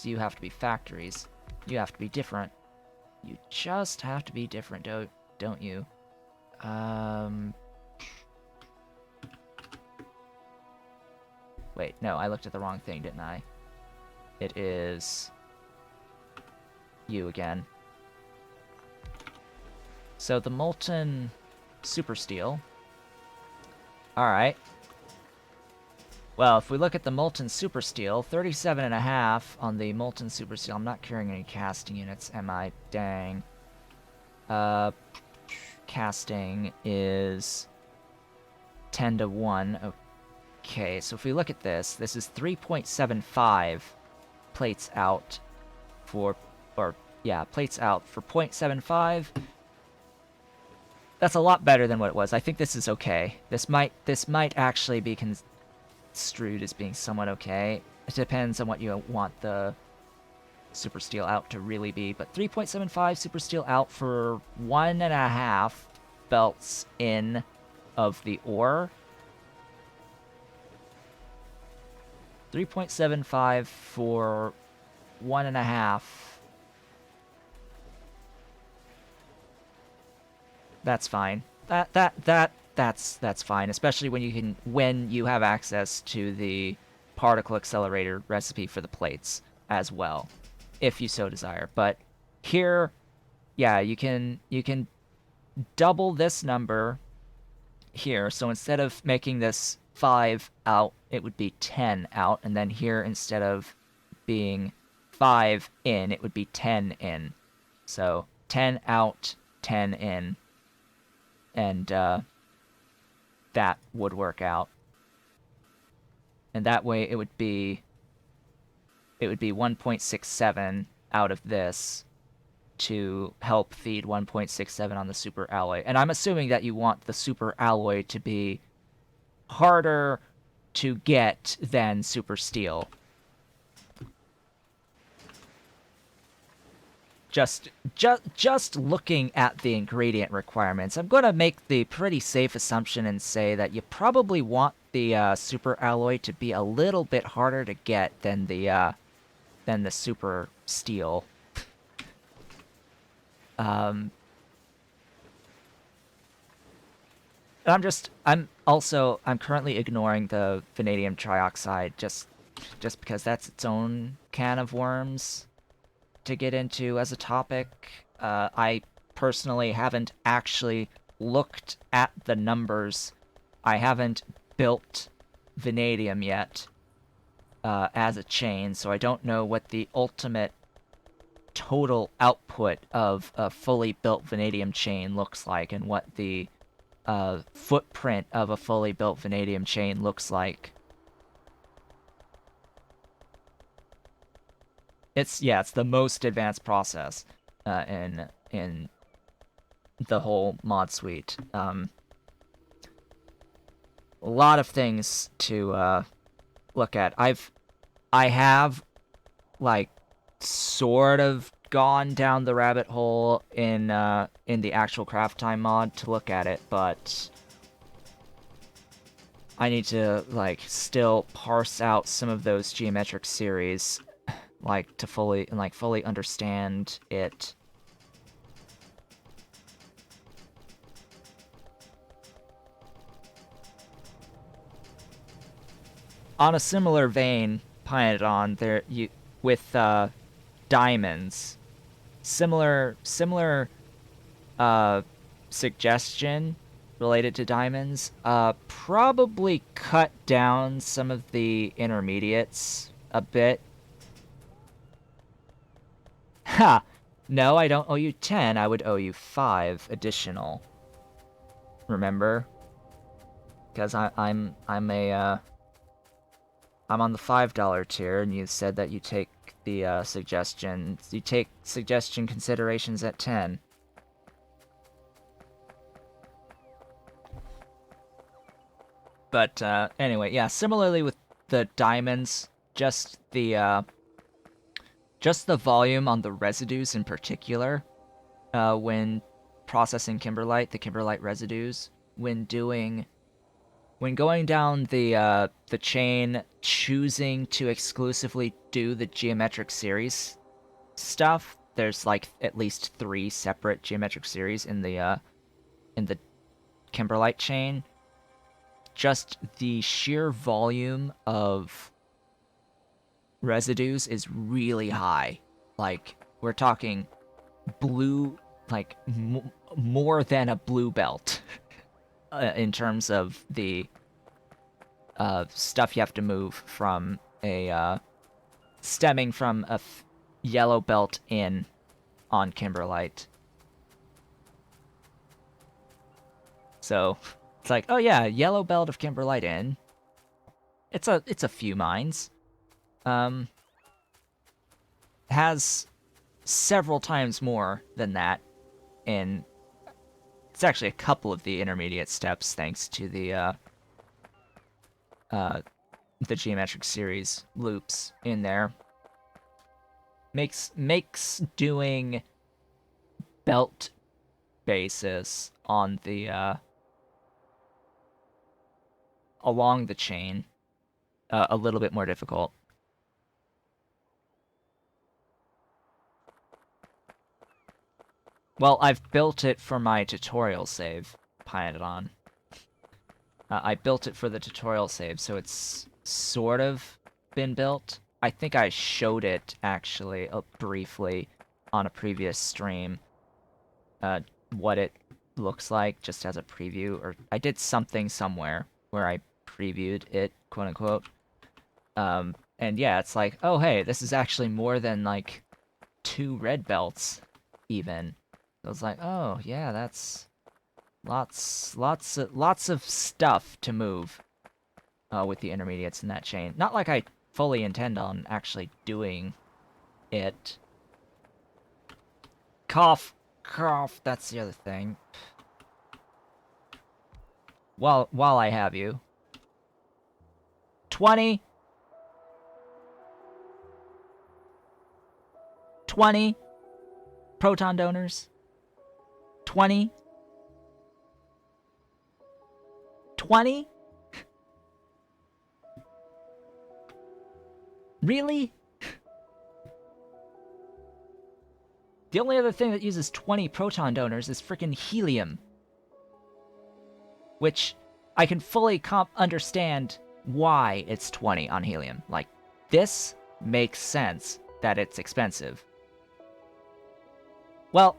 you have to be factories. You have to be different. You just have to be different, don't you? Wait, no, I looked at the wrong thing, didn't I? It is you again. So the molten super steel. Alright. Well, if we look at the molten super steel, 37.5 on the molten super steel. I'm not carrying any casting units, am I? Dang. Casting is 10-to-1. Okay, so if we look at this, this is 3.75 plates out for, plates out for 0.75. That's a lot better than what it was. I think this is okay. This might actually be construed as being somewhat okay. It depends on what you want the super steel out to really be, but 3.75 super steel out for 1.5 belts in of the ore. 3.75 for 1.5. That's fine. That's fine, especially when you have access to the particle accelerator recipe for the plates as well, if you so desire. But here, yeah, you can double this number here. So instead of making this 5 out, it would be 10 out, and then here instead of being 5 in, it would be 10 in. So 10 out, 10 in. And that would work out. And that way it would be 1.67 out of this to help feed 1.67 on the super alloy. And I'm assuming that you want the super alloy to be harder to get than super steel. Just looking at the ingredient requirements, I'm going to make the pretty safe assumption and say that you probably want the super alloy to be a little bit harder to get than the super steel. I'm currently ignoring the vanadium trioxide just because that's its own can of worms to get into as a topic. I personally haven't actually looked at the numbers. I haven't built vanadium yet as a chain, so I don't know what the ultimate total output of a fully built vanadium chain looks like and what the footprint of a fully built vanadium chain looks like. It's the most advanced process in the whole mod suite. A lot of things to look at. I have like sort of gone down the rabbit hole in the actual craft time mod to look at it, but I need to like still parse out some of those geometric series, like to fully understand it. On a similar vein, Pyanodon, with diamonds, similar suggestion related to diamonds. Probably cut down some of the intermediates a bit. Ha! No, I don't owe you 10. I would owe you 5 additional. Remember? Because I'm on the $5 tier, and you said that you take the suggestions. You take suggestion considerations at 10. But anyway, yeah. Similarly with the diamonds, just the volume on the residues in particular, when processing kimberlite, the kimberlite residues, when going down the chain, choosing to exclusively do the geometric series stuff. There's like at least 3 separate geometric series in the kimberlite chain. Just the sheer volume of residues is really high. Like, we're talking blue, like more than a blue belt in terms of the stuff you have to move from stemming from a yellow belt in on kimberlite. So it's like, oh yeah, yellow belt of kimberlite in. It's a few mines. Has several times more than that in It's actually a couple of the intermediate steps thanks to the geometric series loops in there. Makes doing belt basis on the along the chain a little bit more difficult. Well, I've built it for my tutorial save, Pyanodon. I built it for the tutorial save, so it's sort of been built. I think I showed it, actually, briefly on a previous stream, what it looks like, just as a preview, or I did something somewhere where I previewed it, quote-unquote. And yeah, it's like, oh hey, this is actually more than, like, 2 red belts, even. So it's like, oh, yeah, that's lots of stuff to move with the intermediates in that chain. Not like I fully intend on actually doing it. Cough, cough, that's the other thing. While I have you. 20 proton donors. 20. Really? The only other thing that uses 20 proton donors is frickin' helium. Which I can fully understand why it's 20 on helium. Like, this makes sense that it's expensive. Well,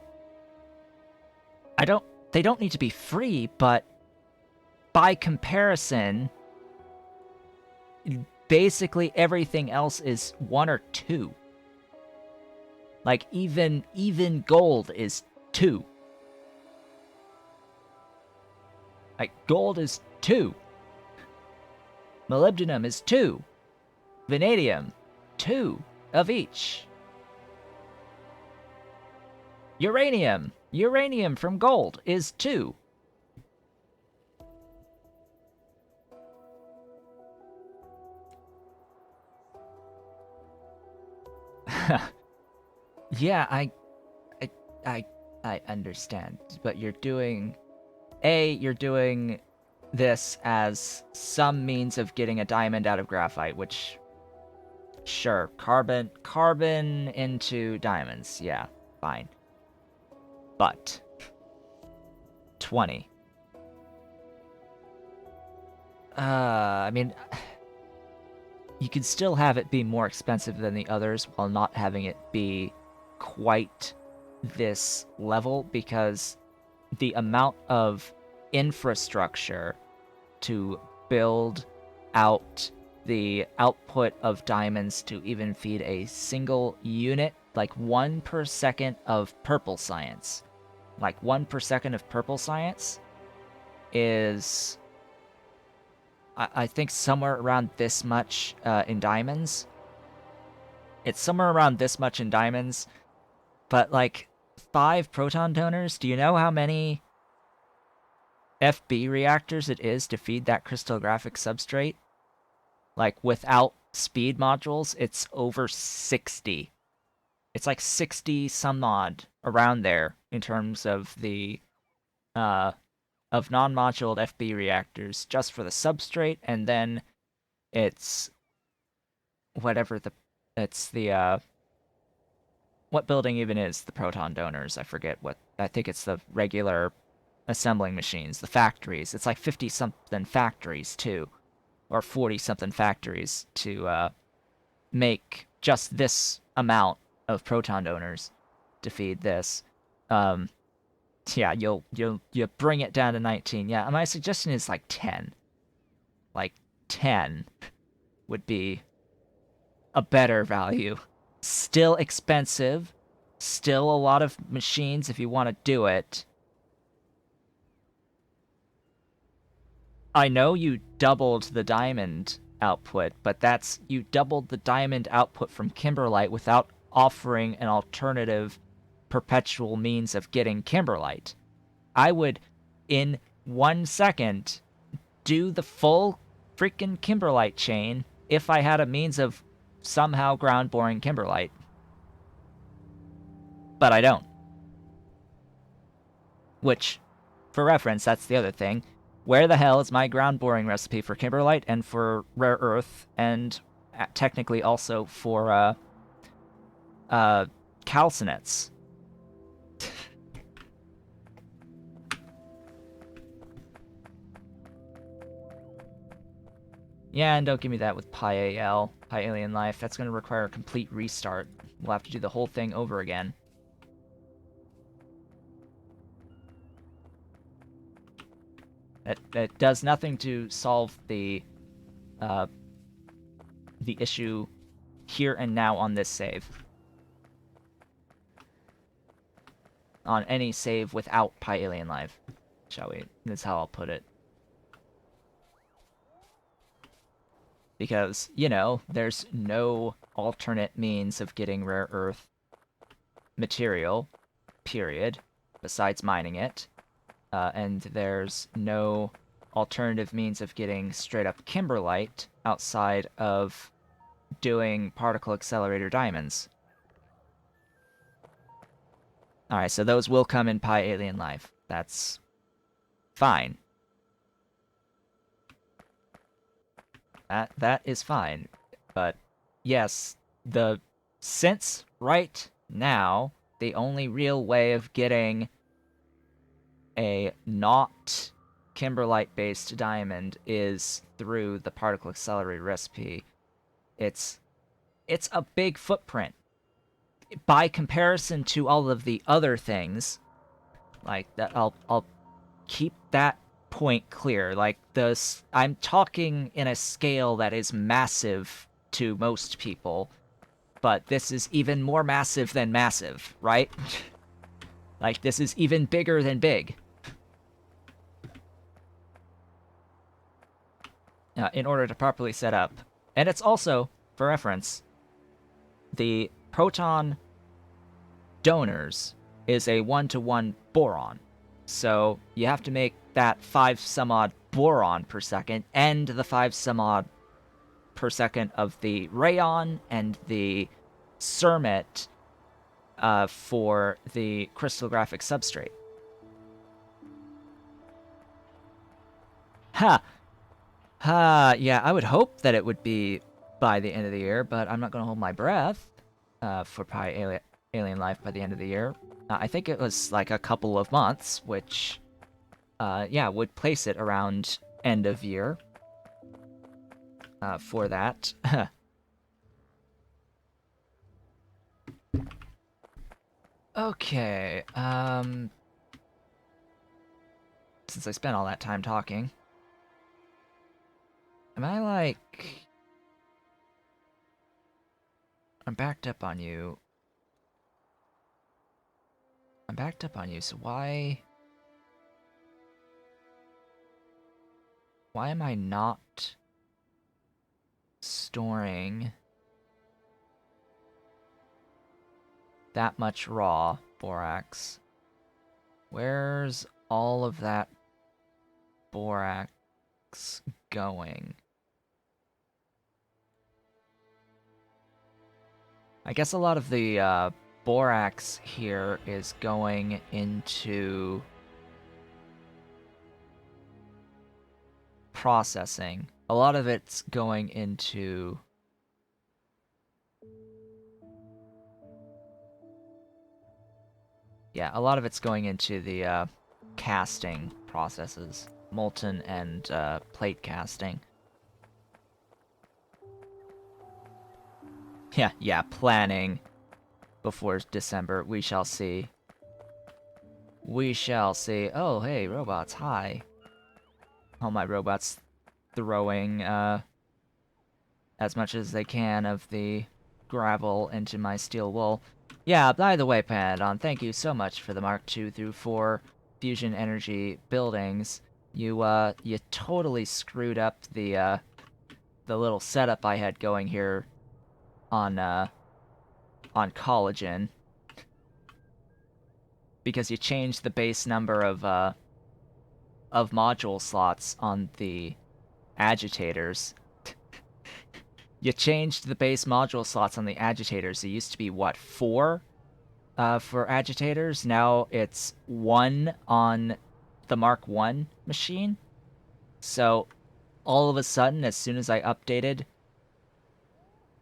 they don't need to be free, but by comparison, basically everything else is 1 or 2. Like, even gold is 2. Like, gold is 2. Molybdenum is 2. Vanadium, 2 of each. Uranium from gold is 2. Yeah, I understand, but you're doing this as some means of getting a diamond out of graphite, which, sure, carbon into diamonds, yeah, fine. But 20. I mean, you can still have it be more expensive than the others while not having it be quite this level, because the amount of infrastructure to build out the output of diamonds to even feed a single unit, like 1 per second of purple science. Like 1 per second of purple science is, I think, somewhere around this much in diamonds. It's somewhere around this much in diamonds, but like 5 proton donors, do you know how many FB reactors it is to feed that crystallographic substrate? Like, without speed modules, it's over 60. It's like 60 some odd around there in terms of the of non-moduled FB reactors just for the substrate, and then it's whatever the what building even is the proton donors? I forget what. I think it's the regular assembling machines, the factories. It's like 50-something factories, too. Or 40-something factories to make just this amount of proton donors to feed this. Yeah, you'll bring it down to 19. Yeah, my suggestion is like 10. Like 10 would be a better value. Still expensive, still a lot of machines if you want to do it. I know you doubled the diamond output, but you doubled the diamond output from kimberlite without offering an alternative perpetual means of getting kimberlite. I would in 1 second do the full freaking kimberlite chain if I had a means of somehow ground boring kimberlite. But I don't. Which, for reference, that's the other thing. Where the hell is my ground boring recipe for kimberlite and for rare earth, and technically also for calcinets? Yeah, and don't give me that with PyAL, Alien Life. That's going to require a complete restart. We'll have to do the whole thing over again. That does nothing to solve the issue here and now on this save. On any save without Alien Life, shall we? That's how I'll put it. Because, you know, there's no alternate means of getting rare earth material, period, besides mining it. And there's no alternative means of getting straight up kimberlite outside of doing particle accelerator diamonds. Alright, so those will come in Alien Life. That's fine. That is fine. But yes, since right now, the only real way of getting a not kimberlite-based diamond is through the particle accelerator recipe. It's a big footprint. By comparison to all of the other things, like that, I'll keep that point clear. Like I'm talking in a scale that is massive to most people, but this is even more massive than massive, right? Like, this is even bigger than big. In order to properly set up. And it's also, for reference, the proton donors is a 1-to-1 boron. So you have to make that 5 some odd boron per second and the 5 some odd per second of the rayon and the cermet for the crystallographic substrate. Yeah, I would hope that it would be by the end of the year, but I'm not going to hold my breath for Alien Life by the end of the year. I think it was like a couple of months, which, yeah, would place it around end of year for that. Okay, since I spent all that time talking, am I like... I'm backed up on you. I'm backed up on you, so why am I not storing that much raw borax? Where's all of that borax going? I guess a lot of the borax here is going into processing. A lot of it's going into... Yeah, a lot of it's going into the casting processes. Molten and plate casting. Yeah, planning before December. We shall see. We shall see. Oh, hey, robots, hi. All my robots throwing as much as they can of the gravel into my steel wool. Yeah, by the way, Pyanodon, thank you so much for the Mark II through 4 fusion energy buildings. You totally screwed up the little setup I had going here on collagen. Because you changed the base number of of module slots on the agitators. You changed the base module slots on the agitators. It used to be, what, 4 for agitators? Now it's 1 on the Mark 1 machine. So all of a sudden, as soon as I updated,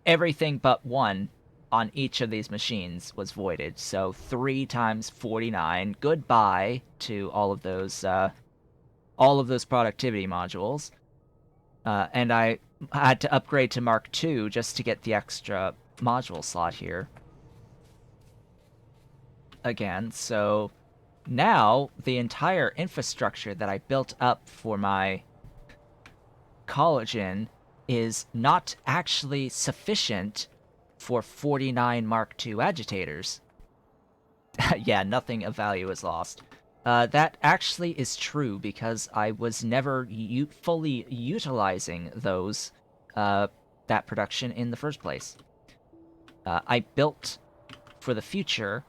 everything but 1 on each of these machines was voided. So 3 times 49. Goodbye to all of those productivity modules. And I had to upgrade to Mark II just to get the extra module slot here. Again, so now the entire infrastructure that I built up for my collagen is not actually sufficient for 49 Mark II agitators. Yeah, nothing of value is lost. That actually is true because I was never fully utilizing those, that production in the first place. I built for the future,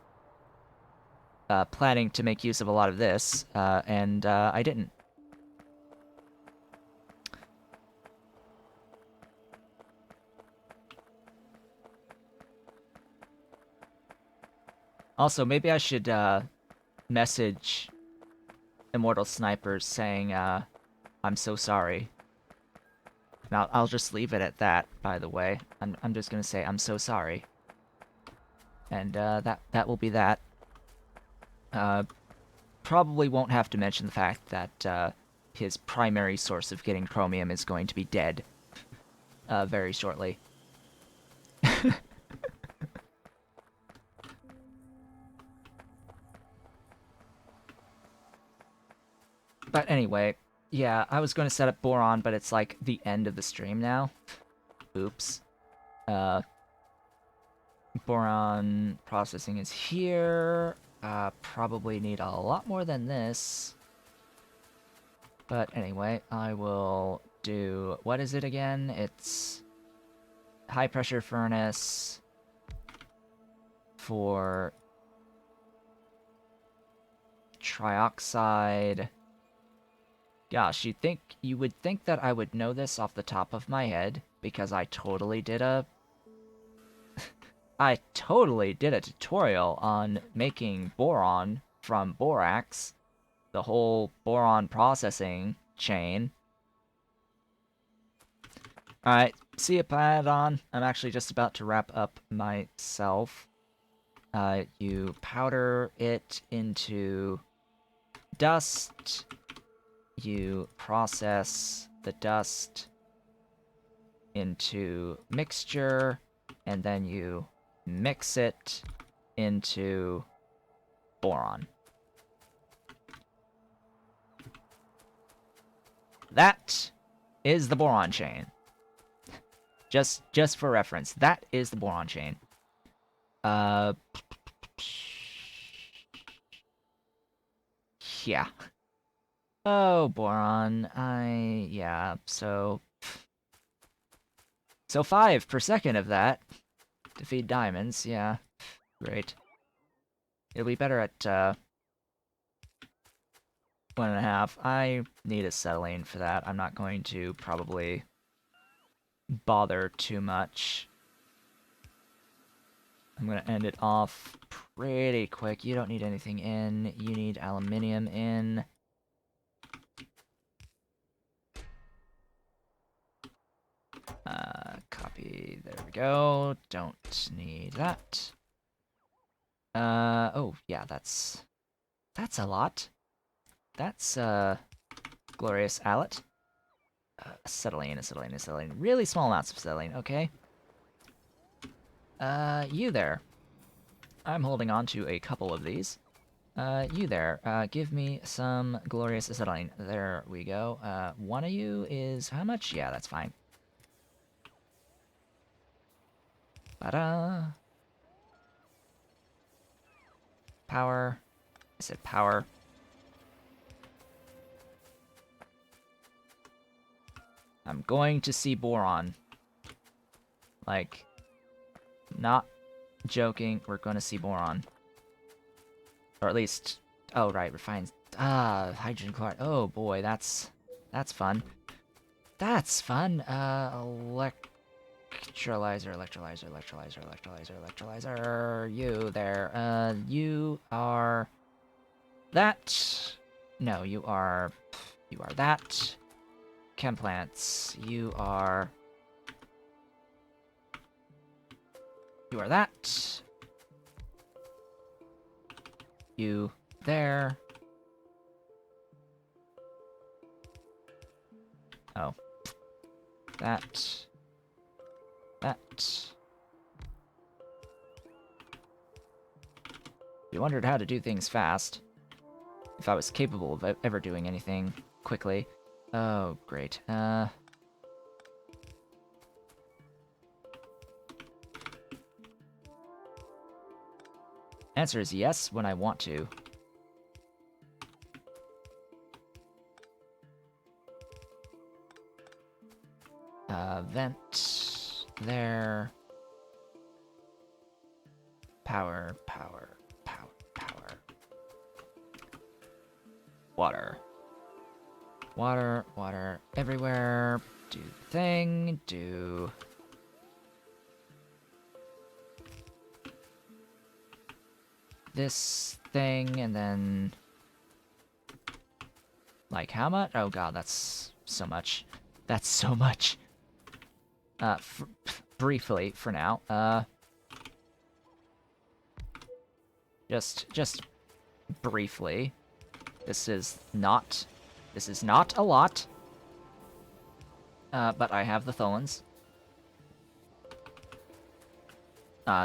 planning to make use of a lot of this, and I didn't. Also, maybe I should message Immortal Snipers saying, I'm so sorry. Now, I'll just leave it at that, by the way. I'm just gonna say, I'm so sorry. And that will be that. Probably won't have to mention the fact that his primary source of getting chromium is going to be dead very shortly. But anyway, yeah, I was going to set up boron, but it's like the end of the stream now. Oops. Boron processing is here. Probably need a lot more than this. But anyway, I will do... What is it again? It's high pressure furnace for trioxide. Gosh, you would think that I would know this off the top of my head, because I totally did a tutorial on making boron from borax, the whole boron processing chain. Alright, see ya, Pyanodon. I'm actually just about to wrap up myself. You powder it into dust. You process the dust into mixture, and then you mix it into boron. That is the boron chain. Just for reference, that is the boron chain. Yeah. Oh, boron. Yeah, so 5 per second of that to feed diamonds, yeah. Great. It'll be better at, 1.5. I need acetylene for that. I'm not going to probably bother too much. I'm gonna end it off pretty quick. You don't need anything in. You need aluminium in. Copy. There we go. Don't need that. Oh, yeah, that's a lot. That's, glorious allet. Acetylene. Really small amounts of acetylene, okay. You there. I'm holding on to a couple of these. You there. Give me some glorious acetylene. There we go. One of you is how much? Yeah, that's fine. Ta-da! Power. I said power. I'm going to see boron. Like, not joking, we're going to see boron. Or at least Oh, right, refined... hydrogen chloride. Oh, boy, that's fun. That's fun. Electrolyzer. You there. You are... that. No, you are that. Chem plants. You are that. You there. Oh. That. You wondered how to do things fast. If I was capable of ever doing anything quickly. Oh, great. Answer is yes, when I want to. Vent. There. Power. Water everywhere. Do the thing. Do... this thing, and then... like, how much? Oh god, that's so much. That's so much. Briefly, for now. Just briefly. This is not a lot. But I have the Tholins.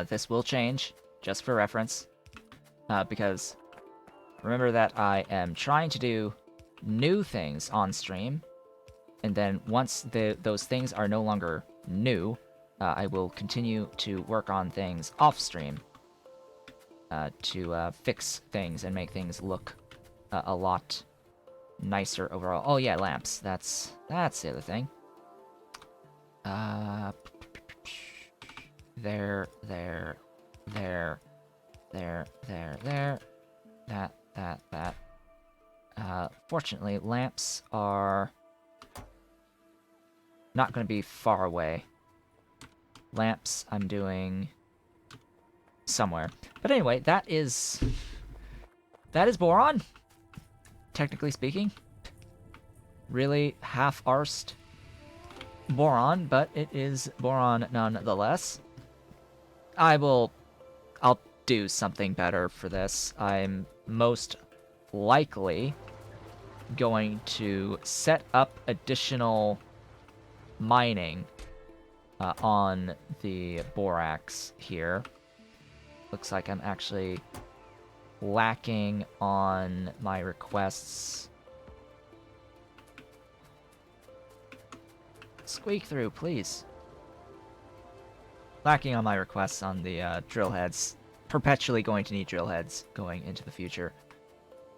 This will change, just for reference. Because remember that I am trying to do new things on stream, and then once those things are no longer new, I will continue to work on things off stream to fix things and make things look a lot nicer overall. Oh yeah, lamps. That's the other thing. There. That. Fortunately, lamps are not going to be far away. Lamps I'm doing somewhere. But anyway, that is boron, technically speaking. Really half-arsed boron, but it is boron nonetheless. I'll do something better for this. I'm most likely going to set up additional mining on the borax here. Looks like I'm actually lacking on my requests. Squeak through, please. Lacking on my requests on the drill heads. Perpetually going to need drill heads going into the future.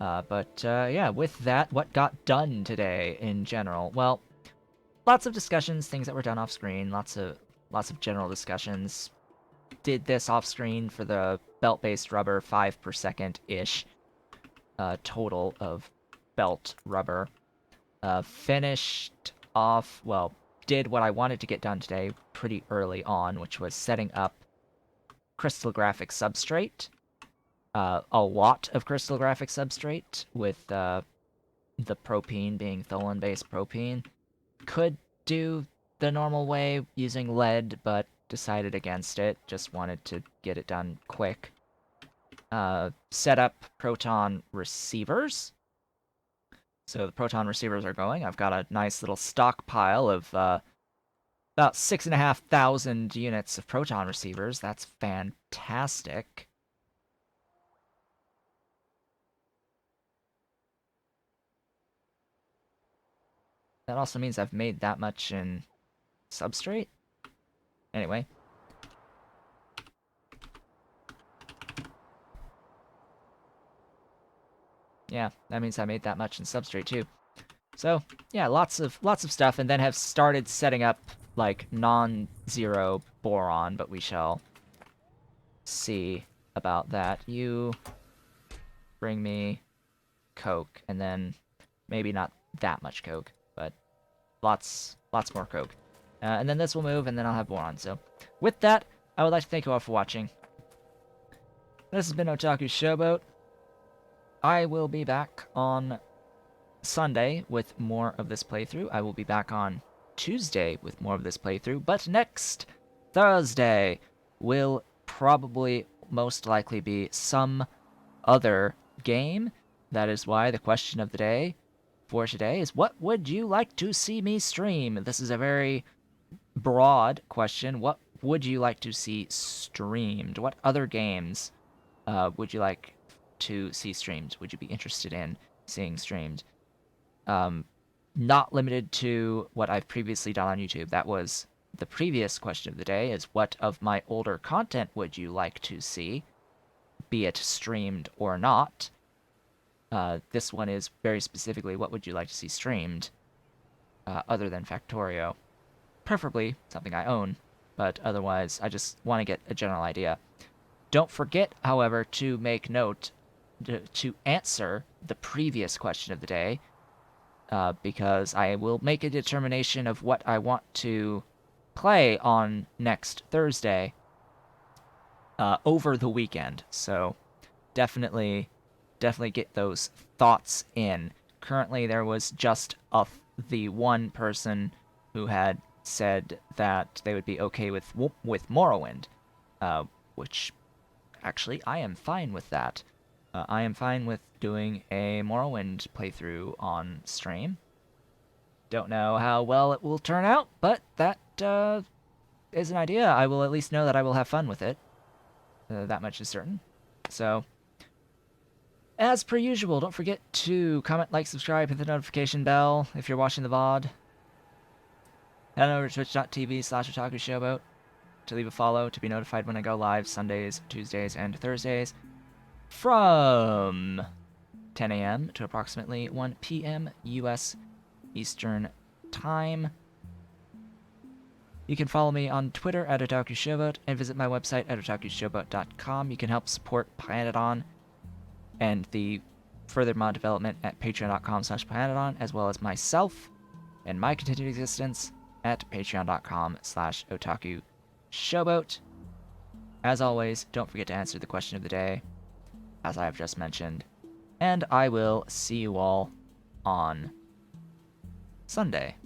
Yeah, with that, what got done today in general? Well, lots of discussions, things that were done off screen, lots of general discussions. Did this off screen for the belt-based rubber, 5 per second-ish total of belt rubber. Finished off, well, did what I wanted to get done today pretty early on, which was setting up crystallographic substrate. A lot of crystallographic substrate, with the propene being Tholin-based propene. Could do the normal way using lead, but decided against it. Just wanted to get it done quick. Set up proton receivers. So the proton receivers are going. I've got a nice little stockpile of about 6,500 units of proton receivers. That's fantastic. That also means I've made that much in substrate? Anyway. Yeah, that means I made that much in substrate too. So, yeah, lots of stuff, and then have started setting up, like, non-zero boron, but we shall see about that. You bring me Coke, and then maybe not that much Coke, but lots more Coke. And then this will move, and then I'll have boron. So with that, I would like to thank you all for watching. This has been Otaku Showboat. I will be back on Sunday with more of this playthrough. I will be back on Tuesday with more of this playthrough, but next Thursday will probably most likely be some other game. That is why the question of the day for today is, what would you like to see me stream? This is a very broad question. What would you like to see streamed? What other games would you like to see streamed? Would you be interested in seeing streamed? Not limited to what I've previously done on YouTube. That was the previous question of the day, is what of my older content would you like to see, be it streamed or not? This one is very specifically, what would you like to see streamed, other than Factorio? Preferably something I own, but otherwise I just want to get a general idea. Don't forget, however, to make note to answer the previous question of the day, because I will make a determination of what I want to play on next Thursday over the weekend. So definitely get those thoughts in. Currently, there was just the one person who had said that they would be okay with Morrowind, which actually I am fine with that. I am fine with doing a Morrowind playthrough on stream. Don't know how well it will turn out, but that is an idea. I will at least know that I will have fun with it. That much is certain. So, as per usual, don't forget to comment, like, subscribe, hit the notification bell if you're watching the VOD. Head over to twitch.tv/OtakuShowboat to leave a follow to be notified when I go live Sundays, Tuesdays, and Thursdays from 10 a.m. to approximately 1 p.m. U.S. Eastern Time. You can follow me on Twitter at OtakuShowboat and visit my website at otakushowboat.com. You can help support Pyanodon and the further mod development at patreon.com/Pyanodon, as well as myself and my continued existence at patreon.com/OtakuShowboat. As always, don't forget to answer the question of the day, as I have just mentioned, and I will see you all on Sunday.